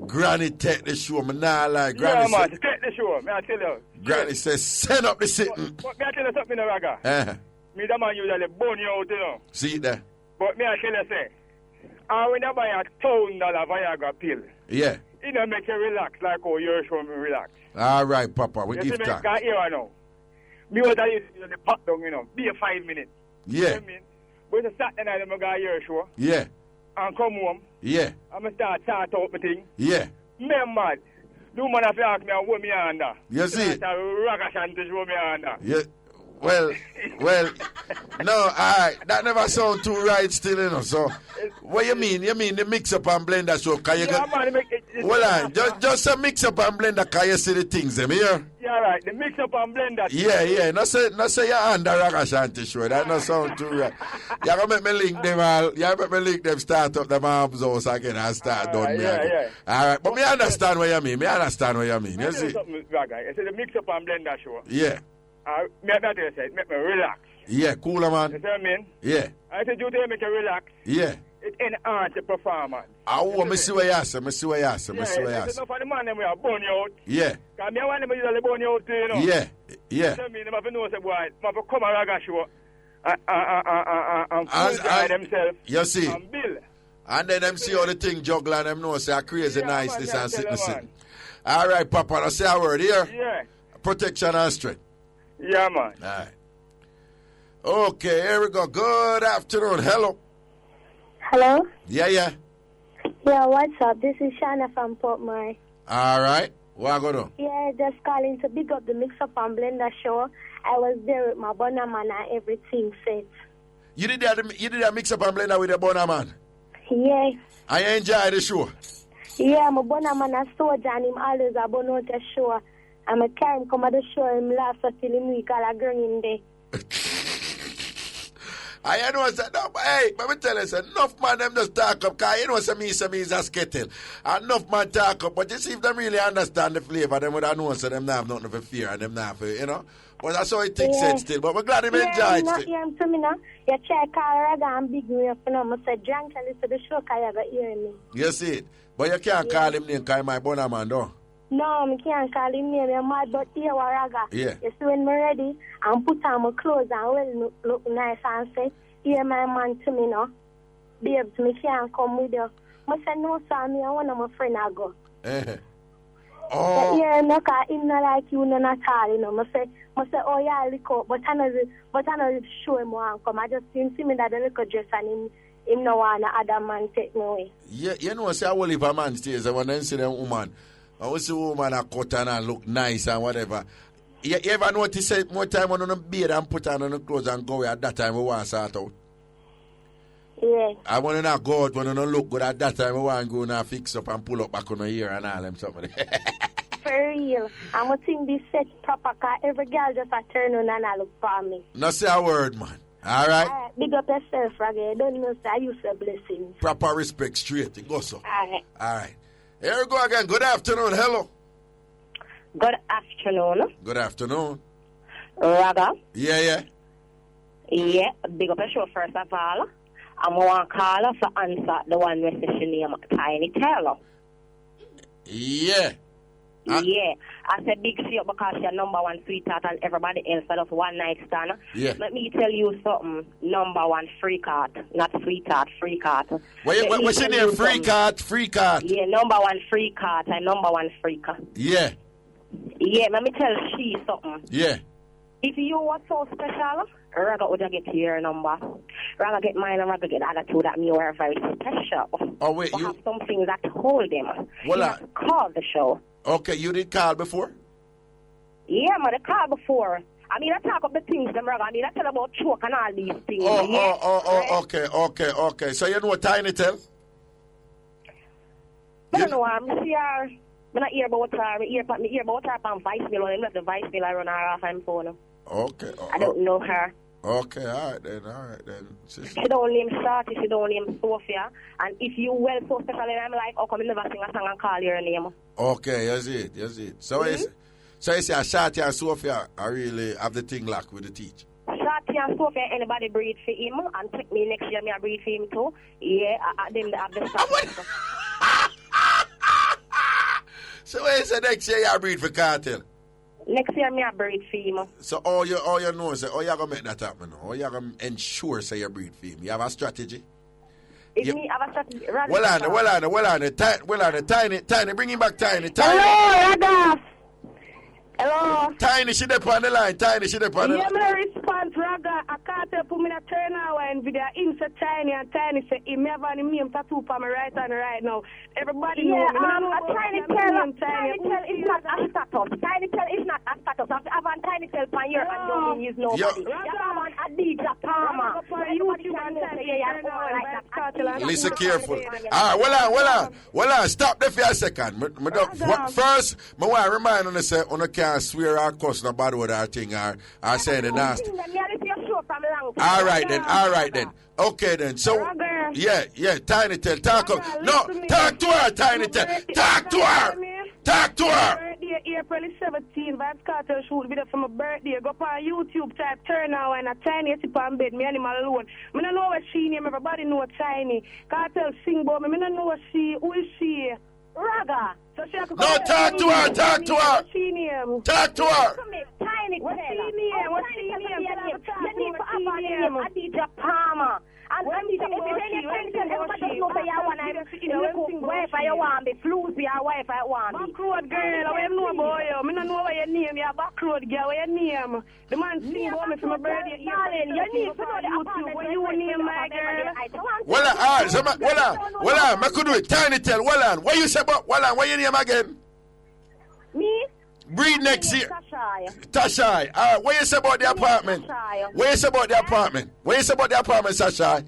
Granny take the show. Me nah like Granny. Yeah, man, take the show. Me I tell you. Granny says, send up the sitting. But me I tell you something, Raga. Me the man usually burn you out, you know. See it there? But me I tell you, say, when you buy a $1,000 Viagra pill, yeah, it don't make you relax like how you show me relax. All right, Papa, we give time. You see me, I know. Me was the pot down, you know, be a 5 minutes. Yeah. You know what I mean? But it's a Saturday night, I'm going to hear a show. Yeah. And come home. Yeah. I'm going to start out my thing. Yeah. Me mad. The woman have to ask me what me under. You see? Ragashanti show me under. Yeah. Well, no, all right. That never sound too right still, you know. So, what you mean? You mean the Mixup and Blender show? Can you well, just a Mixup and Blender, can you see the things, them here? Yeah, right. The Mixup and Blender. Yeah. Not say you're under Ragashanti show. That not sound too right. You're going to make me link them all. You're going to make me link them, start up the arms house again and start down me again. Yeah. All right. But me understand what you mean. You see? It's the Mixup and Blender show. Yeah. Make me relax. Yeah, cooler, man. You see what I mean? Yeah. I said you make you relax. Yeah. It enhance the performance. I see what you say. I see what you say. It's enough for the man them we are burn you out. Yeah. Because me want them usually burn you out too, you know. Yeah. You see what I mean? They have to know, say, boy, they have to come and Raga show and fool themselves. You see? And build. And then them see all the thing juggle and them know say crazy nice this and sitting. All right, Papa, I say a word here. Yeah. Protection and strength. Yeah, man. All right. Okay, here we go. Good afternoon. Hello. Hello? Yeah. Yeah, what's up? This is Shana from Portmore. All right. What going on? Yeah, just calling to big up the Mixup and Blender show. I was there with my Bonner man and everything set. You did that Mixup and Blender with the Bonner man? Yeah. I enjoy the show. Yeah, my Bonner man a soldier and him always a bon out the show. And I carry him come at the show, him laugh until him weak all a girl in there. I know, say, no, but hey, but me tell you, say, enough man them just talk up, because you know, say me is a skittle. Enough man talk up, but you see if them really understand the flavor, them would have known, so them not have nothing for fear, and them not for, you know. But that's how it takes sense still, but we're glad him enjoy it still. Yeah, to me now, you check Raga and big me up, you know, I said, drunk and listen to the show, because you got hear me. You see it, but you can't call him name, because my bonner man, though. No, I can't call him name. I'm mad, but here, Raga. Yeah. You see, when I'm ready, and put on my clothes and well look nice and say, here, my man to me now. Babes, me can't come with you. I said, no, sir, me and one of my friends I go. Oh. But yeah, no, because him not like you, none at all, you know. I say, oh, yeah, look up, but I know show him one come. I just see me that the little dress and him no want other man take me away. Yeah, you know, say, I will if a man stays, and when I see them woman, I will see woman a cut and look nice and whatever. You ever notice that more time when on beard and put on the clothes and go at that time we want to sort out? Yeah. I want to not go out when I don't look good at that time we want to go and fix up and pull up back on the ear and all them something. For real. I'm going to think this set proper because every girl just a turn on and I look for me. Not say a word, man. All right? Big up yourself, Reggae. Don't know, say I use a blessing. Proper respect, straight. Go so. All right. All right. Here we go again. Good afternoon. Hello. Good afternoon. Good afternoon. Raga. Yeah. Yeah, big up your show first of all. I'm going to call her for answer the one with the name Tiny Taylor. Yeah. Yeah. I said big see up because you're number one sweetheart and everybody else are just one night stand. Yeah. Let me tell you something. Number one freak heart. Not sweetheart, freak heart. What's your name? Freak heart? Yeah, number one freak heart and number one freaker. Yeah. Yeah, let me tell she something. Yeah. If you were so special, Raga would get your number. Raga get mine and Raga get other two that me were very special. Oh, wait, you have something that hold them. Well, you have to call the show. Okay, you did call before? Yeah, man, I called before. I mean, I talk about the things, them Raga. I mean, I tell about choke and all these things. Okay. So you know what Tiny tell? I don't know, I'm here. I'm not hear about her. I hear about her on voicemail. When I left the voicemail, I run her off on phone. Okay. I don't know her. Okay, all right then. She don't name Shorty, she don't name Sophia. And if you well so special, I'm like, oh, come never sing a song and call your name. Okay, that's it. So you say Shorty and Sophia, I really have the thing locked with the teach. Shorty and Sophia, anybody breed for him, and take me next year, me I breed for him too. Yeah, them have the stuff. So when you say next year you breed for Kartel? Next year me I breed for him. So all you know is you gonna make that happen now? Or you gonna ensure say you breed for him? You have a strategy? Me have a strategy. Well on, Tiny, bring him back, Tiny. Hello, Raga. Hello. Tiny, she there on the line. Yeah, me response, Raga. I can't put me in a turn hour and video. Him say Tiny and Tiny say he me have a name tattoo for me right now. Everybody know me. Tiny tell is not a status. Tiny tell is not a status. I have a Tiny tell for your and don't mean use nobody. You have a DJ Palmer. Listen careful. All right, well on. Stop there for a second. First, I want to remind you say on can't swear or cuss no bad word or thing or say the nasty. All right then. Okay then. So yeah, Tiny tell. Talk to her, Tiny tell. Talk to her. April 17, Vybz Kartel shoot video for my birthday. Go on YouTube, type turn now and a Tiny sit on bed, me animal alone. I don't know what she name, everybody know Tiny. Kartel sing about me, I don't know what she, who is she? Raga. So she talk to her. Talk to her. Tiny. What's she name? You need to have a name. Adija Palmer. And if everybody know that you want to wife I want be flus be your wife I want be. Backroad girl, I don't know about you. I don't know what your name. You're backroad girl. What your name? The man sing about me for my birthday. You need to know the apartment. What you name, my girl? Well on. I could do it. Tiny tell. Well on. What you say about? Well on. What your name again? Me? Breed next year. Tashai. All right. What you say about the apartment? What you say about the apartment? Tashai?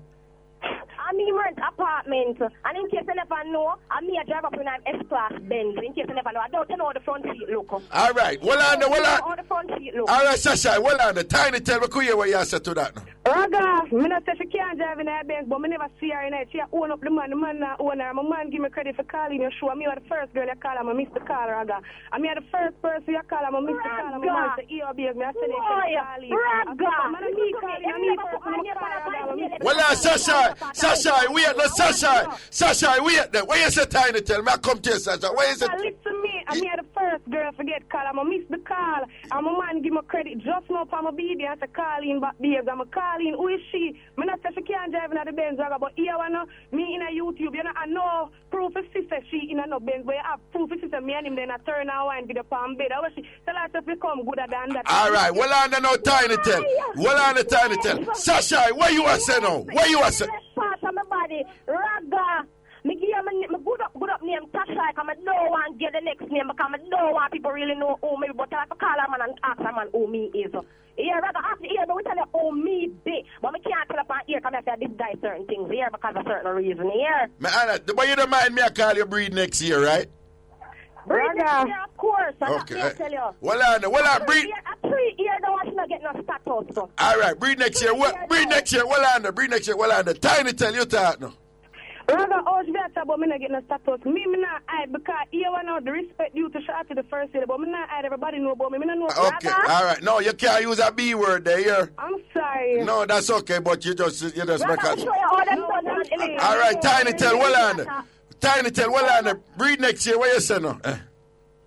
I mean, rent apartment. And in case you never know, I'm me a drive up in an S-Class Benz. In case you never know, I don't know the front seat look. All right. Well on. All the front seat look. All right, Tashai. Well on. The Tiny tell me where you say to that now. Raga, me not say she can't drive in her Benz, but me never see her in it. She own up the man not own her. My man give me credit for calling your show. Me are the first girl you call her, I Mr. Call Raga. And me are the first person you call her, I Mr. Call her. My man say, "Ear babe, me I say they Raga. Well, Sasha, wait, no, Sasha, wait there. Where is the Tiny Tell? Me I come to you, Sasha. Where is it? Listen me, I'm here the first girl forget call. I'm a miss the call. And my man give me credit just now for my obedience to calling back babes. I'm a calling. Who is she? Me not say she can't drive in the Benz, but here I know me in a YouTube, you know, I know proof of sister she in a no Benz, but you have proof of sister me and him then I turn her wine with the palm bed. I wish she tell her to become gooder than that. All right, well on the no Tiny Tell. Well on the Tiny Tell. Sasha, where you are saying now? Where you are saying? Part of my body, Raga. Me give me good up name Tasha, because I don't want to get the next name, because I don't want people really know who me, but I have to call a man and ask a man who me is. Yeah, Raga, after here, but we tell you who me be, but I can't tell up on here, because I say this guy certain things here, because of certain reason here. But you don't mind me I call you Breed next year, right? Breed next year, of course, okay. I tell you. Well on, Breed. A 3 year, don't want to get no status. So. All right, Breed next year, Breed next year, well on, Breed next year, well on. Tiny Tell, you talk now. Raga, oh, she better, but me not get no status. Me not hide, because here I know the respect due to Shorty the first year, but me not hide, everybody know about me. Me not know. Okay, Raga. all right. No, you can't use a B word there, yeah. I'm sorry. No, that's okay, but you just make a... All right, Tiny Tell, well on. Tiny Tell, well on. Breed next year, what you say now?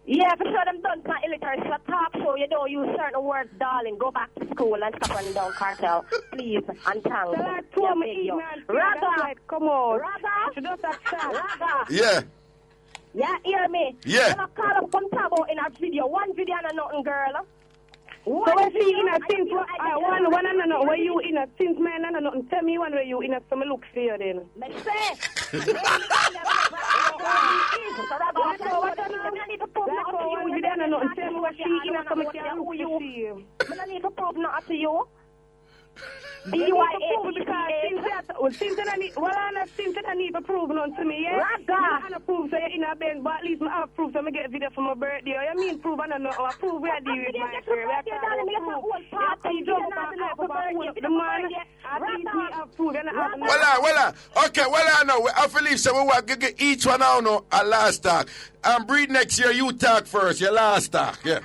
Yeah, for sure them done some illiterate talk show. You don't use certain words, darling. Go back to school and stop running down Kartel, please. And thanks. Raga, come on. Raga, Raga. Yeah. Yeah, hear me. Yeah. You call up some tabo in a video. One video and a nothing, girl. So when she in a since one and not where you in a since man and nothing. Tell me one where you in a some look for you then. Let's say. Tell me what she in a some can look for you. I need to prove not to you. Since I need to prove none to me, yeah? I don't prove so you're in a Benz, but at least I have proof so I get a video for my birthday. I mean prove I don't know, I prove where I deal with my career. Well, okay, well, I know. I believe so. We will get each one out now a last talk. And Breed next year, you talk first, your last talk, yeah.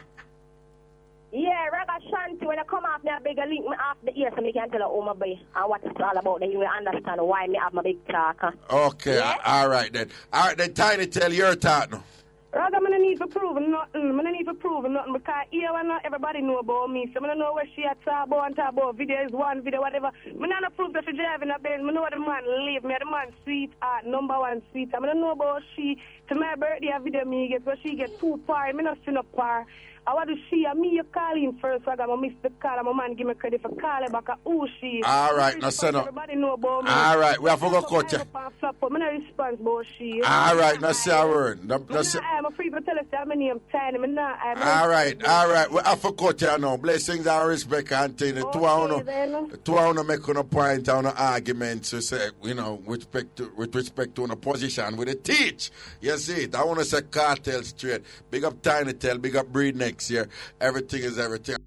Yeah, Ragashanti, when I come off there, big link me off the ear so me can tell her my boy and what it's all about. Then you will understand why me have my big talk. Okay, yeah? All right then. All right then, Tiny Tell your talk now. Raga, I don't need to prove nothing. I don't need to prove nothing because here not everybody know about me. So I don't know where she at talk about. Video is one video, whatever. I don't prove that she driving a Benz. I know what the man live. Me the man sweetheart, number one sweetheart. I don't know about she. To my birthday, a video me get, but she get 2 par. I not see no par. I want to see me you calling first. I got my Mr. Call. My man give me credit for calling back. Who she? All right, now say no. Everybody know about me. All right, we have to go cut you. I'm not response about she. All right, now say a word. I'm free to tell us that my name Tiny. All right. We have to cut you now. Blessings and respect and things. Two hours make no point on the arguments to say, you know, with respect to a position with a teach. You see it. I want to say Kartel straight. Big up Tiny Tell, big up Breed next year. Everything is everything.